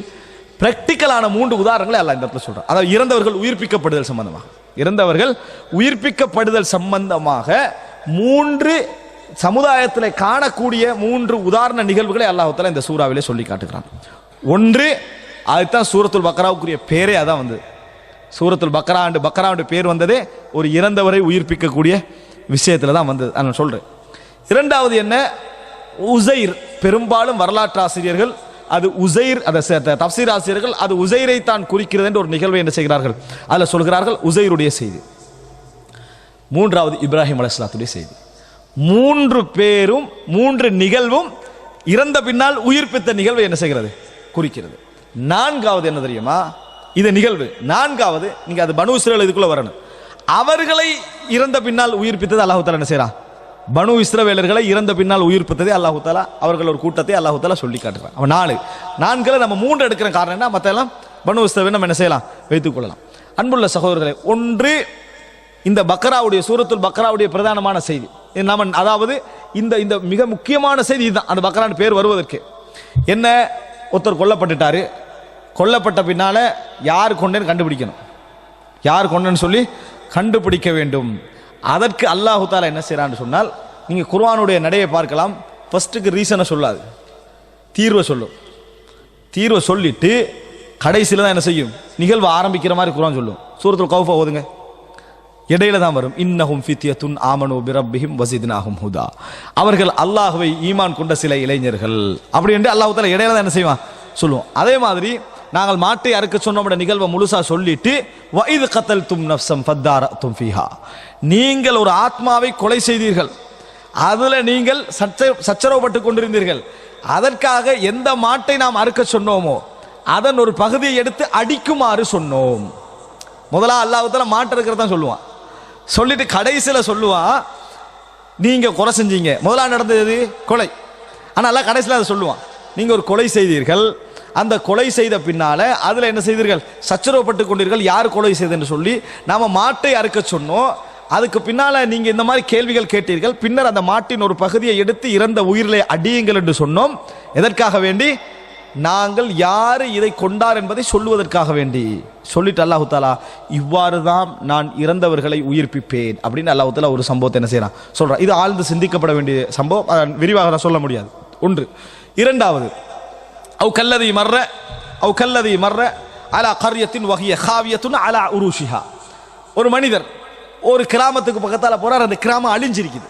பிராக்டிக்கலான 3 உதாரணங்களை அல்லாஹ் இந்த இடத்துல சொல்றான். அதாவது இறந்தவர்கள் உயிர்ப்பிக்கப்படுதல் சம்பந்தமாக, இறந்தவர்கள் உயிர்ப்பிக்கப்படுதல் சம்பந்தமாக 3 சமுதாயத்தில் காணக்கூடிய 3 உதாரண நிகழ்வுகளை அல்லாஹ் தஆலா இந்த சூறாவிலே சொல்லி காட்டுகிறான். ஒன்று, அதுதான் சூரத்துல் பக்ராவுக்குரிய பேரே அதான் வந்து சூரத்துல் பக்ராவுடைய பேர் வந்ததே ஒரு இறந்தவரை உயிர்ப்பிக்கக்கூடிய விஷயத்துல தான் வந்தது. நான் சொல்றேன். இரண்டாவது என்ன, உசைர், பெரும்பாலும் வரலாற்று ஆசிரியர்கள் அது உசைர், தப்சீர் ஆசிரியர்கள் அது உசைரை தான் குறிக்கிறது என்ற ஒரு நிகழ்வை என்ன செய்கிறார்கள், அதில் சொல்கிறார்கள் உசைருடைய செய்தி. மூன்றாவது இப்ராஹிம் அலைஹிஸ்ஸலாத்துடைய செய்தி. 3 பேரும் 3 நிகழ்வும் இறந்த பின்னால் உயிர்ப்பித்த நிகழ்வை என்ன செய்கிறது, குறிக்கிறது. 4வது என்ன தெரியுமா, இது நிகழ்வு. 4வது, நீங்க அது பனு இஸ்ரவேல் இதுக்குள்ள வரணும், அவர்களை இறந்த பின்னால் உயிர்ப்பித்தது அல்லாஹ் தஆலா என்ன செய்றான், பனு இஸ்ரவேலர்களை இறந்த பின்னால் உயிர்ப்பித்ததே அல்லாஹ் தஆலா, அவர்கள் ஒரு கூட்டத்தை அல்லாஹ் தஆலா சொல்லி காட்டுறான். அவன் 4 நம்ம 3 எடுக்கிற காரணம் என்ன, மற்ற எல்லாம் பனு இஸ்ரவேல் நம்ம என்ன செய்யலாம், வைத்துக் கொள்ளலாம். அன்புள்ள சகோதரர்களே, ஒன்று இந்த பக்ராவுடைய சூரத்துல் பக்ராவுடைய பிரதானமான செய்தி நாம, அதாவது இந்த மிக முக்கியமான செய்தி இதுதான். அந்த பக்ரான் பேர் வருவதற்கு என்ன, ஒருத்தர் கொல்லப்பட்டுட்டாரு, கொல்லப்பட்ட பின்னால யார் கொண்டேன்னு கண்டுபிடிக்கணும், யார் கொண்டேன்னு சொல்லி கண்டுபிடிக்க வேண்டும். அதற்கு அல்லாஹு தாலா என்ன செய்யறான்னு சொன்னால், நீங்க குர்ஆனுடைய நடையை பார்க்கலாம், ஃபர்ஸ்ட்டுக்கு ரீசனை சொல்லாது, தீர்வை சொல்லும். தீர்வை சொல்லிட்டு கடைசியில் தான் என்ன செய்யும், நிகழ்வு ஆரம்பிக்கிற மாதிரி குர்ஆன் சொல்லும். சூரத்துல் கௌஃப் ஓதுங்க, இடையில தான் வரும், இன்னஹும் ஃபித்யத்துன் ஆமனு பிரப்பிஹிம் வஸித்னாஹும் ஹுதா, அவர்கள் அல்லாஹ்வை ஈமான் கொண்ட சில இளைஞர்கள் அப்படி என்று அல்லாஹ் தஆலா இடையில தான் என்ன செய்வான், சொல்லுவோம். அதே மாதிரி நாங்கள் மாட்டை அறுக்க சொன்ன நிகழ்வை முழுசா சொல்லிட்டு வஇத் கத்தல்தும் நஃப்ஸம் ஃபத்தாரதும் ஃபீஹா, நீங்கள் ஒரு ஆத்மாவை கொலை செய்தீர்கள், அதுல நீங்கள் சச்சரவுபட்டு கொண்டிருந்தீர்கள், அதற்காக எந்த மாட்டை நாம் அறுக்க சொன்னோமோ அதன் ஒரு பகுதியை எடுத்து அடிக்குமாறு சொன்னோம். முதலா அல்லாஹ் தஆலா மாட்டை இருக்கிறதான் சொல்லுவான், சொல்லிட்டு கடைசியில சொல்லுவான், நீங்க கொலை செஞ்சீங்க, முதலா நடந்தது கொலை, ஆனா அல்லாஹ் கடைசியில அதை சொல்லுவான், நீங்க ஒரு கொலை செய்தீர்கள், அந்த கொலை செய்த பின்னால அதுல என்ன செய்தீர்கள், சச்சரவுப்பட்டு கொண்டீர்கள், யார் கொலை செய்தன்னு சொல்லி நாம மாட்டை அறுக்க சொன்னோம், அதுக்கு பின்னால நீங்க இந்த மாதிரி கேள்விகள் கேட்டீர்கள், பின்னர் அந்த மாட்டின் ஒரு பகுதியை எடுத்து இறந்த உயிரிலே அடியுங்கள் என்று சொன்னோம். எதற்காக வேண்டி, நாங்கள் யாரு இதை கொண்டார் என்பதை சொல்லுவதற்காக வேண்டி. சொல்லிட்டு அல்லாஹு தஆலா இவ்வாறு தான் நான் இறந்தவர்களை உயிர்ப்பிப்பேன் அப்படின்னு அல்லாஹு தஆலா ஒரு சம்பவத்தை என்ன செய்யறான், சொல்றான். இது ஆழ்ந்து சிந்திக்கப்பட வேண்டிய சம்பவம், விரிவாக சொல்ல முடியாது. ஒன்று. இரண்டாவது, أو كالذي مر على قرية وهي خاوية على عروشها, ஒரு மனிதர் ஒரு கிராமத்துக்கு பக்கத்தால போறார், அந்த கிராமம் அழிஞ்சிருக்குது,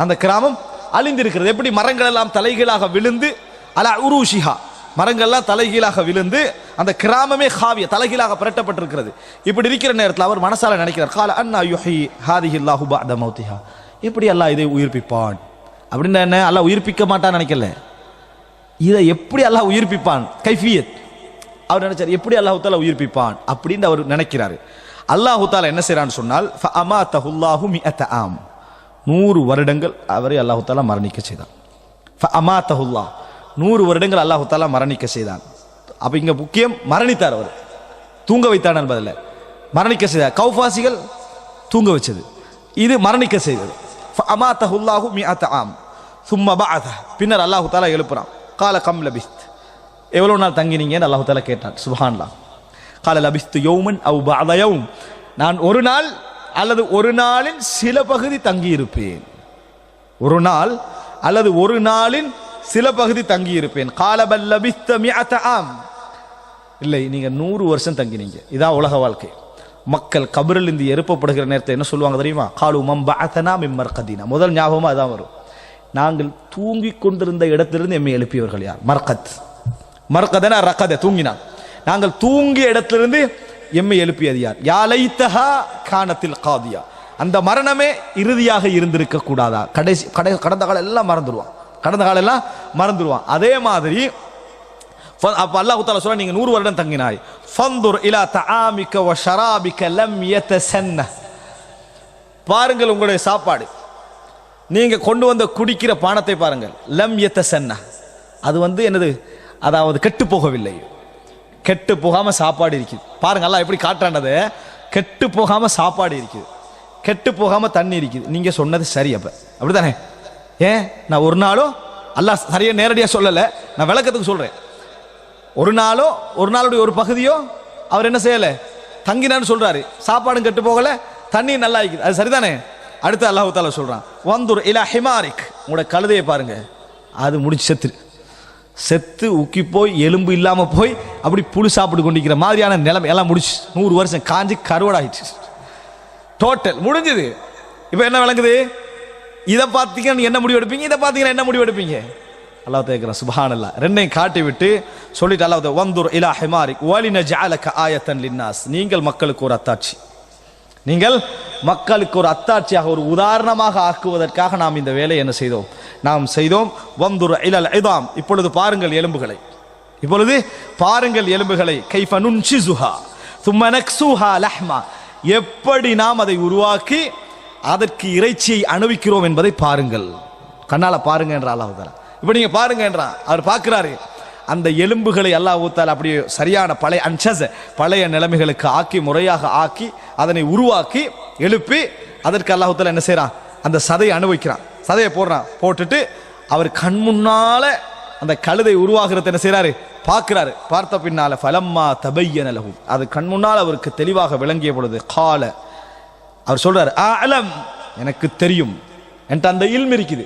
அந்த கிராமம் அழிந்திருக்கிறது. எப்படி, மரங்கள் எல்லாம் தலைகீழாக விழுந்து, அலா உருஷிஹா, மரங்கள் எல்லாம் தலைகீழாக விழுந்து அந்த கிராமமே காவிய தலைகீழாக புரட்டப்பட்டிருக்கிறது. இப்படி இருக்கிற நேரத்தில் அவர் மனசால நினைக்கிறார், கால அன்னா யுஹி ஹாதிஹி அல்லாஹு பஅத மௌதிஹா, எப்படி அல்லாஹ் இதை உயிர்ப்பிப்பான் அப்படின்னு. என்ன, அல்லாஹ் உயிர்ப்பிக்க மாட்டான்னு நினைக்கல, இதை எப்படி அல்லாஹ் உயிர்ப்பிப்பான், கைஃபியத் அவர் நினைச்சார், எப்படி அல்லாஹ் தஆலா உயிர்ப்பிப்பான் அப்படின்னு அவர் நினைக்கிறாரு. அல்லாஹ் தஆலா என்ன செய்றான்னு சொன்னால், ஃபஅமாதஹுல்லாஹு மிஅத ஆம், 100 வருடங்கள் அவரை அல்லாஹ் தஆலா மரணிக்க செய்தான். ஃபஅமாதஹுல்லாஹ், 100 வருடங்கள் அல்லாஹ் தஆலா மரணிக்க செய்தான். அப்ப இங்க முக்கியம் மரணித்தார், அவர் தூங்க வைத்தான் என்பதில்லை, மரணிக்க செய்தார். கௌஃபாசிகள் தூங்க வச்சது, இது மரணிக்க செய்தது. ஃபஅமாதஹுல்லாஹு மிஅத ஆம் சும்ம பஅத, பின்னர் அல்லாஹ் தஆலா எழுப்புறான். கால கம் லபிஸ்த், எவ்வளவு நாள் தங்கினீங்கன்னு அல்லாஹ் தஆலா கேட்டான். சுப்ஹானல்லாஹ். கால லபிஸ்து யௌமன் அவ் பஅத யௌம், நான் ஒரு நாள் அல்லது ஒரு நாளின் சில பகுதி தங்கி இருப்பேன், ஒரு நாள் அல்லது ஒரு நாளின் சில பகுதி தங்கி இருப்பேன். கால பல் லபிஸ்த மிஅத ஆம், இல்லை நீங்க 100 வருஷம் தங்கினீங்க. இதான் உலக வாழ்க்கை. மக்கள் கபரில் இருந்து எழுப்பப்படுகிற நேரத்தை என்ன சொல்லுவாங்க தெரியுமா, காலு மம் பஅதனா மின் மர்கதினா, முதல் ஞாபகமா அதான் வரும், நாங்கள் தூங்கி கொண்டிருந்த இடத்திலிருந்து எம்மை எழுப்பியவர்கள் யார், மர்கத், மர்கதனா ரகத தூங்கினான், நாங்கள் தூங்கிய இடத்திலிருந்து எம்மை எழுப்பியது யார், யா லைத்தஹா கானத்தில் காதியா, அந்த மரணமே இறுதியாக இருந்திருக்க கூடாதா, கடந்த காலம் எல்லாம் மறந்துடுவான், கடந்த காலம் எல்லாம் மறந்துடுவான். அதே மாதிரி அப்ப அல்லாஹ் தஆலா சொல்றான், நீங்க 100 வருடம் தங்கினாய், ஃபந்துர் இலா தஆமிக வ ஷராபிக லம் யதசன்ன, பாருங்கள் உங்களுடைய சாப்பாடு, நீங்க கொண்டு வந்த குடிக்கிற பானத்தை பாருங்கள், லம் யத்தசன்னா, அது என்னது, அதாவது கெட்டு போகவில்லை. கெட்டு போகாம சாப்பாடு இருக்குது. பாருங்க அல்லாஹ் எப்படி காட்டுறானது, கெட்டு போகாம சாப்பாடு இருக்குது, கெட்டு போகாம தண்ணி இருக்குது. நீங்க சொன்னது சரி. அப்ப அப்படித்தானே? ஏன் நான் ஒரு நாளும் அல்லாஹ் சரியா நேரடியாக சொல்லலை, நான் விளக்கத்துக்கு சொல்றேன். ஒரு நாளுடைய ஒரு பகுதியோ அவர் என்ன செய்யலை, தங்கினான்னு சொல்றாரு. சாப்பாடும் கெட்டு போகல, தண்ணி நல்லா இருக்குது, அது சரிதானே? அடுத்து அல்லாஹ் தஆலா சொல்றான், வந்துர் இலா ஹிமாரிக், உங்களோட கழுதையை பாருங்க, அது முடிச்சு செத்து உக்கி போய் எலும்பு இல்லாம போய் அப்படி புழு சாப்பிட்டு கொண்டிருக்கிற மாதிரியான நிலைமை எல்லாம் முடிச்சு 100 வருஷம் காஞ்சி கருவடாயிடுச்சு, டோட்டல் முடிஞ்சது. இப்போ என்ன விளங்குது? இதை பார்த்தீங்கன்னா என்ன முடிவு எடுப்பீங்க, இதை பார்த்தீங்கன்னா என்ன முடிவு எடுப்பீங்க? அல்லாஹ் கேட்கிறான் சுப்ஹானல்லாஹ். ரெண்டையும் காட்டி விட்டு சொல்லிட்டு அல்லாஹ் வந்துர் இலா ஹிமாரிக் வலினஜஅலக ஆயத்தன் லின்னாஸ், நீங்கள் மக்களுக்கு ஒரு அத்தாட்சி, நீங்கள் மக்களுக்கு ஒரு அத்தாட்சியாக ஒரு உதாரணமாக ஆக்குவதற்காக நாம் இந்த வேலையை என்ன செய்தோம், நாம் செய்தோம். வந்துர் இலல் இதாம், இப்பொழுது பாருங்கள் எலும்புகளை, இப்பொழுது பாருங்கள் எலும்புகளை, கைஃப நுன்ஷிஸுஹா ثم نكسوها لحما, எப்படி நாம் அதை உருவாக்கி அதற்கு இறைச்சியை அனுபவிக்கிறோம் என்பதை பாருங்கள், கண்ணால பாருங்க என்ற அல்லாஹ் தஆலா. இப்போ நீங்க பாருங்க என்றான், அவர் பார்க்கிறாரு. அந்த எலும்புகளை அல்லாஹ் தஆலா அப்படியே சரியான பழைய நிலைமைகளுக்கு ஆக்கி, முறையாக ஆக்கி, அதனை உருவாக்கி எழுப்பி, அதற்கு அல்லாஹ் தஆலா என்ன செய்யறான், அந்த சதையை அனுபவிக்கிறான், சதையை போடுறான். போட்டுட்டு அவர் கண் முன்னால அந்த கழுதை உருவாகிறத என்ன செய்யறாரு, பார்க்கிறாரு. பார்த்த பின்னால ஃபலம்மா தபையன லஹு, அது கண் முன்னால் அவருக்கு தெளிவாக விளங்கிய பொழுது கால, அவர் சொல்றாரு, அலம், எனக்கு தெரியும், என்கிட்ட அந்த இல்ம் இருக்குது,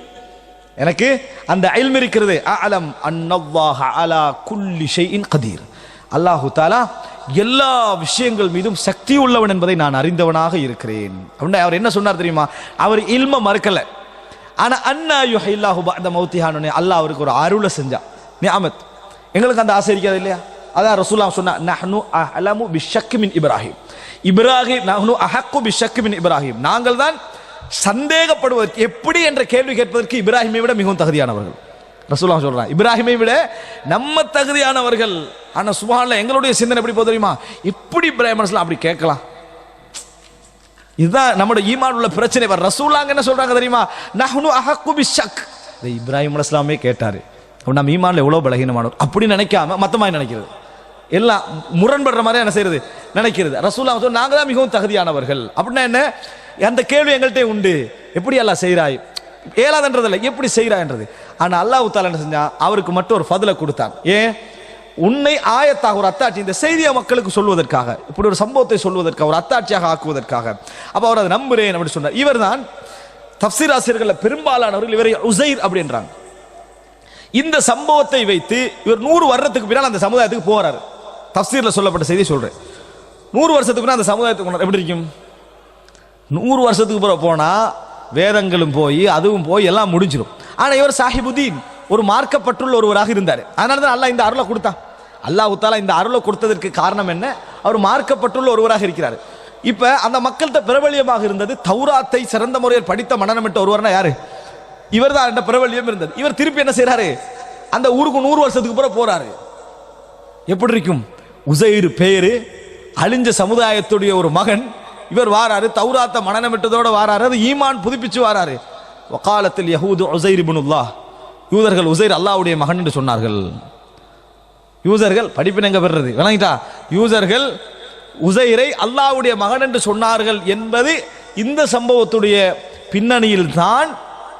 எனக்கு அந்த இல்ம் இருக்கிறது. அலம் அன்னல்லாஹ அலா குல்லி ஷைஇன் கதீர், அல்லாஹ் தஆலா எல்லா விஷயங்கள் மீதும் சக்தி உள்ளவன் என்பதை நான் அறிந்தவனாக இருக்கிறேன். அப்படின்னா அவர் என்ன சொன்னார் தெரியுமா? அவர் இல்ம மறுக்கல. ஆனா அன்னா யுஹில்லாஹு பஅத மௌத்திஹானு, அல்லாஹ் அவருக்கு ஒரு அருளை செஞ்சான், நிஅமத். எங்களுக்கு அந்த ஆசை இருக்காது இல்லையா? அதான் ரசூலுல்லாஹ் சொன்னா, நஹ்னு அஹலமு பிஷக் மின் இப்ராஹிம், நஹ்னு அஹக்கு பிஷக் மின் இப்ராஹிம், நாங்கள் தான் சந்தேகப்படுவதற்கு, எப்படி என்ற கேள்வி கேட்பதற்கு இப்ராஹிமை விட மிகவும் தகுதியானவர்கள். ரசூலுல்லாஹ் சொல்றாங்க, இப்ராஹிமை விட நம்ம தகுதியானவர்கள். ஆனா சுப்ஹானல்லாஹ், எங்களுடைய சிந்தனை எப்படி போகுது தெரியுமா? எப்படி இப்ராஹிம் அலைஹிஸ்ஸலாம் அப்படி கேட்கலாம்? இதுதான் நம்முடைய ஈமான் உள்ள பிரச்சனை. ரசூலுல்லாஹ் என்ன சொல்றாங்க தெரியுமா? நஹ்னு அஹக்கு பிஷக், இப்ராஹிம் அலைஹிஸ்ஸலாமே கேட்டாரு. நம்ம ஈமான்ல எவ்வளவு பலகீனமானவர் அப்படி நினைக்காம மத்தமாய் நினைக்கிறது, எல்லாம் முரண்படுற மாதிரி என்ன செய்யறது, நினைக்கிறது. ரசூலுல்லாஹ் சொல்றாங்க, நாங்க தான் மிகவும் தகுதியானவர்கள். அப்படின்னா என்ன, அந்த கேள்வி எங்கள்கிட்ட உண்டு, எப்படி அல்லாஹ் செய்கிறாய், ஏலாதன்றதில்லை, எப்படி செய்கிறாய்ன்றது. ஆனால் அல்லாஹ் தஆலா என்ன செஞ்சா, அவருக்கு மட்டும் ஒரு ஃபதுலை கொடுத்தான். ஏன்? உன்னை ஆயத்தாக ஒரு அத்தாட்சி, இந்த செய்தியை மக்களுக்கு சொல்வதற்காக, இப்படி ஒரு சம்பவத்தை சொல்வதற்காக, ஒரு அத்தாட்சியாக ஆக்குவதற்காக. அப்போ அவர் அதை நம்புறேன் அப்படி சொன்னார். இவர் தான் தஃப்சீர் ஆசிரியர்கள் பெரும்பாலானவர்கள் இவரை உசைர் அப்படின்றாங்க. இந்த சம்பவத்தை வைத்து இவர் 100 வருடத்துக்கு பின்னால் அந்த சமுதாயத்துக்கு போறாரு. தஃப்சீர்ல சொல்லப்பட்ட செய்தி சொல்றேன். 100 வருஷத்துக்கு பின்னால் அந்த சமுதாயத்துக்கு எப்படி இருக்கும்? 100 வருஷத்துக்கு பிறகு போனா வேதங்களும் போய் அதுவும் போய் எல்லாம் முடிஞ்சிடும். ஆனா இவர் சாஹிபுதீன், ஒரு மார்க்கப்பட்டுள்ள ஒருவராக இருந்தார். அதனாலதான் அல்லாஹ் இந்த அருளை கொடுத்தான். அல்லாஹ் தஆலா இந்த அருளை கொடுத்ததற்கு காரணம் என்ன? அவர் மார்க்கப்பட்டுள்ள ஒருவராக இருக்கிறார். இப்ப அந்த மக்கள்கிட்ட பிரபல்யமாக இருந்தது, தௌராத்தை சிறந்த முறையில் படித்த மனநமிட்ட ஒருவர்னா யாரு? இவர் தான் என்ற பிரபல்யம் இருந்தது. இவர் திருப்பி என்ன செய்யறாரு, அந்த ஊருக்கு 100 வருஷத்துக்கு பிறகு போறாரு. எப்படி இருக்கும்? உசைர் பேரு, அழிஞ்ச சமுதாயத்துடைய ஒரு மகன், இவர் வாராரு, தௌராத்த மனநமிட்டதோட வாராரு, அது ஈமான் புதுப்பிச்சு வாராரு. வகாலத்தில் யஹூது உசைர் இப்னுல்லாஹ், யூதர்கள் உசைர் அல்லாஹ்வுடைய மகன் என்று சொன்னார்கள். யூதர்கள் படிப்பின் எங்க பெறுறது, விளங்கிட்டா? யூதர்கள் உசைரை அல்லாஹ்வுடைய மகன் என்று சொன்னார்கள் என்பது இந்த சம்பவத்துடைய பின்னணியில் தான்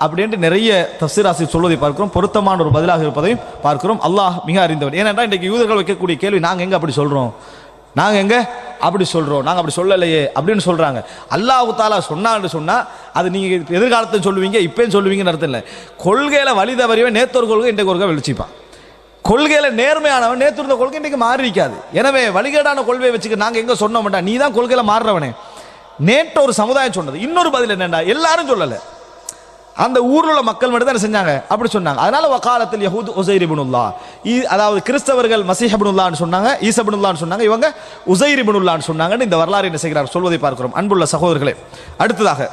அப்படின்ட்டு நிறைய தஃப்சீர் ஆசிரியர் சொல்வதை பார்க்கிறோம். பொருத்தமான ஒரு பதிலாக இருப்பதையும் பார்க்கிறோம். அல்லாஹ் மிக அறிந்தவர். ஏனென்றால் இன்றைக்கு யூதர்கள் வைக்கக்கூடிய கேள்வி, நாங்கள் எங்க அப்படி சொல்றோம், நாங்க எங்க அப்படி சொல்றோம், நாங்க அப்படி சொல்லலையே அப்படின்னு சொல்றாங்க. அல்லாஹ் தஆலா சொன்னான்னு சொன்னா அது நீங்க எதிர்காலத்தில் சொல்லுவீங்க, இப்பயும் சொல்லுவீங்கன்னு அர்த்தம் இல்லை. கொள்கையில வழி தவறியவன் நேத்தொரு கொள்கை இன்றைக்கு ஒருக்கா வெளிச்சிப்பான். கொள்கையில நேர்மையானவன் நேற்று இருந்த கொள்கை இன்றைக்கு மாறி இருக்காது. எனவே வழிகேடான கொள்கையை வச்சுக்க நாங்க எங்க சொன்ன மாட்டா, நீ தான் கொள்கையில மாறுறவனே. நேற்று ஒரு சமுதாயம் சொன்னது. இன்னொரு பதில் என்னன்னா, எல்லாரும் சொல்லல, அந்த ஊரில் உள்ள மக்கள் மட்டும் தான் செஞ்சாங்க, அப்படி சொன்னாங்க. அதனால வகாலத்தில் யஹூது உசைர் இப்னுல்லாஹ், அதாவது கிறிஸ்தவர்கள் மசீஹ் இப்னுல்லாஹ்னு சொன்னாங்க, ஈசா இப்னுல்லாஹ்னு சொன்னாங்க, இவங்க உசைர் இப்னுல்லாஹ்னு சொன்னாங்கன்னு இந்த வரலாறு என்ன செய்கிறார் சொல்வதை பார்க்கிறோம். அன்புள்ள சகோதரர்களே, அடுத்ததாக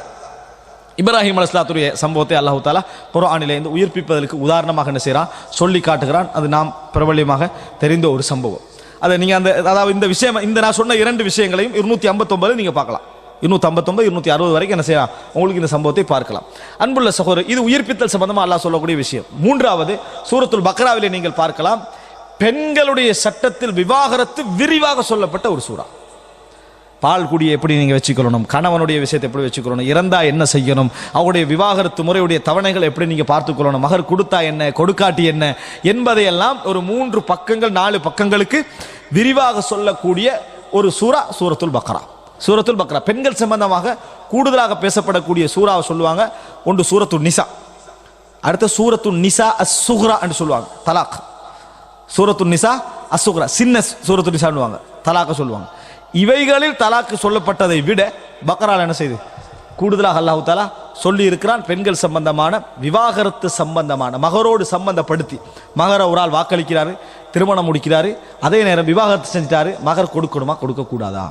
இப்ராஹிம் அலைஹிஸ்ஸலாத்துடைய சம்பவத்தை அல்லாஹ் தஆலா குர்ஆனிலே இருந்து உயிர்ப்பிப்பதற்கு உதாரணமாக என்ன செய்கிறான், சொல்லி காட்டுகிறான். அது நாம் பிரபல்யமாக தெரிந்த ஒரு சம்பவம். அதை நீங்க அந்த, அதாவது இந்த விஷயம், இந்த நான் சொன்ன 2 விஷயங்களையும் 259 நீங்க பார்க்கலாம். 259 260 வரைக்கும் என்ன செய்யலாம், உங்களுக்கு இந்த சம்பவத்தை பார்க்கலாம். அன்புள்ள சகோதரர், இது உயிர்ப்பித்தல் சம்பந்தமா அல்லாஹ் சொல்லக்கூடிய விஷயம். மூன்றாவது சூரத்துல் பக்ராவிலே நீங்கள் பார்க்கலாம், பெண்களுடைய சட்டத்தில் விவாகரத்து விரிவாக சொல்லப்பட்ட ஒரு சூரா. பால் குடியை எப்படி நீங்க வச்சுக்கணும், கணவனுடைய விஷயத்தை எப்படி வச்சுக்கணும், இறந்தா என்ன செய்யணும், அவருடைய விவாகரத்து முறையுடைய தவணைகள் எப்படி நீங்க பார்த்துக்கொள்ளணும், மகர் கொடுத்தா என்ன கொடுக்காட்டி என்ன என்பதையெல்லாம் ஒரு 3 பக்கங்கள் 4 பக்கங்களுக்கு விரிவாக சொல்லக்கூடிய ஒரு சூரா சூரத்துல் பக்ரா. சூரத்துல் பக்ரா பெண்கள் சம்பந்தமாக கூடுதலாக பேசப்படக்கூடிய சூறாவை சொல்லுவாங்க. ஒன்று சூரத்து நிசா, அடுத்த சூரத்து நிசா அஸ்-சுக்ரா என்று சொல்லுவாங்க, தலாக். சூரத்து நிசா அஸ்-சுக்ரா சின்ன சூரத்து நிசான்னுவாங்க, தலாக்க சொல்லுவாங்க. இவைகளில் தலாக்கு சொல்லப்பட்டதை விட பக்ரால என்ன செய்து கூடுதலாக அல்லாஹ் தஆலா சொல்லி இருக்கிறான். பெண்கள் சம்பந்தமான விவாகரத்து சம்பந்தமான மகரோடு சம்பந்தப்படுத்தி, மகர ஒரு ஆள் வாக்களிக்கிறாரு, திருமணம் முடிக்கிறாரு, அதே நேரம் விவாகரத்து செஞ்சிட்டாரு, மகர் கொடுக்கணுமா கொடுக்க கூடாதா,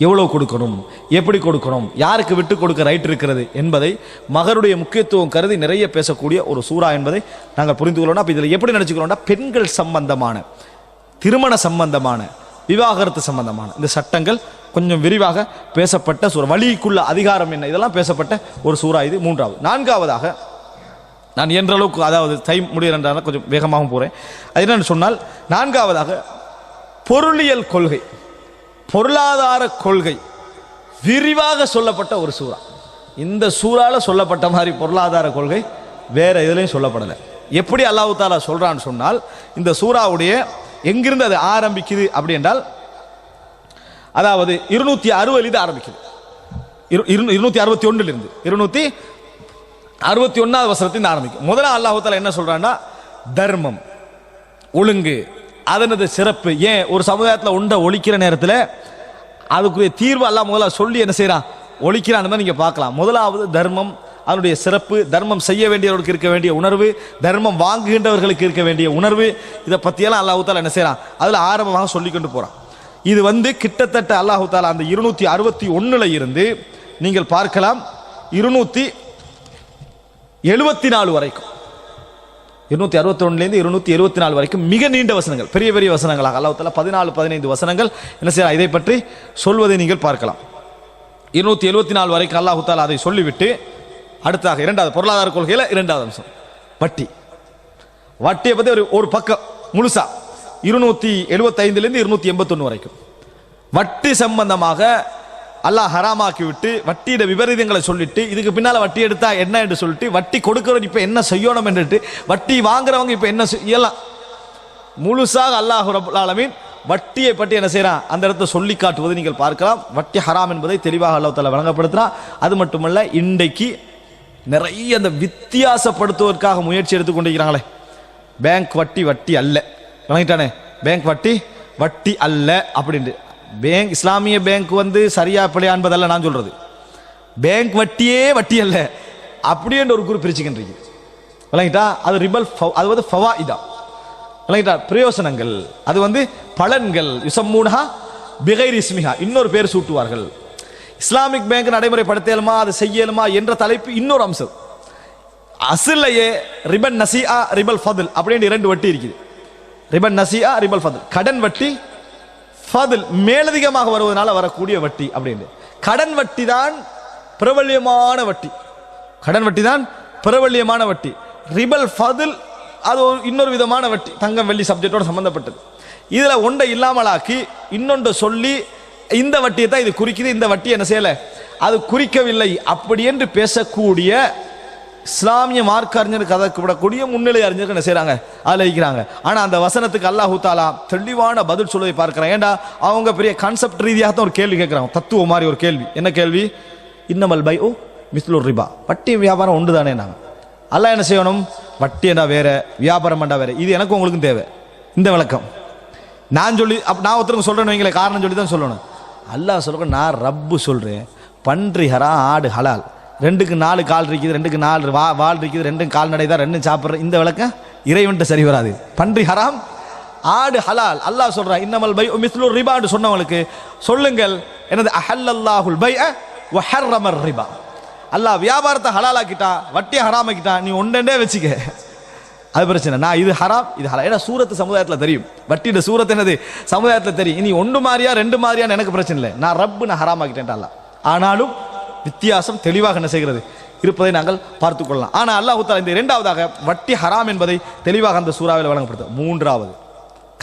எவ்வளவு கொடுக்கணும், எப்படி கொடுக்கணும், யாருக்கு விட்டு கொடுக்க ரைட் இருக்கிறது என்பதை மகருடைய முக்கியத்துவம் கருதி நிறைய பேசக்கூடிய ஒரு சூரா என்பதை நாங்கள் புரிந்து கொள்ளணும். அப்ப இதில் எப்படி நினைச்சுக்கிறோம்னா, பெண்கள் சம்பந்தமான திருமண சம்பந்தமான விவாகரத்து சம்பந்தமான இந்த சட்டங்கள் கொஞ்சம் விரிவாக பேசப்பட்ட சூரா. வழிக்குள்ள அதிகாரம் என்ன, இதெல்லாம் பேசப்பட்ட ஒரு சூரா இது. மூன்றாவது. நான்காவதாக, நான் என்ற அளவுக்கு, அதாவது டைம் முடியறதுனால கொஞ்சம் வேகமாகவும் போறேன். அது என்னன்னு சொன்னால், நான்காவதாக பொருளியல் கொள்கை, பொருளாதார கொள்கை விரிவாக சொல்லப்பட்ட ஒரு சூரா. இந்த சூறால சொல்லப்பட்ட மாதிரி பொருளாதார கொள்கை வேற எதுலையும் சொல்லப்படலை. எப்படி அல்லாஹ் தஆலா சொல்றான்னு சொன்னால், இந்த சூறாவுடைய எங்கிருந்து அது ஆரம்பிக்குது அப்படி என்றால், அதாவது 260 ஆரம்பிக்குது. 261 இருந்து 261வது வசனத்தில் ஆரம்பிக்கும். முதல்ல அல்லாஹ் தஆலா என்ன சொல்றான்னா, தர்மம், ஒழுங்கு, அதனது சிறப்பு. ஏன் ஒரு சமுதாயத்தில் உண்ட ஒழிக்கிற நேரத்தில் அதுக்குரிய தீர்வு அல்லாஹ் முதல்ல சொல்லி என்ன செய்யறான், ஒழிக்கிறான்னு நீங்க பார்க்கலாம். முதலாவது தர்மம், அதனுடைய சிறப்பு, தர்மம் செய்ய வேண்டியவர்களுக்கு இருக்க வேண்டிய உணர்வு, தர்மம் வாங்குகின்றவர்களுக்கு இருக்க வேண்டிய உணர்வு, இதை பற்றியெல்லாம் அல்லாஹ் தஆலா என்ன செய்யறான், அதில் ஆரம்பமாக சொல்லி கொண்டு போறான். இது கிட்டத்தட்ட அல்லாஹ் தஆலா அந்த 261 இருந்து நீங்கள் பார்க்கலாம் 274 வரைக்கும், 261 274 வரைக்கும் மிக நீண்ட வசனங்கள், பெரிய பெரிய வசனங்களாக அல்லாஹ் தஆலா 14-15 வசனங்கள் என்ன செய்யறான், இதை பற்றி சொல்வதை நீங்கள் பார்க்கலாம். 274 வரைக்கும் அல்லாஹ் தஆலா அதை சொல்லிவிட்டு அடுத்தாக இரண்டாவது பொருளாதார கொள்கையில இரண்டாவது அம்சம் வட்டி. வட்டியை பத்தி ஒரு பக்கம் முழுசா 275 இருந்து 281 வரைக்கும் வட்டி சம்பந்தமாக அல்லாஹ் ஹராமாக்கி விட்டு வட்டியோட விபரீதங்களை சொல்லிட்டு, இதுக்கு பின்னால வட்டி எடுத்தா என்ன என்று சொல்லிட்டு, வட்டி கொடுக்கிறவங்க இப்ப என்ன செய்யணும் என்று, வட்டி வாங்குறவங்க இப்ப என்ன செய்யலாம், முழுசாக அல்லாஹ் ரப்பல் ஆலமீன் வட்டியை பற்றி என்ன செய்யறான் அந்த இடத்தை சொல்லி காட்டுவதை நீங்கள் பார்க்கலாம். வட்டி ஹராம் என்பதை தெளிவாக அல்லாஹ் தஆலா வழங்கப்படுத்துறான். அது மட்டுமல்ல, இன்றைக்கு நிறைய அந்த வித்தியாசப்படுத்துவதற்காக முயற்சி எடுத்துக்கொண்டிருக்கிறாங்களே, பேங்க் வட்டி வட்டி அல்ல, வழங்கிட்டானே, பேங்க் வட்டி வட்டி அல்ல அப்படின்ட்டு. பேங்க், இஸ்லாமிய பேங்க் சரியா பிழையா என்பதல்ல நான் சொல்றது, பேங்க் வட்டியே வட்டி அல்ல அப்படின்ற ஒரு குரூப் பிரிச்சுக்கின்றீங்க, வழங்கிட்டா. அது ரிபல், அது ஃபவாயிதா, வழங்கிட்டா, பிரயோசனங்கள், அது பலன்கள், யுசம்மூனஹா பிகைரி இஸ்மிஹா, இன்னொரு பேர் சூட்டுவார்கள். இஸ்லாமிக் பேங்க் நடைமுறைப்படுத்தலுமா, அது செய்யலுமா என்ற தலைப்பு இன்னொரு அம்சம். அசிலையே ரிபன் நசிஆ ரிபல் ஃபதுல் அப்படின்னு 2 வட்டி இருக்குது. ரிபன் நசிஆ ரிபல் ஃபதுல், கடன் வட்டி, ஃபதுல் மேலதிகமாக வருவதனால வரக்கூடிய வட்டி அப்படின்னு. கடன் வட்டி தான் பிரபல்யமான வட்டி, கடன் வட்டி தான் பிரபல்யமான வட்டி. ரிபல் ஃபதுல் அது இன்னொரு விதமான வட்டி, தங்கம் வெள்ளி சப்ஜெக்டோட சம்பந்தப்பட்டது. இதுல ஒன்றை இல்லாமலாக்கி இன்னொன்று சொல்லி, இந்த வட்டியை தான் இது குறிக்குது, இந்த வட்டி என்ன செய்யல அது குறிக்கவில்லை அப்படி என்று பேசக்கூடிய இஸ்லாமிய மார்க்க அறிஞருக்கு கதக்கப்படக்கூடிய முன்னிலை அறிஞர்கள் என்ன செய்யறாங்க, ஆலோசிக்கிறாங்க. ஆனா அந்த வசனத்துக்கு அல்லாஹ் தஆலா தெளிவான பதில் சொல்வதை பார்க்கிறான். ஏண்டா அவங்க பெரிய கான்செப்ட் ரீதியாக தான் ஒரு கேள்வி கேட்கிறாங்க, தத்துவ மாதிரி ஒரு கேள்வி. என்ன கேள்வி? இன்னமல் பைஉ மிஸ்லுர் ரிபா, வட்டி வியாபாரம் ஒன்று தானே. நாங்க அல்லாஹ் என்ன செய்யணும், வட்டி என்ன வேற, வியாபாரம் பண்ணா வேற. இது எனக்கு உங்களுக்கும் தேவை இந்த விளக்கம். நான் ஒருத்தருக்கு சொல்றேன்னு வைங்களேன், காரணம் சொல்லி தான் சொல்லணும். அல்லாஹ் சொல்ற, நான் ரப்பு சொல்றேன், பன்றி ஹராம், ஆடு ஹலால், 2க்கு 4 கால் இருக்குது, 2க்கு 4 வால் இருக்குது, 2ம் கால்நடை தான், 2ம் சாப்பிட்ற. இந்த விளக்கம் இறைவன்ட்ட சரி வராது. பன்றி ஹராம், ஆடு ஹலால். அல்லாஹ் சொல்றான், இன்னமல் பைஉ மிஸ்லுர் ரிபா என்று சொன்னவங்களுக்கு சொல்லுங்கள், என்னது, அஹல்லல்லாஹுல் பைஅ வ ஹர்ரமர் ரிபா. அல்லாஹ் வியாபாரத்தை ஹலாலாக்கிட்டா, வட்டியை ஹராமாக்கிட்டா, நீ ஒன்றே வச்சுக்க, அது பிரச்சனை. நான் இது ஹராம் இது ஹலால், ஏன்னா சூரத்து சமுதாயத்தில் தெரியும், வட்டியோட சூரத்து என்னது சமுதாயத்தில் தெரியும். நீ 1 மாதிரியா 2 மாதிரியான்னு எனக்கு பிரச்சனை இல்லை, நான் ரப்பு நான் ஹராமாக்கிட்டேன். ஆனாலும் வித்தியாசம் தெளிவாக என்ன செய்கிறது இருப்பதை நாங்கள் பார்த்துக் கொள்ளலாம். ஆனால் அல்லாஹ் தஆலா இந்த இரண்டாவதாக வட்டி ஹராம் என்பதை தெளிவாக அந்த சூறாவில் வழங்கப்படுது. மூன்றாவது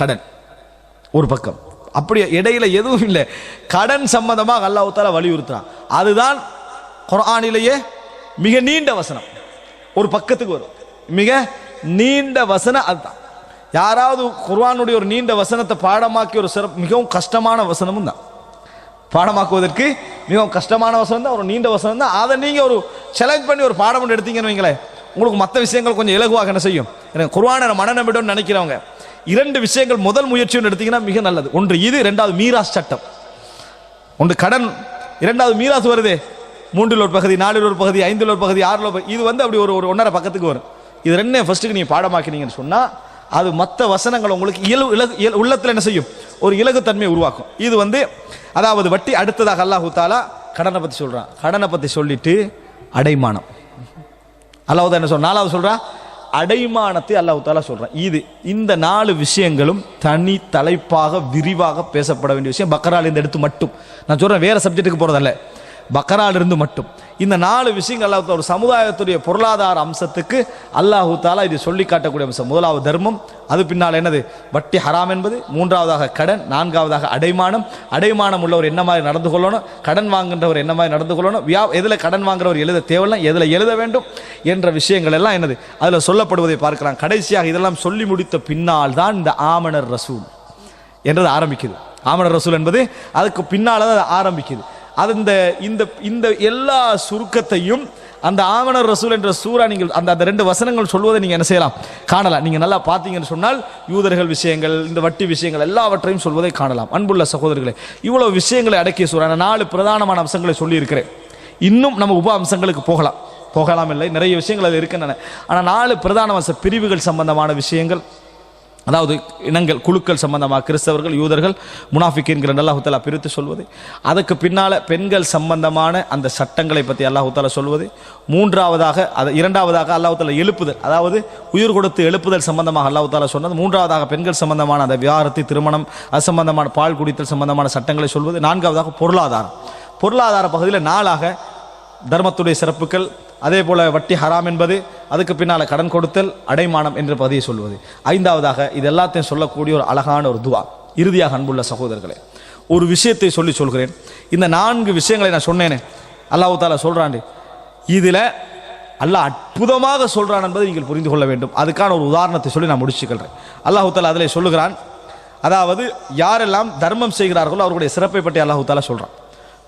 கடன் ஒரு பக்கம், அப்படி இடையில எதுவும் இல்லை. கடன் சம்பந்தமாக அல்லாஹ் தஆலா வலியுறுத்துறான். அதுதான் குர்ஆனிலேயே மிக நீண்ட வசனம், ஒரு பக்கத்துக்கு வரும் மிக நீண்ட வசனம். அதுதான் யாராவது குர்ஆனுடைய ஒரு நீண்ட வசனத்தை பாடமாக்கி ஒரு சிறப்பு மிகவும் கஷ்டமான வசனமும் தான். பாடமாக்குவதற்கு மிகவும் கஷ்டமான வசனம் தான், ஒரு நீண்ட வசனம் தான். அதை நீங்க ஒரு சேலஞ்ச் பண்ணி ஒரு பாடம் ஒன்று எடுத்தீங்கன்னு வைங்களேன், உங்களுக்கு மற்ற விஷயங்கள் கொஞ்சம் இலகுவாக என்ன செய்யும். எனக்கு குர்ஆனை மனநம்பிடும் நினைக்கிறவங்க இரண்டு விஷயங்கள் முதல் முயற்சியும் எடுத்தீங்கன்னா மிக நல்லது. ஒன்று இது, இரண்டாவது மீராஸ் சட்டம். ஒன்று கடன், இரண்டாவது மீராஸ் வருது. 3 ஒரு பகுதி, 4 ஒரு பகுதி, 5 ஒரு பகுதி, 6 ஒரு பகுதி, இது வந்து அப்படி ஒரு 1.5 பக்கத்துக்கு வரும். இது ரெண்டே ஃபர்ஸ்ட்டுக்கு நீங்க பாடமாக்கினீங்கன்னு சொன்னா அது மற்ற வசனங்கள் உங்களுக்கு உள்ளத்தில் என்ன செய்யும், ஒரு இலகுத்தன்மையை உருவாக்கும். இது வந்து அதாவது வட்டி. அடுத்ததாக அல்லாஹ் தஆலா கடனை பத்தி சொல்றான். கடனை பத்தி சொல்லிட்டு அடைமானம் அல்லாஹ் என்ன சொல்றான், நாலாவது சொல்றான் அடைமானத்தை அல்லாஹ் தஆலா சொல்றான். இந்த 4 விஷயங்களும் தனி தலைப்பாக விரிவாக பேசப்பட வேண்டிய விஷயம். பக்ரால எடுத்து மட்டும் நான் சொல்றேன், வேற சப்ஜெக்ட்டுக்கு போறதல்ல, பக்ராலிருந்து மட்டும் இந்த 4 விஷயங்கள் அல்லாஹ் ஒரு சமுதாயத்துடைய பொருளாதார அம்சத்துக்கு அல்லாஹ் தஆலா இது சொல்லி காட்டக்கூடிய அம்சம். முதலாவது தர்மம், அது பின்னால் என்னது வட்டி ஹராம் என்பது, மூன்றாவதாக கடன், நான்காவதாக அடைமானம். அடைமானம் உள்ளவர் என்ன மாதிரி நடந்து கொள்ளணும், கடன் வாங்குகின்றவர் என்ன மாதிரி நடந்து கொள்ளணும், எதில் கடன் வாங்குறவர் எழுத தேவையில்லை, எதில் எழுத வேண்டும் என்ற விஷயங்கள் எல்லாம் என்னது அதில் சொல்லப்படுவதை பார்க்கலாம். கடைசியாக இதெல்லாம் சொல்லி முடித்த பின்னால் தான் இந்த ஆமனர் ரசூல் என்றது ஆரம்பிக்குது. ஆமனர் ரசூல் என்பது அதுக்கு பின்னால் தான் ஆரம்பிக்குது. அது இந்த எல்லா சுருக்கத்தையும் அந்த ஆமனர் ரசூல் என்ற சூரா நீங்கள் அந்த 2 வசனங்கள் சொல்வதை நீங்க என்ன செய்யலாம், காணலாம். நீங்க நல்லா பார்த்தீங்கன்னு சொன்னால் யூதர்கள் விஷயங்கள், இந்த வட்டி விஷயங்கள் எல்லாவற்றையும் சொல்வதை காணலாம். அன்புள்ள சகோதரர்களே, இவ்வளவு விஷயங்களை அடக்கிய சூரா, 4 பிரதானமான அம்சங்களை சொல்லி இருக்கிறேன். இன்னும் நம்ம உப அம்சங்களுக்கு போகலாம் இல்லை, நிறைய விஷயங்கள் அது இருக்கின்றன. ஆனால் 4 பிரதான பிரிவுகள் சம்பந்தமான விஷயங்கள், அதாவது இனங்கள் குழுக்கள் சம்பந்தமாக கிறிஸ்தவர்கள், யூதர்கள், முனாஃபிக்கீன்கள் அல்லாஹ் தஆலா பிரித்து சொல்வது, அதுக்கு பின்னால பெண்கள் சம்பந்தமான அந்த சட்டங்களை பற்றி அல்லாஹ் தஆலா சொல்வது, இரண்டாவதாக அல்லாஹ் தஆலா எழுப்புதல், அதாவது உயிர் கொடுத்து எழுப்புதல் சம்பந்தமாக அல்லாஹ் தஆலா சொன்னது, மூன்றாவதாக பெண்கள் சம்பந்தமான அந்த வியாரத்தி திருமணம், அது சம்பந்தமான பால் குடித்தல் சம்பந்தமான சட்டங்களை சொல்வது, நான்காவதாக பொருளாதார பகுதியில் 4ஆக தர்மத்துடைய சிறப்புகள், அதே போல வட்டி ஹராம் என்பது, அதுக்கு பின்னால கடன் கொடுத்தல், அடைமானம் என்ற பகுதியை சொல்வது, ஐந்தாவதாக இது எல்லாத்தையும் சொல்லக்கூடிய ஒரு அழகான ஒரு துவா. இறுதியாக அன்புள்ள சகோதரர்களே, ஒரு விஷயத்தை சொல்கிறேன். இந்த 4 விஷயங்களை நான் சொன்னேனே அல்லாஹ் தஆலா சொல்றான், இதுல அல்லாஹ் அற்புதமாக சொல்றான் என்பதை நீங்கள் புரிந்து கொள்ள வேண்டும். அதுக்கான ஒரு உதாரணத்தை சொல்லி நான் முடிச்சுக்கிறேன். அல்லாஹ் தஆலா அதிலே சொல்லுகிறான், அதாவது யாரெல்லாம் தர்மம் செய்கிறார்களோ அவர்களுடைய சிறப்பை பற்றி அல்லாஹ் தஆலா சொல்றான்.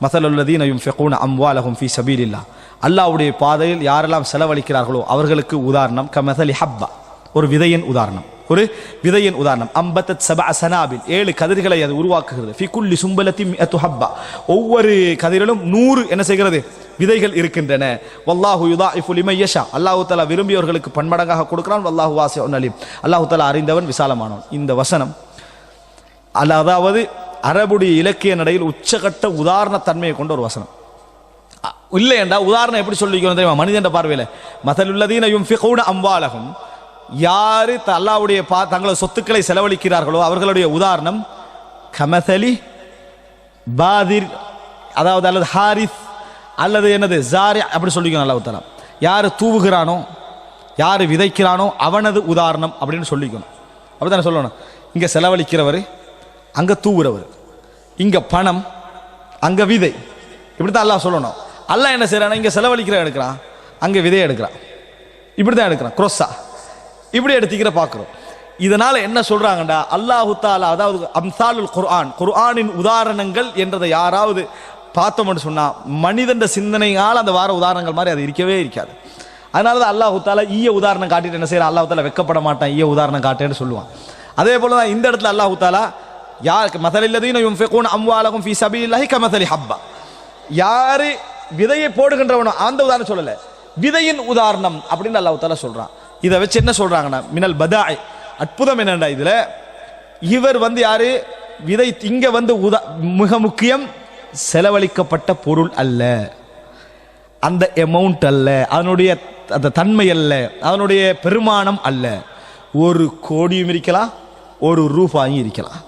மஸலுல்லதீன யுன்ஃபிகூன அம்வாலஹும் ஃபீ ஸபீலில்லாஹ், அல்லாஹ்வுடைய பாதையில் யாரெல்லாம் செலவழிக்கிறார்களோ அவர்களுக்கு உதாரணம் கமஸலி ஹப்பா, ஒரு விதையின் உதாரணம். அம்பத்தத் சபஅ சனாபில், 7 கதிர்களை அது உருவாக்குகிறது. ஃபீ குல்லி சும்பலத்தின் மிஅத்து ஹப்பா, ஒவ்வொரு கதிரிலும் 100 என்ன செய்கிறது, விதைகள் இருக்கின்றன. வல்லாஹு யுதாஇஃபு லிமன் யஷா, அல்லாஹ் தஆலா விரும்பியவர்களுக்கு பன்மடங்காக கொடுக்கிறான். வல்லாஹு வாசிஉன் அலீம், அல்லாஹ் தஆலா அறிந்தவன் விசாலமானவன். இந்த வசனம் அதாவது அரபுடைய இலக்கிய நடையில் உச்சகட்ட உதாரணத்தன்மையை கொண்ட ஒரு வசனம். இல்லை என்றா உதாரணம் எப்படி சொல்லிக்கணும் தெரியுமா, மனிதன் பார்வையில் மஸலுல்லதீன யுன்ஃபிகூன அம்வாலஹும், யாரு அல்லாஹ்வுடைய தங்களது சொத்துக்களை செலவழிக்கிறார்களோ அவர்களுடைய உதாரணம் கமஸலி பாதிர், அதாவது அல்லது ஹாரிஸ் அல்லது என்னது ஜாரி, அப்படி சொல்லிக்கணும். அல்லாஹ் தஆலா யாரு தூவுகிறானோ, யாரு விதைக்கிறானோ அவனது உதாரணம் அப்படின்னு சொல்லிக்கணும். அப்படித்தானே சொல்லணும். இங்க செலவழிக்கிறவர், அங்க தூவுறவர், இங்க பணம், அங்க விதை, இப்படித்தான் அல்லாஹ் சொல்லணும். அல்லாஹ் என்ன செய்யறான், இங்க செலவழிக்கிற எடுக்கிறான், அங்க விதையை எடுக்கிறான், இப்படித்தான் எடுக்கிறான், குரோஸா இப்படி எடுத்துக்கிற பார்க்கிறோம். இதனால என்ன சொல்றாங்கடா, அல்லாஹு தஆலா அதாவது அம்சாலுல் குர்ஆனின் உதாரணங்கள் என்றதை யாராவது பார்த்தோம்னு சொன்னா மனிதன் சிந்தனையால் அந்த வார உதாரணங்கள் மாதிரி அது இருக்கவே இருக்காது. அதனாலதான் அல்லாஹு தஆலா ஈய உதாரணம் காட்டிட்டு என்ன செய்யறான், அல்லாஹு தஆலா வெக்கப்பட மாட்டான், ஈய உதாரணம் காட்டேன்னு சொல்லுவான். அதே போலதான் இந்த இடத்துல அல்லாஹு தஆலா மஸலுல்லதீன யுன்ஃபிகூன அம்வாலஹும் ஃபீ ஸபீலில்லாஹி கமஸலி ஹப்பா, யாரு விதையை போடுகின்றவனோ அந்த உதாரணம் சொல்லல, விதையின் உதாரணம் அப்படின்னு அல்லாஹ் தஆலா சொல்றான். இதை வச்சு என்ன சொல்றாங்கன்னா மினல் பதாஇ, அற்புதம் என்னண்டா இதுல, இவர் யாரு விதை, இங்க மிக முக்கியம் செலவழிக்கப்பட்ட பொருள் அல்ல, அந்த அமௌண்ட் அல்ல, அதனுடைய அந்த தன்மை அல்ல, அதனுடைய பெருமானம் அல்ல. 1 கோடியும் இருக்கலாம், 1 ரூபாயும் இருக்கலாம்,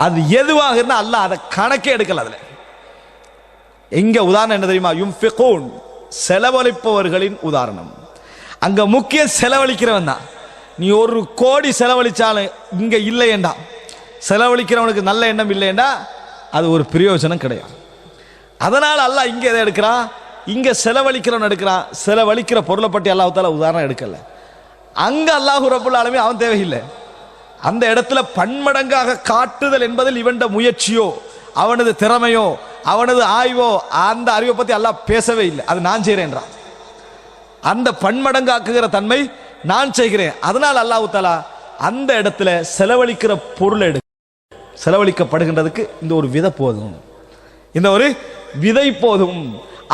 அது எதுவாக இருந்தால் அல்லாஹ் அதை கணக்கே எடுக்கல. அதுல எங்க உதாரணம் என்ன தெரியுமா? யுன்ஃபிகூன், செலவழிப்பவர்களின் உதாரணம். அங்க முக்கிய செலவழிக்கிறவன் தான். நீ 1 கோடி செலவழிச்சாலும் இங்க இல்லையேண்டா, செலவழிக்கிறவனுக்கு நல்ல எண்ணம் இல்லையேண்டா, அது ஒரு பிரயோஜனம் கிடையாது. அதனால அல்லாஹ் இங்க எதை எடுக்கிறான்? இங்க செலவழிக்கிறவன் எடுக்கிறான். செலவழிக்கிற பொருளை பற்றி அல்லாஹ் தஆலா உதாரணம் எடுக்கல. அங்க அல்லாஹ் ரப்பல் ஆலமீன் அவன் தேவையில்லை. அந்த இடத்துல பன்மடங்காக காட்டுதல் என்பதில் இவன் முயற்சியோ அவனது திறமையோ அவனது ஆய்வோ அந்த அறிவை பத்தி அல்லாஹ் பேசவே இல்லை. அது நான் செய்கிறேன்றான். அந்த பன்மடங்காக்குகிற தன்மை நான் செய்கிறேன். அதனால் அல்லாஹ் தஆலா அந்த இடத்துல செலவழிக்கிற பொருளை செலவழிக்கப்படுகின்றதுக்கு இந்த ஒரு விதை போதும், இந்த ஒரு விதை போதும்,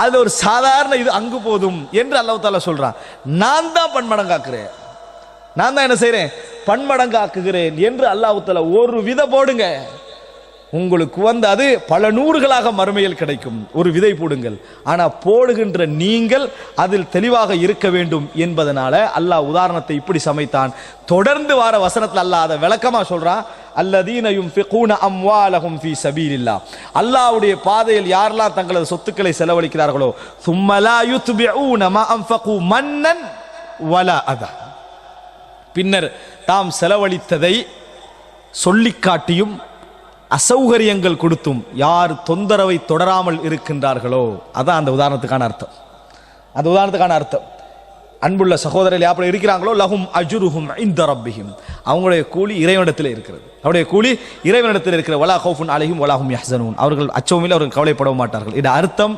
அது ஒரு சாதாரண இது அங்கு போதும் என்று அல்லாஹ் தஆலா சொல்றான். நான் தான் பன்மடங்காக்குறேன், நான் தான் என்ன செய்றேன், பன்மடங்காக்குகிறேன் என்று அல்லாஹ் தஆலா ஒரு விதை போடுங்க, உங்களுக்கு அது பல நூறுகளாக மறுமையில் கிடைக்கும். ஒரு விதை போடுங்கள். ஆனா போடுகின்ற நீங்கள் அதில் தெளிவாக இருக்க வேண்டும் என்பதனால அல்லாஹ் உதாரணத்தை இப்படி சமைத்தான். தொடர்ந்து வார வசனத்தில் அல்லாஹ் அதை விளக்கமா சொல்றான். அல்லதீன யுன்ஃபிகூன அம்வாலஹும் ஃபீ ஸபீலில்லாஹ், அல்லாஹ்வுடைய பாதையில் யாரெல்லாம் தங்களது சொத்துக்களை செலவழிக்கிறார்களோ, சும்ம லா யுத்பிஊன மா அன்ஃபகு மன்னன் வலா அதா, பின்னர் தாம் செலவழித்ததை சொல்லிக்காட்டியும் அசௌகரியங்கள் கொடுத்தும் யார் தொந்தரவை தொடராமல் இருக்கின்றார்களோ, அதான் அந்த உதாரணத்துக்கான அர்த்தம். அந்த உதாரணத்துக்கான அர்த்தம், அன்புள்ள சகோதரர்கள் அப்படி இருக்கிறாங்களோ, லஹும் அஜ்ருஹும் இன்த ரப்பிஹிம், அவங்களுடைய கூலி இறைவனிடத்தில் இருக்கிறது. அவருடைய கூலி இறைவனிடத்தில் இருக்கிற. வலா கௌஃபுன் அலைஹிம் வலா ஹும் யஹ்ஸனூன், அவர்கள் அச்சமில்லை, அவர்கள் கவலைப்பட மாட்டார்கள். இது அர்த்தம்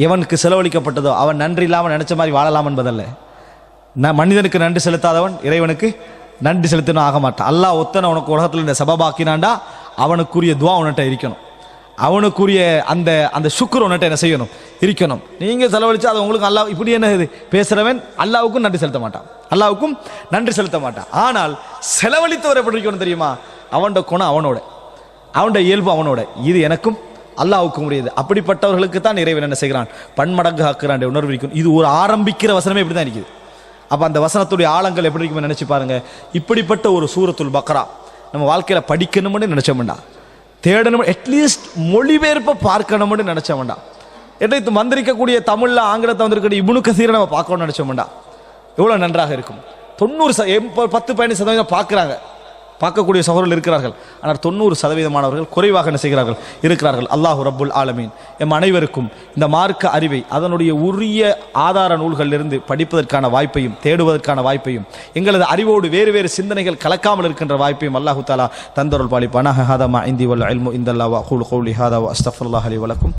எவனுக்கு செலவழிக்கப்பட்டதோ அவன் நன்றி இல்லாமல் நினைச்ச மாதிரி வாழலாம் என்பதல்ல. மனிதனுக்கு நன்றி செலுத்தாதவன் இறைவனுக்கு நன்றி செலுத்தணும் ஆக மாட்டான். அல்லாஹ் ஒத்தனை உனக்கு உலகத்தில் இந்த சபபாக்கினாண்டா அவனுக்குரிய துவா உன்கிட்ட இருக்கணும், அவனுக்குரிய அந்த அந்த சுக்ர் உன்கிட்ட என்ன செய்யணும், இருக்கணும். நீங்க செலவழிச்சா அது உங்களுக்கு அல்லாஹ் இப்படி என்ன இது பேசுறவன் அல்லாஹ்வுக்கும் நன்றி செலுத்த மாட்டான், அல்லாஹ்வுக்கும் நன்றி செலுத்த மாட்டான். ஆனால் செலவழித்தவர் எப்படி இருக்கணும் தெரியுமா? அவனோட குணம் அவனோட, அவனோட இயல்பு அவனோட, இது எனக்கும் அல்லாஹ்வுக்கும் உரியது. அப்படிப்பட்டவர்களுக்கு தான் இறைவன் என்ன செய்கிறான், பன்மடங்கு ஆக்குறான் உணர்வு இருக்கணும். இது ஒரு ஆரம்பிக்கிற வசனமே இப்படி தான் இருக்குது. அப்ப அந்த வசனத்துடைய ஆழங்கள் எப்படி இருக்குன்னு நினைச்சு பாருங்க. இப்படிப்பட்ட ஒரு சூரத்துல் பக்ரா நம்ம வாழ்க்கையில படிக்கணும்னு நினைச்சோம்டா, தேடணும், அட்லீஸ்ட் மொழிபெயர்ப்பை பார்க்கணும்னு நினைச்சோம்டா, இன்றைக்கு மந்திரிக்கக்கூடிய தமிழ்ல ஆங்கிலத்தை வந்திருக்கக்கூடிய இப்னு கஸீரை நம்ம பார்க்கணும்னு நினைச்சோம்டா, எவ்வளவு நன்றாக இருக்கும். 10-15% பார்க்கிறாங்க, பார்க்கக்கூடிய சகோதரர்கள் இருக்கிறார்கள். ஆனால் 90% குறைவாக என்ன செய்கிறார்கள், இருக்கிறார்கள். அல்லாஹு ரப்புல் ஆலமீன் எம் அனைவருக்கும் இந்த மார்க்க அறிவை அதனுடைய உரிய ஆதார நூல்களிலிருந்து படிப்பதற்கான வாய்ப்பையும் தேடுவதற்கான வாய்ப்பையும் எங்களது அறிவோடு வேறு வேறு சிந்தனைகள் கலக்காமல் இருக்கின்ற வாய்ப்பையும் அல்லாஹு தஆலா தந்தருள் பாலிப்பானா. ஹாதா மா இந்தி வல் இல்மு இந்தல்லாஹ் வ அகூலு கௌலி ஹாதா வ அஸ்தக்ஃபிருல்லாஹ் லி வ லக்கும்.